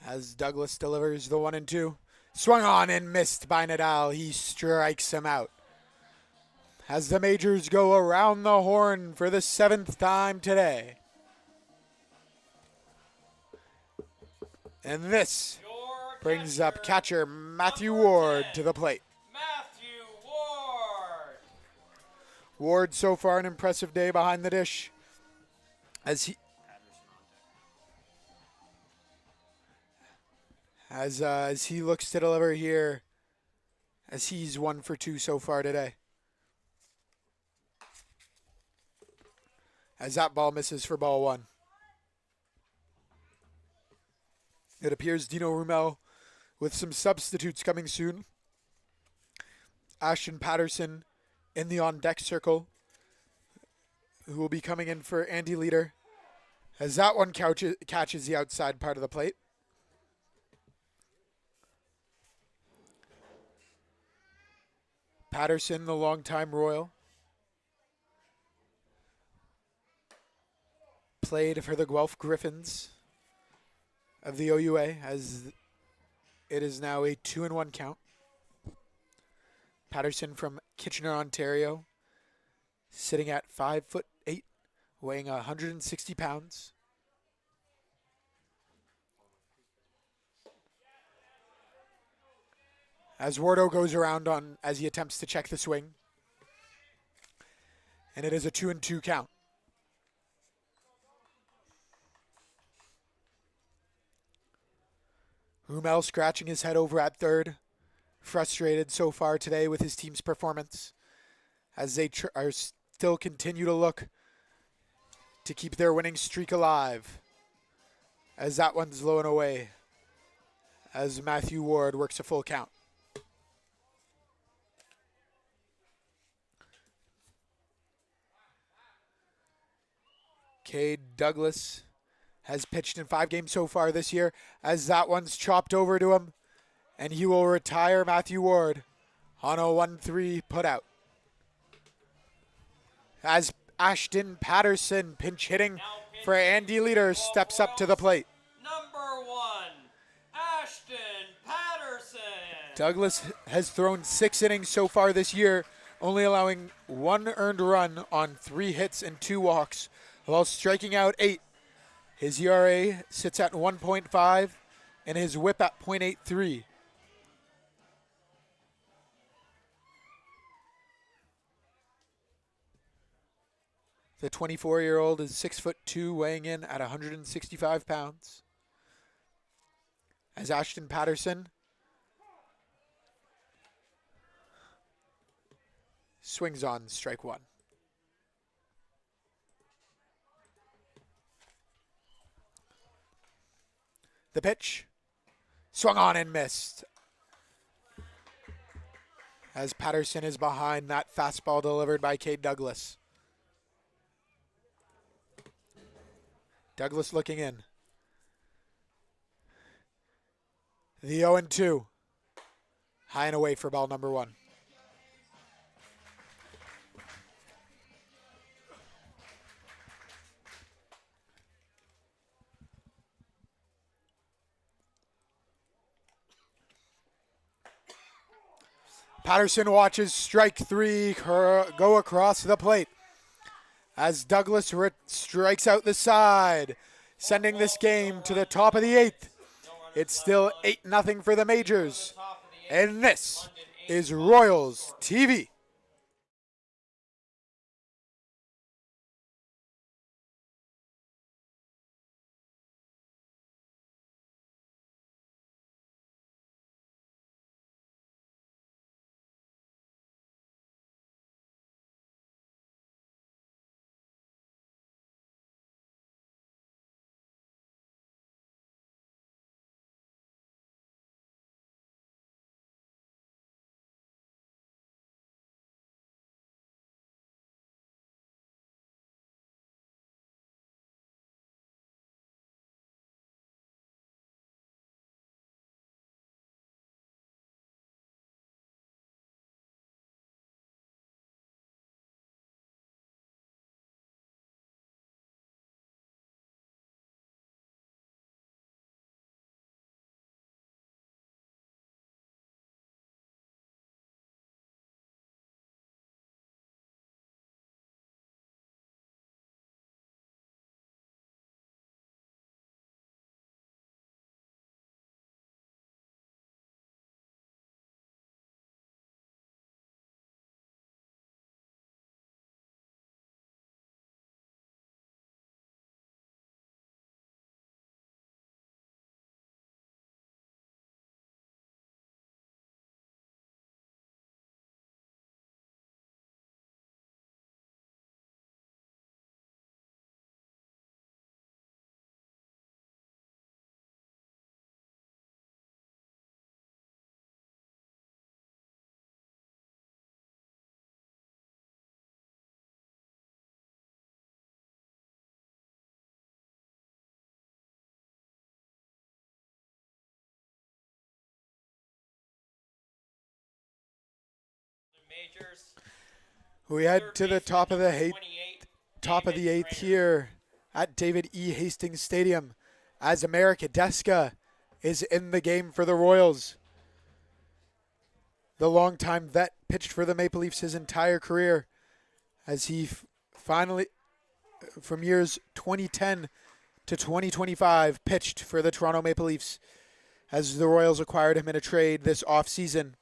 As Douglas delivers the 1-2. Swung on and missed by Nadal. He strikes him out. As the Majors go around the horn for the 7th time today. And this brings up catcher Matthew Ward to the plate. Matthew Ward. Ward so far an impressive day behind the dish. As he looks to deliver here, as he's 1 for 2 so far today. As that ball misses for ball 1. It appears Dino Rumel with some substitutes coming soon. Ashton Patterson in the on-deck circle, who will be coming in for Andy Leader, as that one catches the outside part of the plate. Patterson, the longtime Royal, played for the Guelph Griffins of the OUA, as it is now a 2-1 count. Patterson from Kitchener, Ontario, sitting at 5'8", weighing 160 pounds. As Wardo goes around as he attempts to check the swing. And it is a 2-2 count. Humel scratching his head over at third, frustrated so far today with his team's performance, as they are still continue to look to keep their winning streak alive, as that one's low and away, as Matthew Ward works a full count. Cade Douglas has pitched in 5 games so far this year, as that one's chopped over to him, and he will retire Matthew Ward on a 1-3 putout. As Ashton Patterson, pinch hitting for Andy Leader, steps up to the plate. Number 1, Ashton Patterson. Douglas has thrown 6 innings so far this year, only allowing 1 earned run on 3 hits and 2 walks, while striking out 8. His ERA sits at 1.5 and his whip at .83. The 24-year-old is 6'2", weighing in at 165 pounds. As Ashton Patterson swings on strike 1. The pitch, swung on and missed. As Patterson is behind that fastball delivered by Cade Douglas. Douglas looking in. The 0-2. High and away for ball number 1. Patterson watches strike 3 go across the plate as Douglas strikes out the side, sending this game to the top of the 8th. It's still 8-0 for the Majors, and this is Royals TV. Majors. We head to the top of the eighth here at David E. Hastings Stadium as America Deska is in the game for the Royals. The longtime vet pitched for the Maple Leafs his entire career as he finally, from years 2010 to 2025, pitched for the Toronto Maple Leafs as the Royals acquired him in a trade this offseason.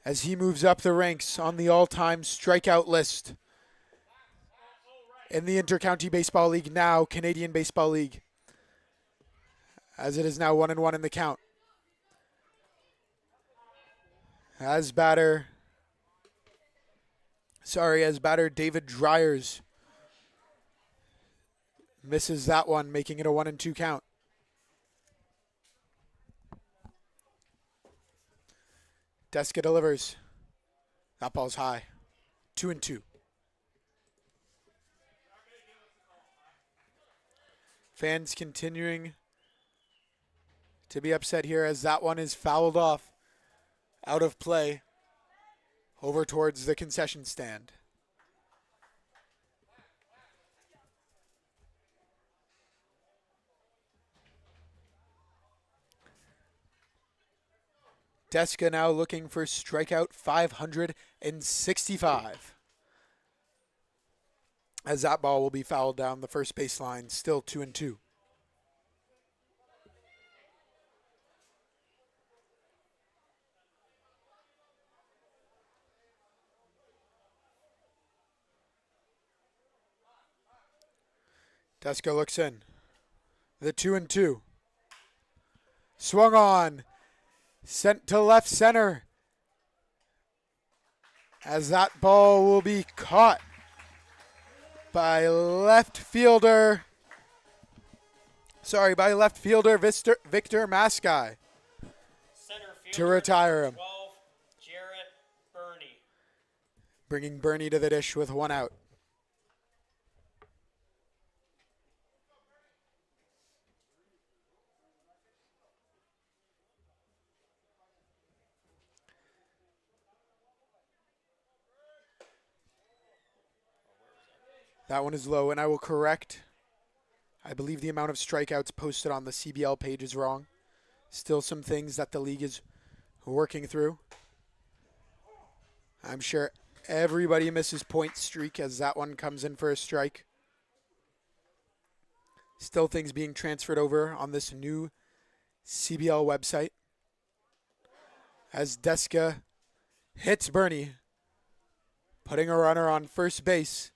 As he moves up the ranks on the all-time strikeout list in the Intercounty Baseball League, now Canadian Baseball League, as it is now 1-1 in the count. As batter David Dryers misses that one, making it a 1-2 count. Deska delivers. That ball's high. 2-2. Fans continuing to be upset here as that one is fouled off, out of play, over towards the concession stand. Deska now looking for strikeout 565. As that ball will be fouled down the first baseline, still 2-2. Deska looks in. The 2-2. Swung on. Sent to left center. As that ball will be caught by left fielder Victor Maskai to retire him. 12, Jarrett Burney. Bringing Burney to the dish with one out. That one is low, and I will correct. I believe the amount of strikeouts posted on the CBL page is wrong. Still some things that the league is working through. I'm sure everybody misses point streak as that one comes in for a strike. Still things being transferred over on this new CBL website. As Deska hits Burney, putting a runner on first base,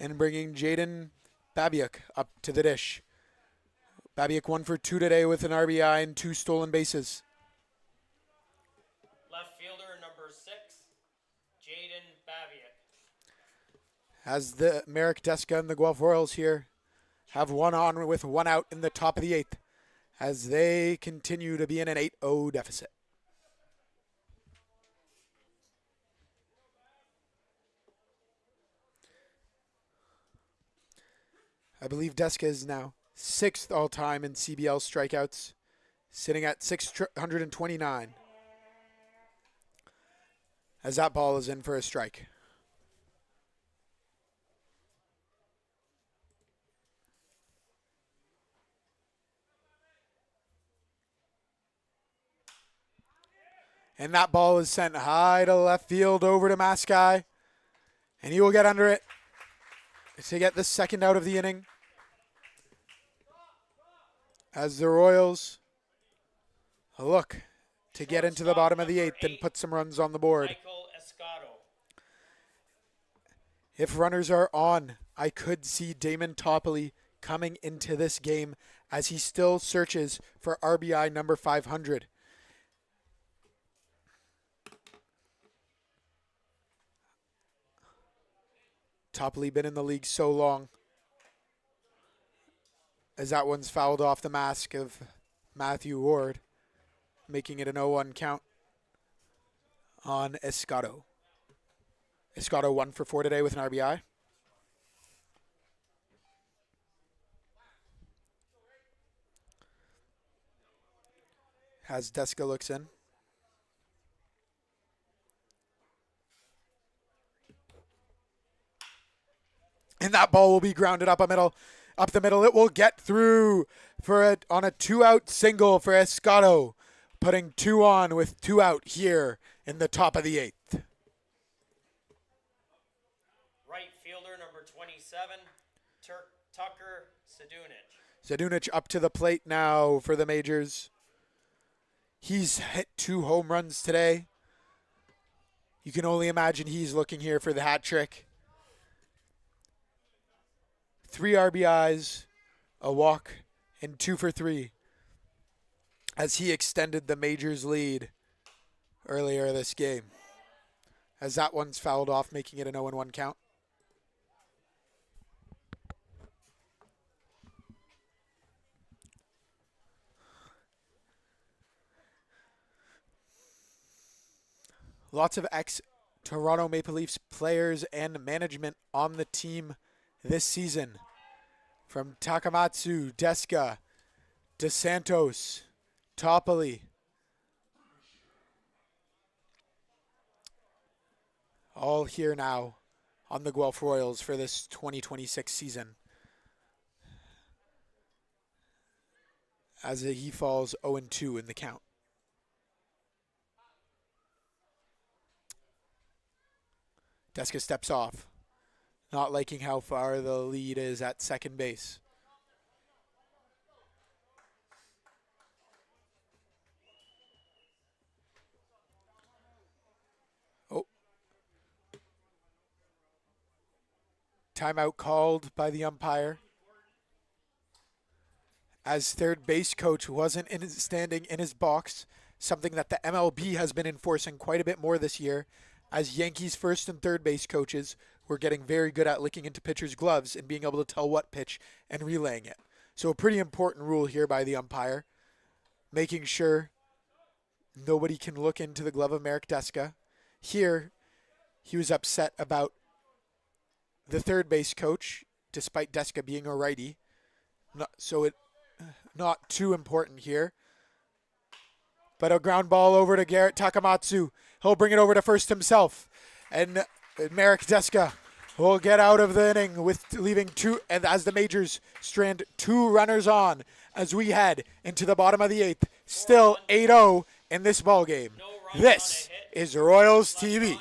and bringing Jaden Babiuk up to the dish. Babiuk 1 for 2 today with an RBI and 2 stolen bases. Left fielder number 6, Jaden Babiuk. As the Merrick Deska and the Guelph Royals here have one on with one out in the top of the 8th as they continue to be in an 8-0 deficit. I believe Deska is now 6th all-time in CBL strikeouts, sitting at 629. As that ball is in for a strike. And that ball is sent high to left field over to Maskai. And he will get under it to get the second out of the inning. As the Royals look to get into the bottom of the 8th and put some runs on the board. If runners are on, I could see Damon Toppoli coming into this game as he still searches for RBI number 500. Toppoli been in the league so long, as that one's fouled off the mask of Matthew Ward, making it an 0-1 count on Escato. Escato 1 for 4 today with an RBI. As Deska looks in. that ball will be grounded up the middle. It will get through on a 2-out single for Escato, putting 2 on with 2 out here in the top of the 8th. Right fielder number 27, Tucker Sedunic. Sedunic up to the plate now for the majors. He's hit 2 home runs today. You can only imagine he's looking here for the hat trick. 3 RBIs, a walk, and 2 for 3 as he extended the majors lead earlier this game. As that one's fouled off, making it an 0-1 count. Lots of ex-Toronto Maple Leafs players and management on the team this season. From Takamatsu, Deska, DeSantos, Toppoli. All here now on the Guelph Royals for this 2026 season. As he falls 0-2 in the count. Deska steps off, not liking how far the lead is at second base. Oh. Timeout called by the umpire. As third base coach wasn't standing in his box, something that the MLB has been enforcing quite a bit more this year, as Yankees first and third base coaches were getting very good at looking into pitchers' gloves and being able to tell what pitch and relaying it. So a pretty important rule here by the umpire, making sure nobody can look into the glove of Marek Deska. Here, he was upset about the third base coach, despite Deska being a righty. Not too important here. But a ground ball over to Garrett Takamatsu. He'll bring it over to first himself. And Marek Deska will get out of the inning with leaving 2, and as the majors strand 2 runners on as we head into the bottom of the 8th. Still 8-0 in this ball game. This is Royals TV.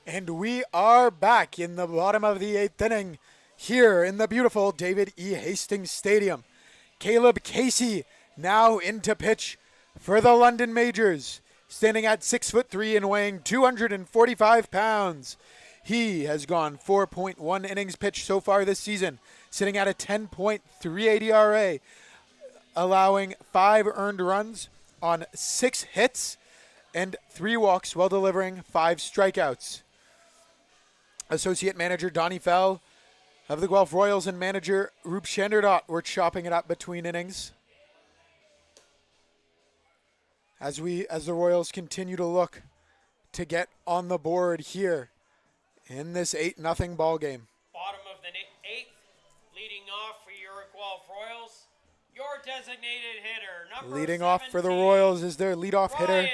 And we are back in the bottom of the 8th inning here in the beautiful David E. Hastings Stadium. Caleb Casey now into pitch for the London Majors, standing at 6'3" and weighing 245 pounds. He has gone 4.1 innings pitched so far this season, sitting at a 10.38 ERA, allowing 5 earned runs on 6 hits and 3 walks while delivering 5 strikeouts. Associate manager Donnie Fell of the Guelph Royals and manager Roop Chanderdot were chopping it up between innings. As the Royals continue to look to get on the board here in this 8-0 ball game. Bottom of the eighth, leading off for your Guelph Royals, your designated hitter, number Leading off for the 17, Royals is their leadoff hitter,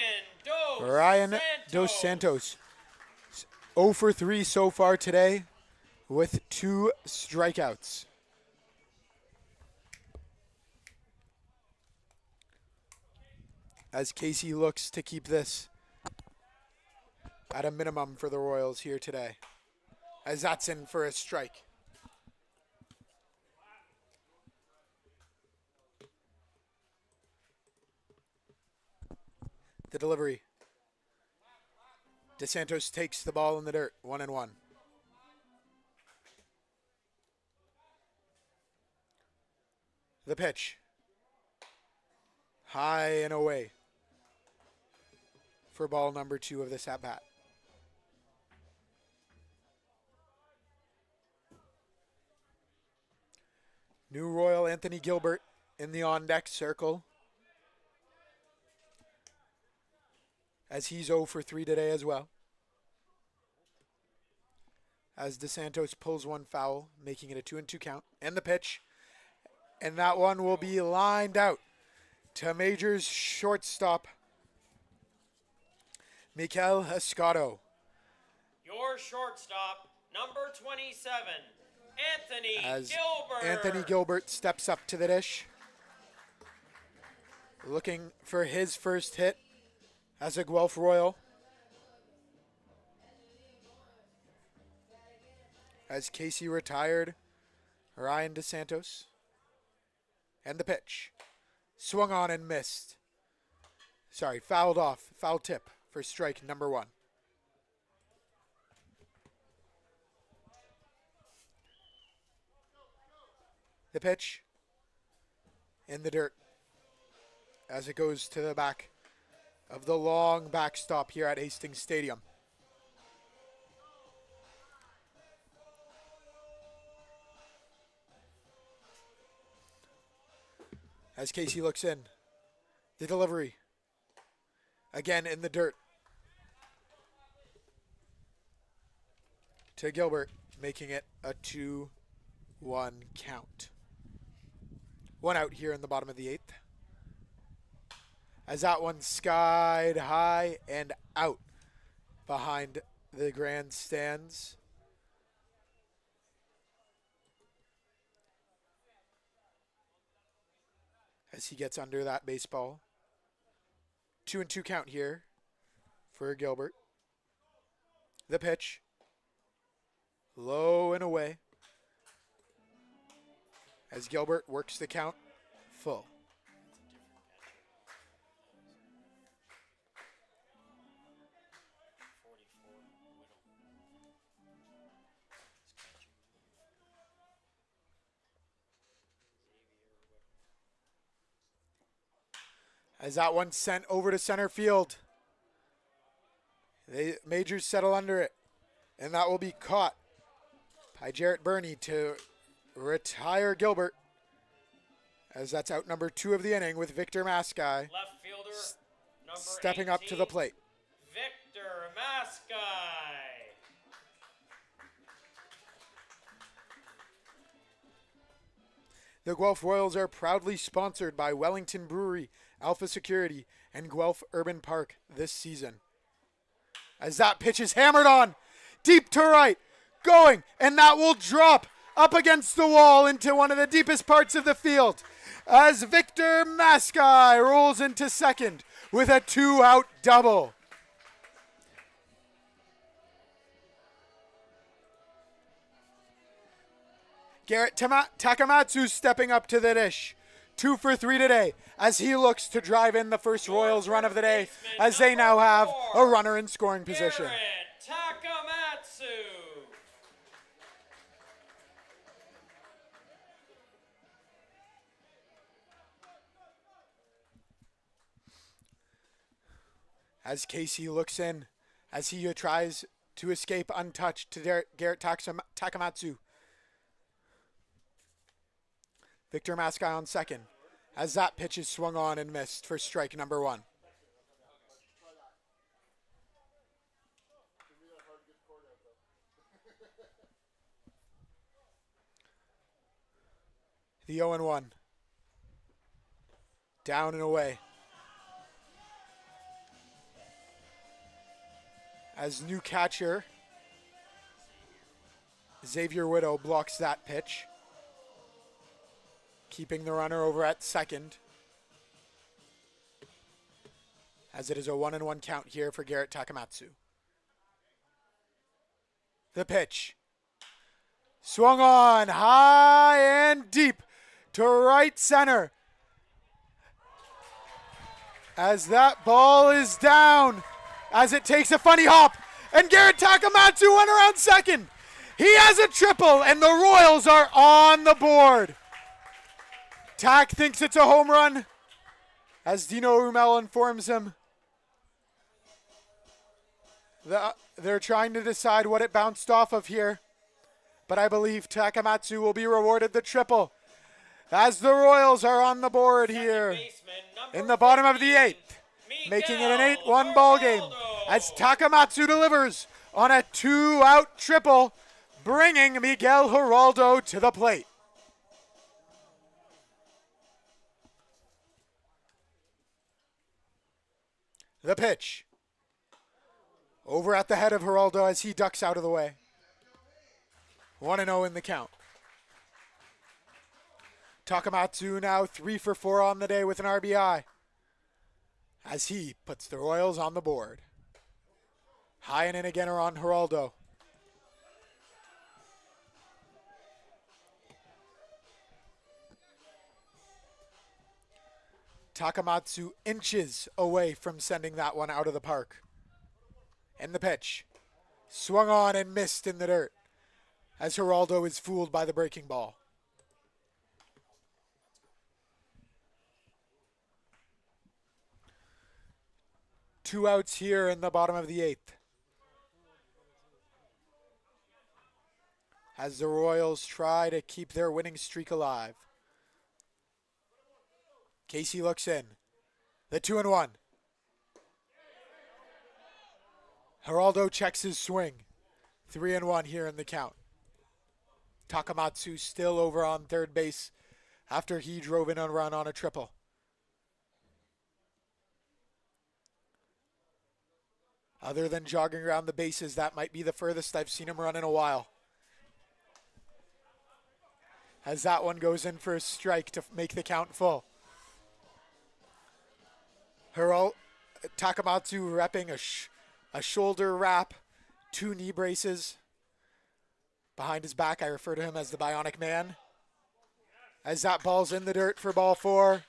Ryan Dos Santos. Santos. 0 for 3 so far today with 2 strikeouts. As Casey looks to keep this at a minimum for the Royals here today. As that's in for a strike. The delivery. DeSantos takes the ball in the dirt, 1-1. The pitch. High and away for ball number 2 of this at-bat. New Royal Anthony Gilbert in the on-deck circle, as he's 0 for 3 today as well. As DeSantos pulls one foul, making it a 2-2 count. And the pitch. And that one will be lined out to Major's shortstop, Mikel Escato. Your shortstop, number 27, Anthony As Gilbert. Anthony Gilbert steps up to the dish, looking for his first hit as a Guelph Royal. As Casey retired, Ryan DeSantos. And the pitch. Swung on and missed. Sorry, fouled off. Foul tip for strike number 1. The pitch in the dirt as it goes to the back of the long backstop here at Hastings Stadium. As Casey looks in, the delivery again in the dirt to Gilbert, making it a 2-1 count. 1 out here in the bottom of the 8th. As that one skied high and out behind the grandstands. As he gets under that baseball. 2-2 count here for Gilbert. The pitch. Low and away. As Gilbert works the count full. As that one sent over to center field. The Majors settle under it. And that will be caught by Jarrett Burney to retire Gilbert. As that's out number 2 of the inning with Victor Mascai Left fielder, number stepping up to the 18, plate. Victor Mascai. The Guelph Royals are proudly sponsored by Wellington Brewery, Alpha Security, and Guelph Urban Park this season. As that pitch is hammered on, deep to right, going, and that will drop up against the wall into one of the deepest parts of the field. As Victor Mascai rolls into second with a 2-out double. Garrett Takamatsu stepping up to the dish. 2 for 3 today as he looks to drive in the first Royals run of the day as they now have a runner in scoring position. Garrett Takamatsu. As Casey looks in, as he tries to escape untouched to Garrett Takamatsu. Victor Mascai on second, as that pitch is swung on and missed for strike number 1. The 0-1. Down and away. As new catcher, Xavier Widow blocks that pitch, keeping the runner over at second, as it is a 1-1 count here for Garrett Takamatsu. The pitch. Swung on high and deep to right center. As that ball is down, as it takes a funny hop, and Garrett Takamatsu went around second. He has a triple, and the Royals are on the board. Tak thinks it's a home run, as Dino Rumel informs him. They're trying to decide what it bounced off of here, but I believe Takamatsu will be rewarded the triple, as the Royals are on the board here in the bottom of the 8th, making it an 8-1 ball game, as Takamatsu delivers on a 2-out triple, bringing Miguel Geraldo to the plate. The pitch. Over at the head of Geraldo as he ducks out of the way. 1-0 in the count. Takamatsu now 3 for 4 on the day with an RBI, as he puts the Royals on the board. High and in again are on Geraldo. Takamatsu inches away from sending that one out of the park. And the pitch. Swung on and missed in the dirt, as Geraldo is fooled by the breaking ball. Two outs here in the bottom of the 8th, as the Royals try to keep their winning streak alive. Casey looks in. The 2-1. Geraldo checks his swing. 3-1 here in the count. Takamatsu still over on third base after he drove in a run on a triple. Other than jogging around the bases, that might be the furthest I've seen him run in a while. As that one goes in for a strike to make the count full. Takamatsu repping a shoulder wrap, 2 knee braces. Behind his back, I refer to him as the Bionic Man. As that ball's in the dirt for ball 4.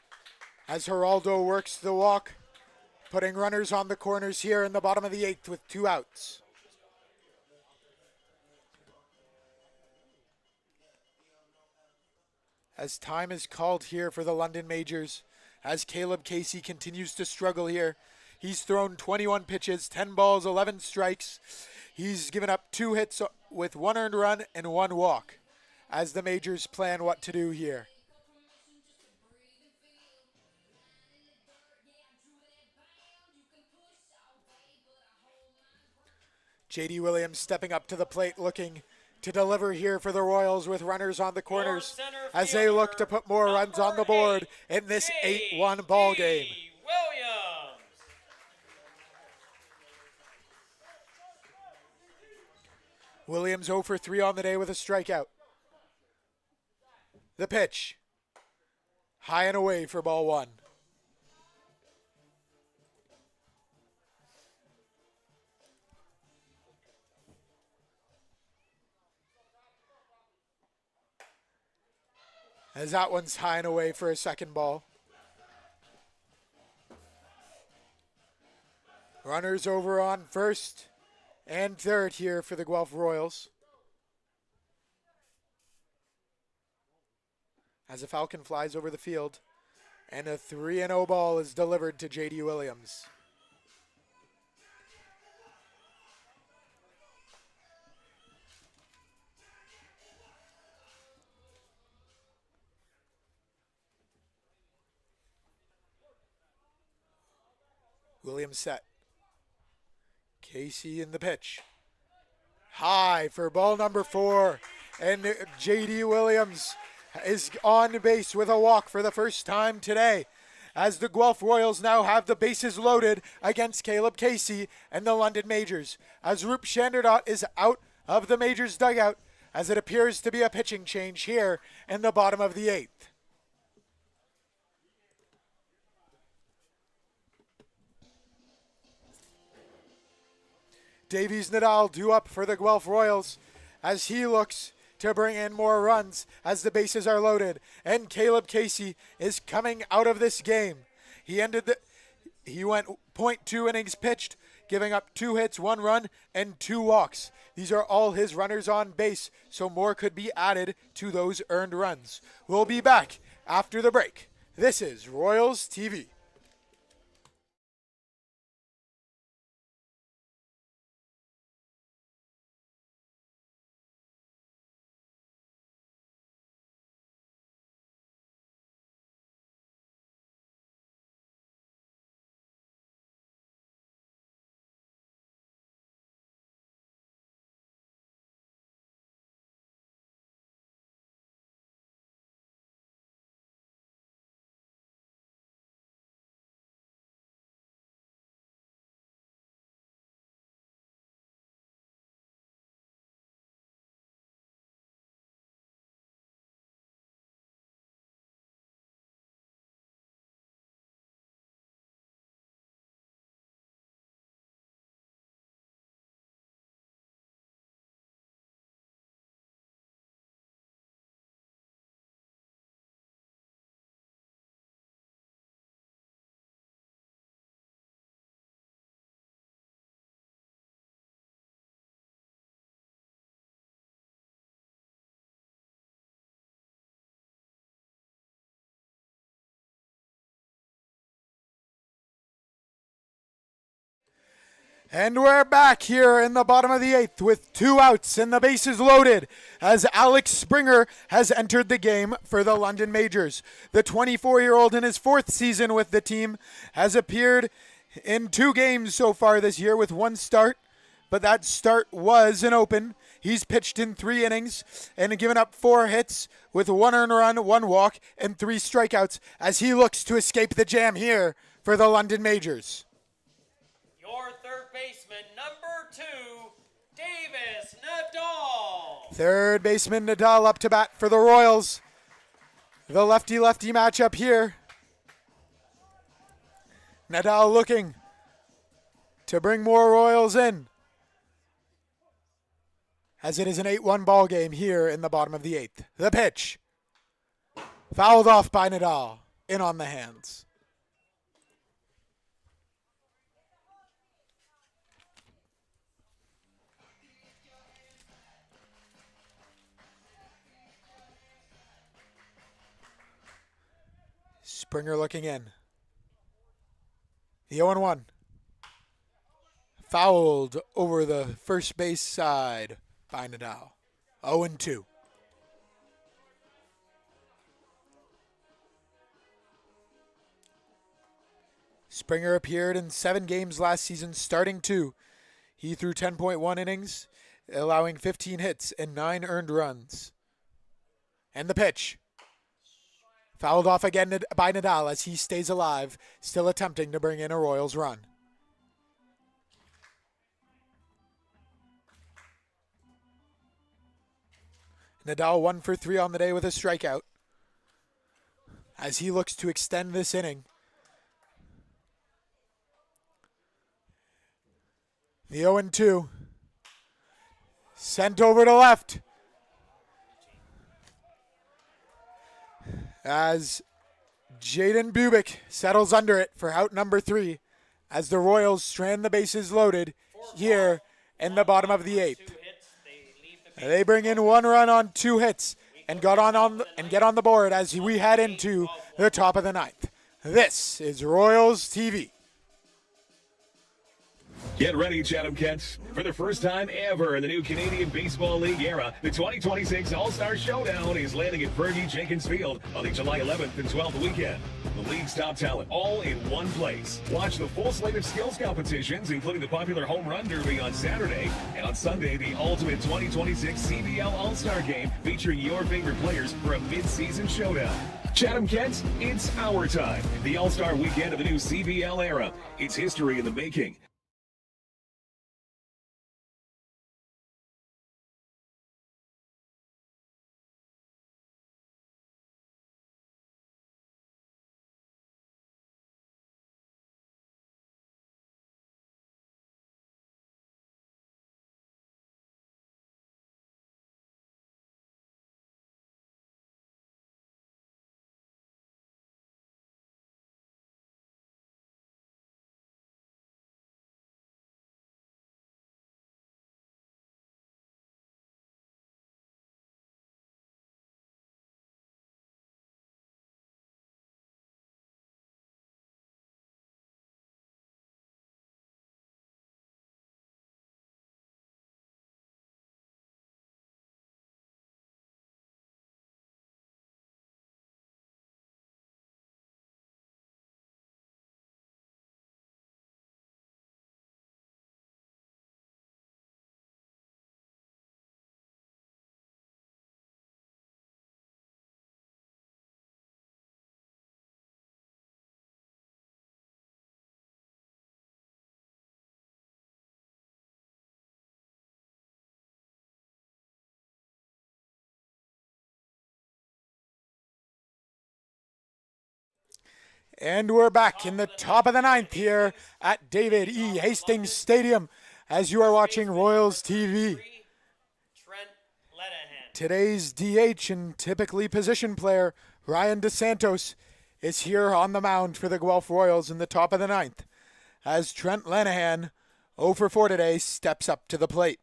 As Geraldo works the walk, putting runners on the corners here in the bottom of the 8th with 2 outs. As time is called here for the London Majors, as Caleb Casey continues to struggle here. He's thrown 21 pitches, 10 balls, 11 strikes. He's given up 2 hits with 1 earned run and 1 walk, as the Majors plan what to do here. J.D. Williams stepping up to the plate, looking to deliver here for the Royals with runners on the corners as they look to put more runs on the board in this 8-1 ball game. Williams 0 for 3 on the day with a strikeout. The pitch. High and away for ball 1. As that one's high and away for a second ball. Runners over on first and third here for the Guelph Royals. As a Falcon flies over the field, and a 3-0 ball is delivered to J.D. Williams. Williams set. Casey in the pitch. High for ball number 4. And J.D. Williams is on base with a walk for the first time today, as the Guelph Royals now have the bases loaded against Caleb Casey and the London Majors, as Roop Chanderdot is out of the Majors dugout, as it appears to be a pitching change here in the bottom of the 8th. Davies Nadal due up for the Guelph Royals as he looks to bring in more runs as the bases are loaded. And Caleb Casey is coming out of this game. He went .2 innings pitched, giving up 2 hits, 1 run, and 2 walks. These are all his runners on base, so more could be added to those earned runs. We'll be back after the break. This is Royals TV. And we're back here in the bottom of the 8th with 2 outs and the bases loaded as Alex Springer has entered the game for the London Majors. The 24-year-old in his 4th season with the team has appeared in 2 games so far this year with 1 start, but that start was an open. He's pitched in 3 innings and given up 4 hits with 1 earned run, 1 walk, and 3 strikeouts as he looks to escape the jam here for the London Majors. Your third baseman, number 2, Davis Nadal. Third baseman Nadal up to bat for the Royals. The lefty-lefty matchup here. Nadal looking to bring more Royals in, as it is an 8-1 ball game here in the bottom of the 8th. The pitch. Fouled off by Nadal. In on the hands. Springer looking in. The 0-1. Fouled over the first base side by Nadal. 0-2. Springer appeared in 7 games last season, starting 2. He threw 10.1 innings, allowing 15 hits and 9 earned runs. And the pitch. Fouled off again by Nadal as he stays alive, still attempting to bring in a Royals run. Nadal 1 for 3 on the day with a strikeout as he looks to extend this inning. The 0-2. Sent over to left. As Jaden Bubik settles under it for out number 3 as the Royals strand the bases loaded here in the bottom of the 8th. They bring in 1 run on 2 hits and get on the board as we head into the top of the 9th. This is Royals TV. Get ready, Chatham Kents. For the first time ever in the new Canadian Baseball League era, the 2026 All-Star Showdown is landing at Fergie Jenkins Field on the July 11th and 12th weekend. The league's top talent, all in one place. Watch the full slate of skills competitions, including the popular Home Run Derby on Saturday, and on Sunday, the ultimate 2026 CBL All-Star Game featuring your favorite players for a mid-season showdown. Chatham Kents, it's our time. The All-Star Weekend of the new CBL era. It's history in the making. And we're back in the top of the ninth here at David E. Hastings Stadium as you are watching Royals TV. Today's DH and typically position player, Ryan DeSantos, is here on the mound for the Guelph Royals in the top of the ninth as Trent Lenahan, 0 for 4 today, steps up to the plate.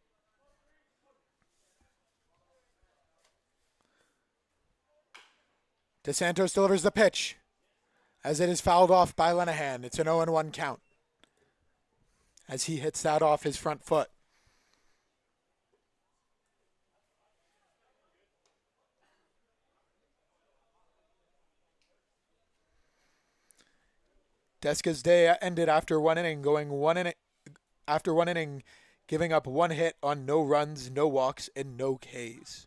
DeSantos delivers the pitch as it is fouled off by Lenahan. It's an 0-1 count as he hits that off his front foot. Deska's day ended after one inning, giving up one hit on no runs, no walks, and no Ks.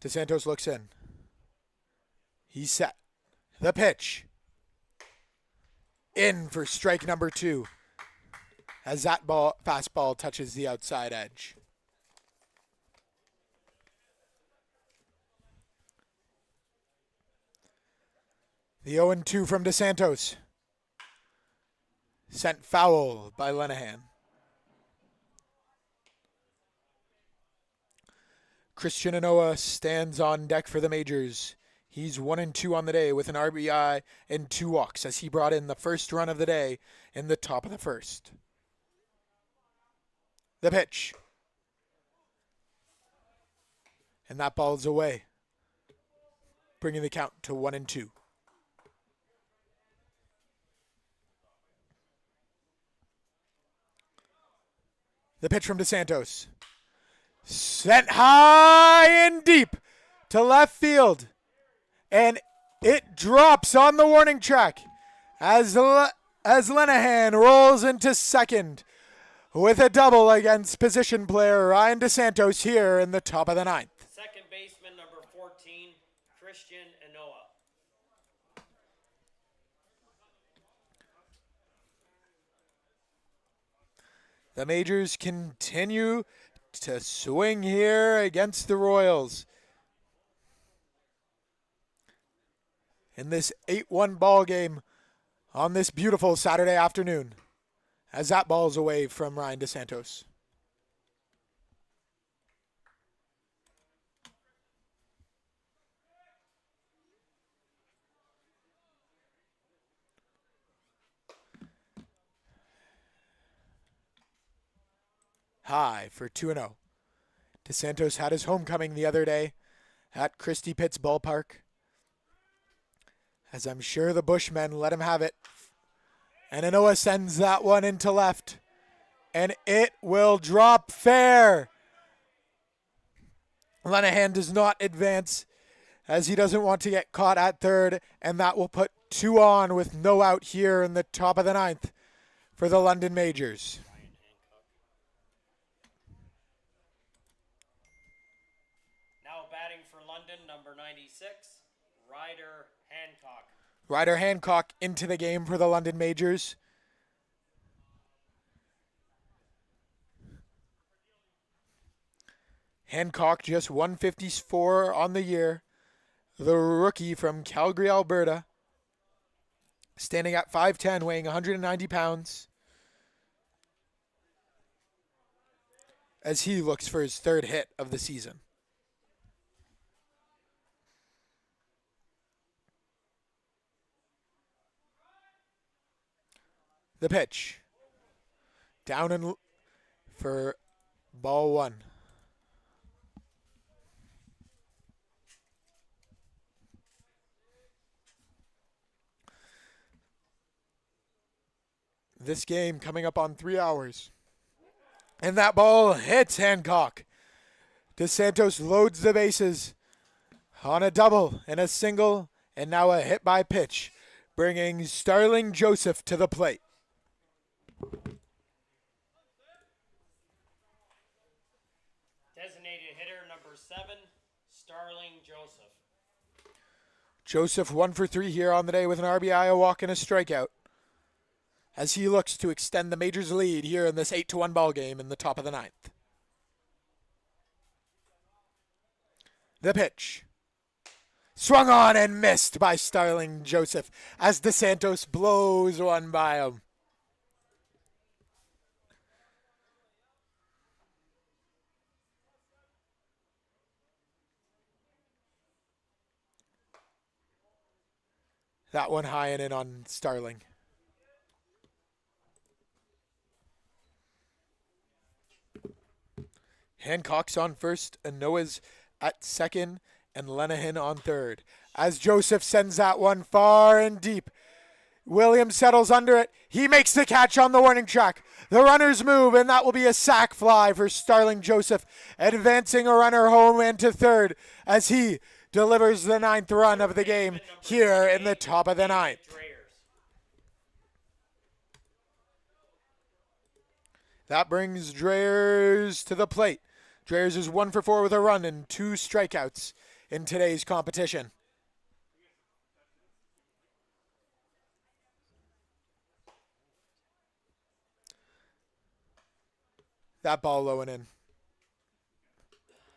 DeSantos looks in. He's set. The pitch. In for strike number 2 as that fastball touches the outside edge. The 0-2 from DeSantos. Sent foul by Lenahan. Christian Anoa stands on deck for the majors. He's 1-2 on the day with an RBI and 2 walks as he brought in the first run of the day in the top of the first. The pitch. And that ball's away, bringing the count to 1-2. The pitch from DeSantos. Sent high and deep to left field. And it drops on the warning track as Lenahan rolls into second with a double against position player Ryan DeSantos here in the top of the ninth. Second baseman, number 14, Christian Anoa. The majors continue to swing here against the Royals in this 8-1 ball game on this beautiful Saturday afternoon as that ball's away from Ryan DeSantos. High for 2-0. DeSantos had his homecoming the other day at Christie Pitts Ballpark as I'm sure the Bushmen let him have it. And Anoa sends that one into left. And it will drop fair. Lenahan does not advance as he doesn't want to get caught at third. And that will put 2 on with no out here in the top of the 9th for the London Majors. Now batting for London, number 96, Ryder Hancock. Ryder Hancock into the game for the London Majors. Hancock just 154 on the year. The rookie from Calgary, Alberta. Standing at 5'10", weighing 190 pounds. As he looks for his 3rd hit of the season. The pitch. Down and for ball 1. This game coming up on 3 hours. And that ball hits Hancock. DeSantos loads the bases on a double and a single, and now a hit by pitch, bringing Starling Joseph to the plate. Designated hitter, number 7, Starling Joseph. Joseph 1 for 3 here on the day with an RBI, a walk, and a strikeout, as he looks to extend the Majors' lead here in this 8-1 ball game in the top of the 9th. The pitch. Swung on and missed by Starling Joseph as DeSantos blows one by him. That one high and in on Starling. Hancock's on first, and Noah's at second, and Lenahan on third. As Joseph sends that one far and deep. Williams settles under it. He makes the catch on the warning track. The runners move, and that will be a sac fly for Starling Joseph, advancing a runner home and to third as he delivers the 9th run of the game here in the top of the 9th. That brings Dreyers to the plate. Dreyers is 1 for 4 with a run and 2 strikeouts in today's competition. That ball low and in.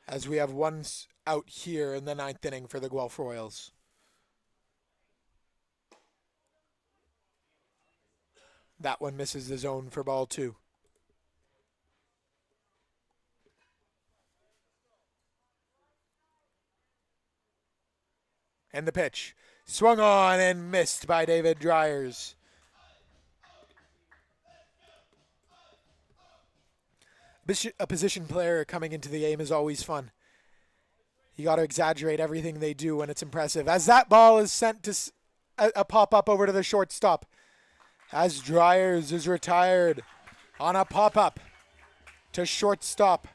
As we have 1 out here in the 9th inning for the Guelph Royals. That one misses the zone for ball 2. And the pitch. Swung on and missed by David Dreyers. A position player coming into the game is always fun. You got to exaggerate everything they do when it's impressive. As that ball is sent to a pop-up over to the shortstop. As Dreyers is retired on a pop-up to shortstop.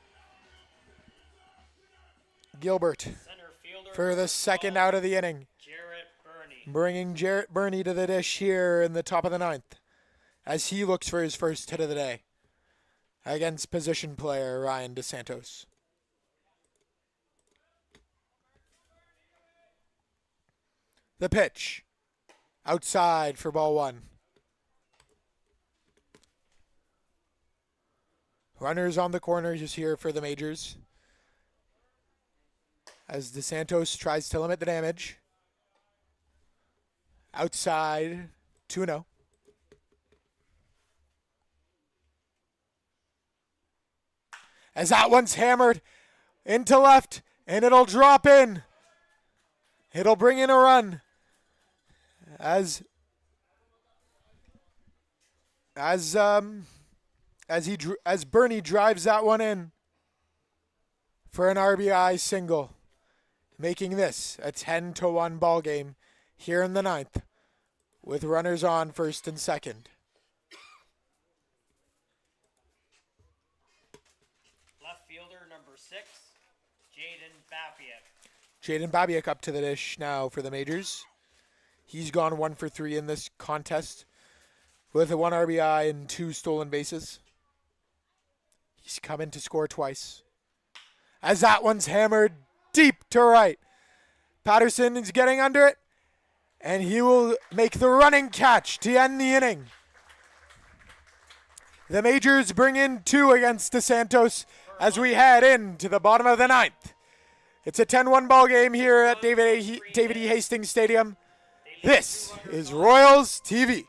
Gilbert for the 2nd out of the inning. Bringing Jarrett Burney to the dish here in the top of the 9th as he looks for his first hit of the day against position player Ryan DeSantos. The pitch. Outside for ball 1. Runners on the corner just here for the Majors. As DeSantos tries to limit the damage. Outside, 2-0. As that one's hammered into left, and it'll drop in. It'll bring in a run. As Burney drives that one in for an RBI single, making this a 10-1 ball game here in the ninth with runners on first and second. Left fielder number 6, Jaden Babiak. Jaden Babiak up to the dish now for the Majors. He's gone 1 for 3 in this contest with a 1 RBI and 2 stolen bases. He's come in to score twice. As that one's hammered deep to right. Patterson is getting under it, and he will make the running catch to end the inning. The Majors bring in 2 against DeSantos as we head into the bottom of the ninth. It's a 10-1 ball game here at David E. Hastings Stadium. This is Royals TV.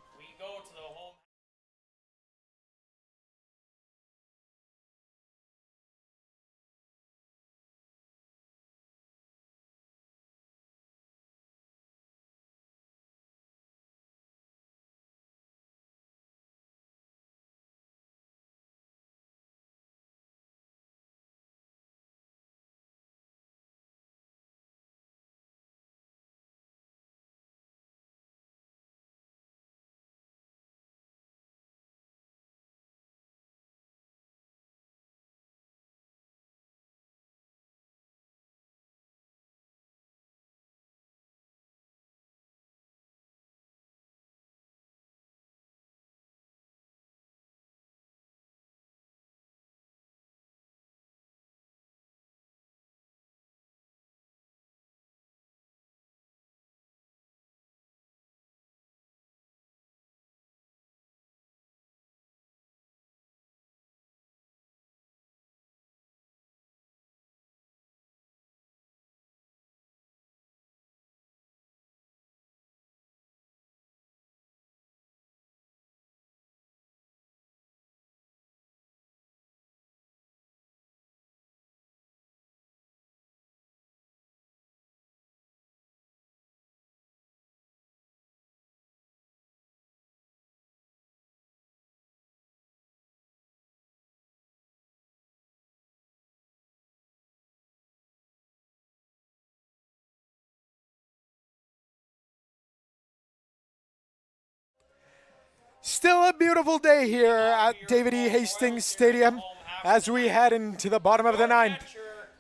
Still a beautiful day here at David E. Hastings Stadium as we head into the bottom of the ninth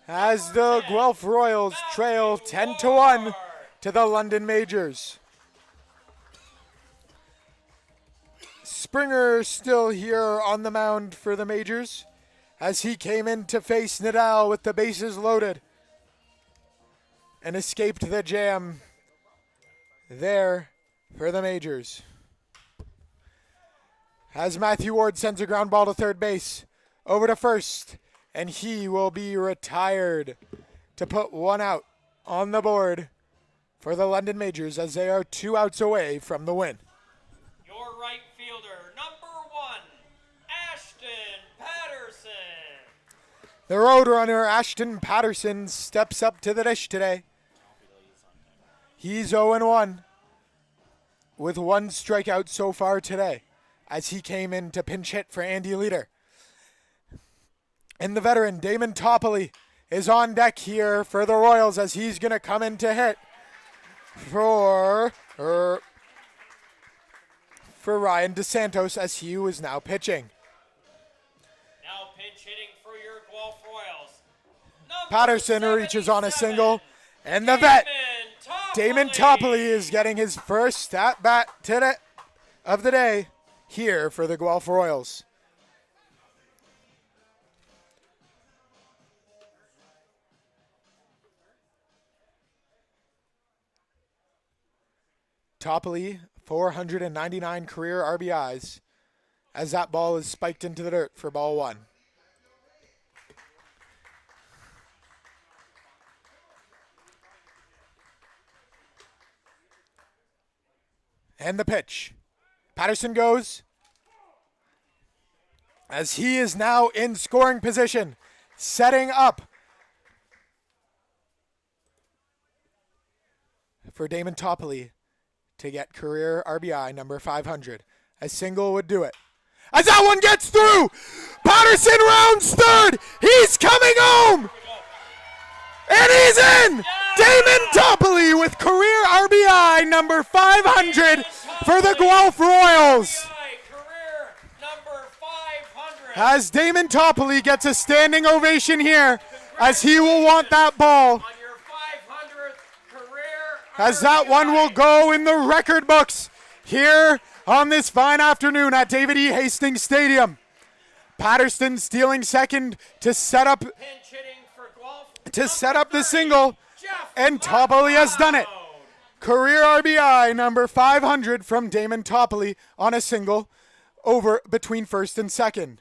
as the Guelph Royals trail 10-1 to the London Majors. Springer still here on the mound for the Majors as he came in to face Nadal with the bases loaded and escaped the jam there for the Majors. As Matthew Ward sends a ground ball to third base, over to first, and he will be retired to put 1 out on the board for the London Majors as they are 2 outs away from the win. Your right fielder, number 1, Ashton Patterson. The Roadrunner, Ashton Patterson, steps up to the dish today. He's 0-1 with 1 strikeout so far today, as he came in to pinch hit for Andy Leader. And the veteran, Damon Topley, is on deck here for the Royals as he's going to come in to hit for Ryan DeSantos as he was now pitching. Now pinch hitting for your Guelph Royals. Patterson reaches on a single, and the vet, Damon Topley, is getting his first at-bat of the day here for the Guelph Royals. Topley, 499 career RBIs as that ball is spiked into the dirt for ball 1. And the pitch. Patterson goes as he is now in scoring position, setting up for Damon Topley to get career RBI number 500. A single would do it. As that one gets through, Patterson rounds third. He's coming home. And he's in. Damon Topley with career RBI number 500 for the Guelph Royals. As Damon Topley gets a standing ovation here, as he will want that ball. As that one will go in the record books here on this fine afternoon at David E. Hastings Stadium. Patterson stealing second to set up the single, and Topley has done it. Career RBI number 500 from Damon Topley on a single over between first and second.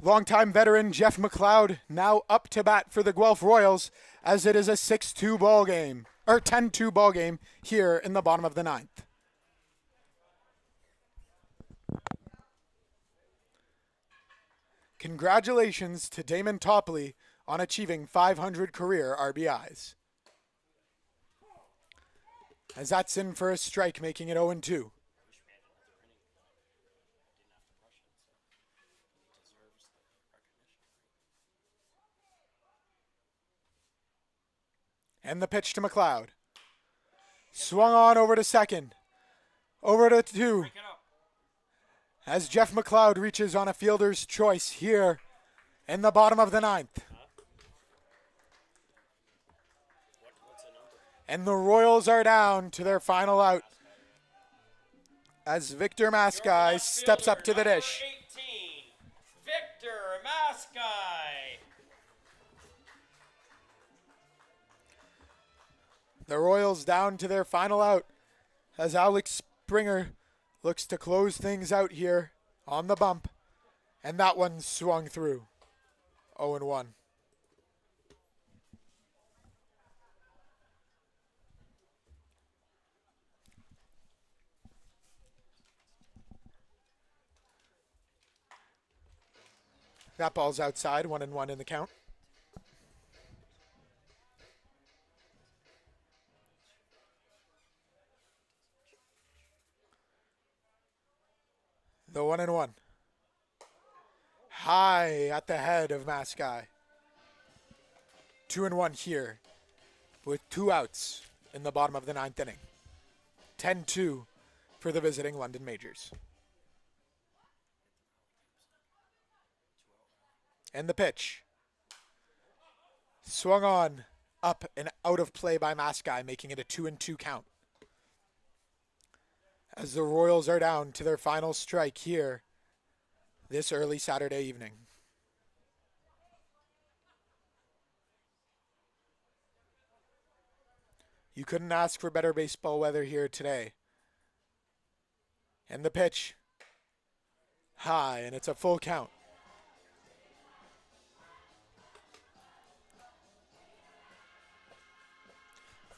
Longtime veteran Jeff McLeod now up to bat for the Guelph Royals, as it is a 6-2 ball game, or 10-2 ball game here in the bottom of the ninth. Congratulations to Damon Topley on achieving 500 career RBIs. As that's in for a strike, making it 0-2. And the pitch to McLeod. Swung on over to second. Over to 2. As Jeff McLeod reaches on a fielder's choice here in the bottom of the ninth. And the Royals are down to their final out as Victor Mascai steps up to the dish. 18, Victor Mascai. The Royals down to their final out as Alex Springer looks to close things out here on the bump. And that one swung through. 0-1. That ball's outside, 1-1 in the count. The 1-1. High at the head of Mascai. 2-1 here with 2 outs in the bottom of the ninth inning. 10-2 for the visiting London Majors. And the pitch. Swung on, up and out of play by Mascai, making it a 2-2 count. As the Royals are down to their final strike here this early Saturday evening. You couldn't ask for better baseball weather here today. And the pitch. High, and it's a full count.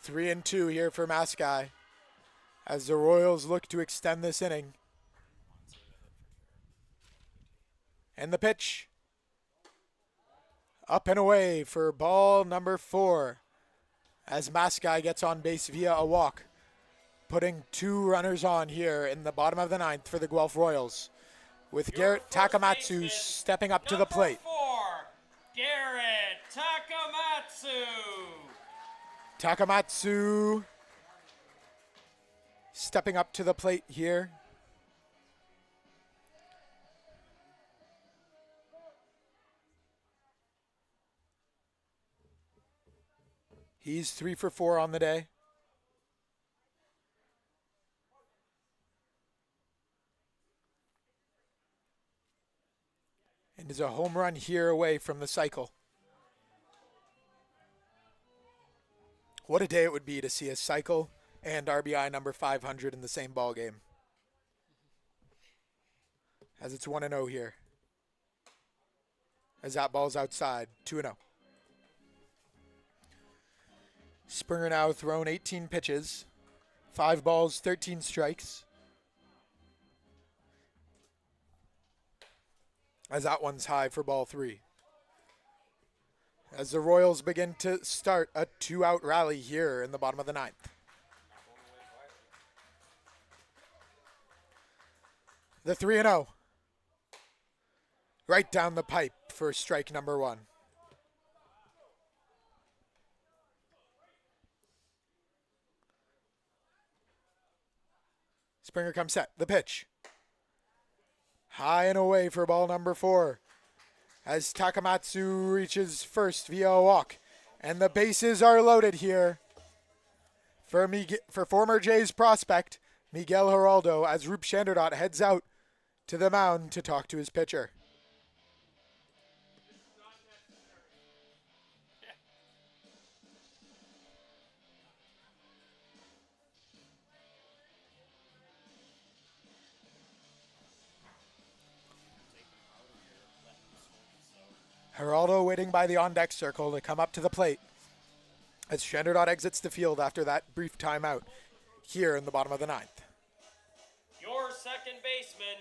Three and 2 here for Mascai as the Royals look to extend this inning. And the pitch. Up and away for ball number 4 as Mascai gets on base via a walk, putting 2 runners on here in the bottom of the ninth for the Guelph Royals, with Garrett Takamatsu stepping up to the plate. 4, Garrett Takamatsu. Takamatsu stepping up to the plate here. He's 3 for 4 on the day. And is a home run here away from the cycle. What a day it would be to see a cycle and RBI number 500 in the same ball game. As it's 1-0 here. As that ball's outside, 2-0. Springer now thrown 18 pitches, 5 balls, 13 strikes. As that one's high for ball 3. As the Royals begin to start a 2-out rally here in the bottom of the ninth. The 3-0. Right down the pipe for strike number 1. Springer comes set. The pitch. High and away for ball number 4. As Takamatsu reaches first via a walk. And the bases are loaded here for former Jays prospect Miguel Geraldo as Rup Shanderdot heads out to the mound to talk to his pitcher. Geraldo waiting by the on-deck circle to come up to the plate as Shanderdot exits the field after that brief timeout here in the bottom of the 9th. Your second baseman,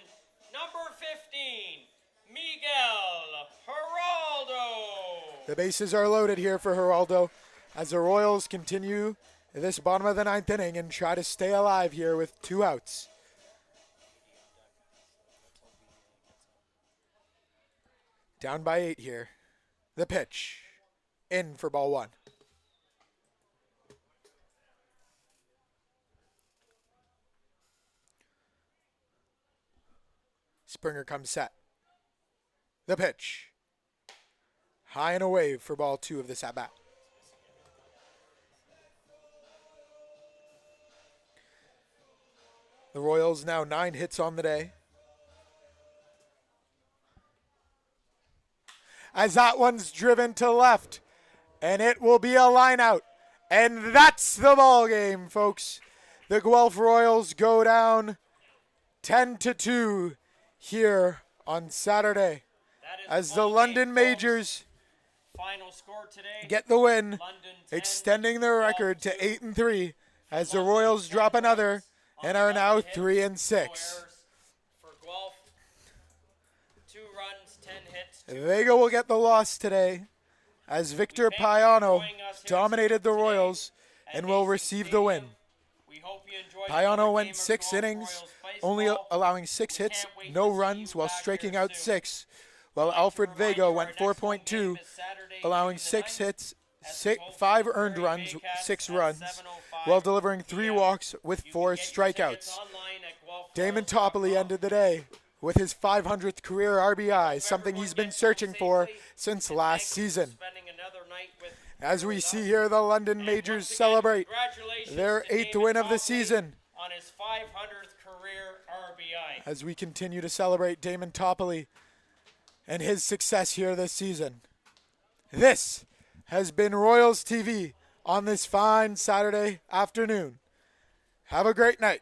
number 15, Miguel Geraldo. The bases are loaded here for Geraldo as the Royals continue this bottom of the 9th inning and try to stay alive here with 2 outs. Down by 8 here. The pitch. In for ball 1. Springer comes set. The pitch. High and away for ball 2 of this at-bat. The Royals now 9 hits on the day. As that one's driven to left, and it will be a line out. And that's the ball game, folks. The Guelph Royals go down 10-2 here on Saturday as the London Majors Final score today, get the win, London 10, extending their record to 8-3 as the Royals drop another and are now 3-6. for Guelph. 2 runs, 10 hits. Vega will get the loss today as Victor Payano dominated the Royals and will receive the win. Payano went 6 innings, only allowing 6 hits, no runs, while striking out 6, while Alfred Vega went 4.2, allowing 6 hits, 5 earned runs, 6 runs, while delivering 3 walks with 4 strikeouts. Damon Topley ended the day with his 500th career RBI, something he's been searching for since last season. As we see here, the London Majors celebrate their 8th win of the season. On his 500th career RBI. As we continue to celebrate Damon Topley and his success here this season. This has been Royals TV on this fine Saturday afternoon. Have a great night.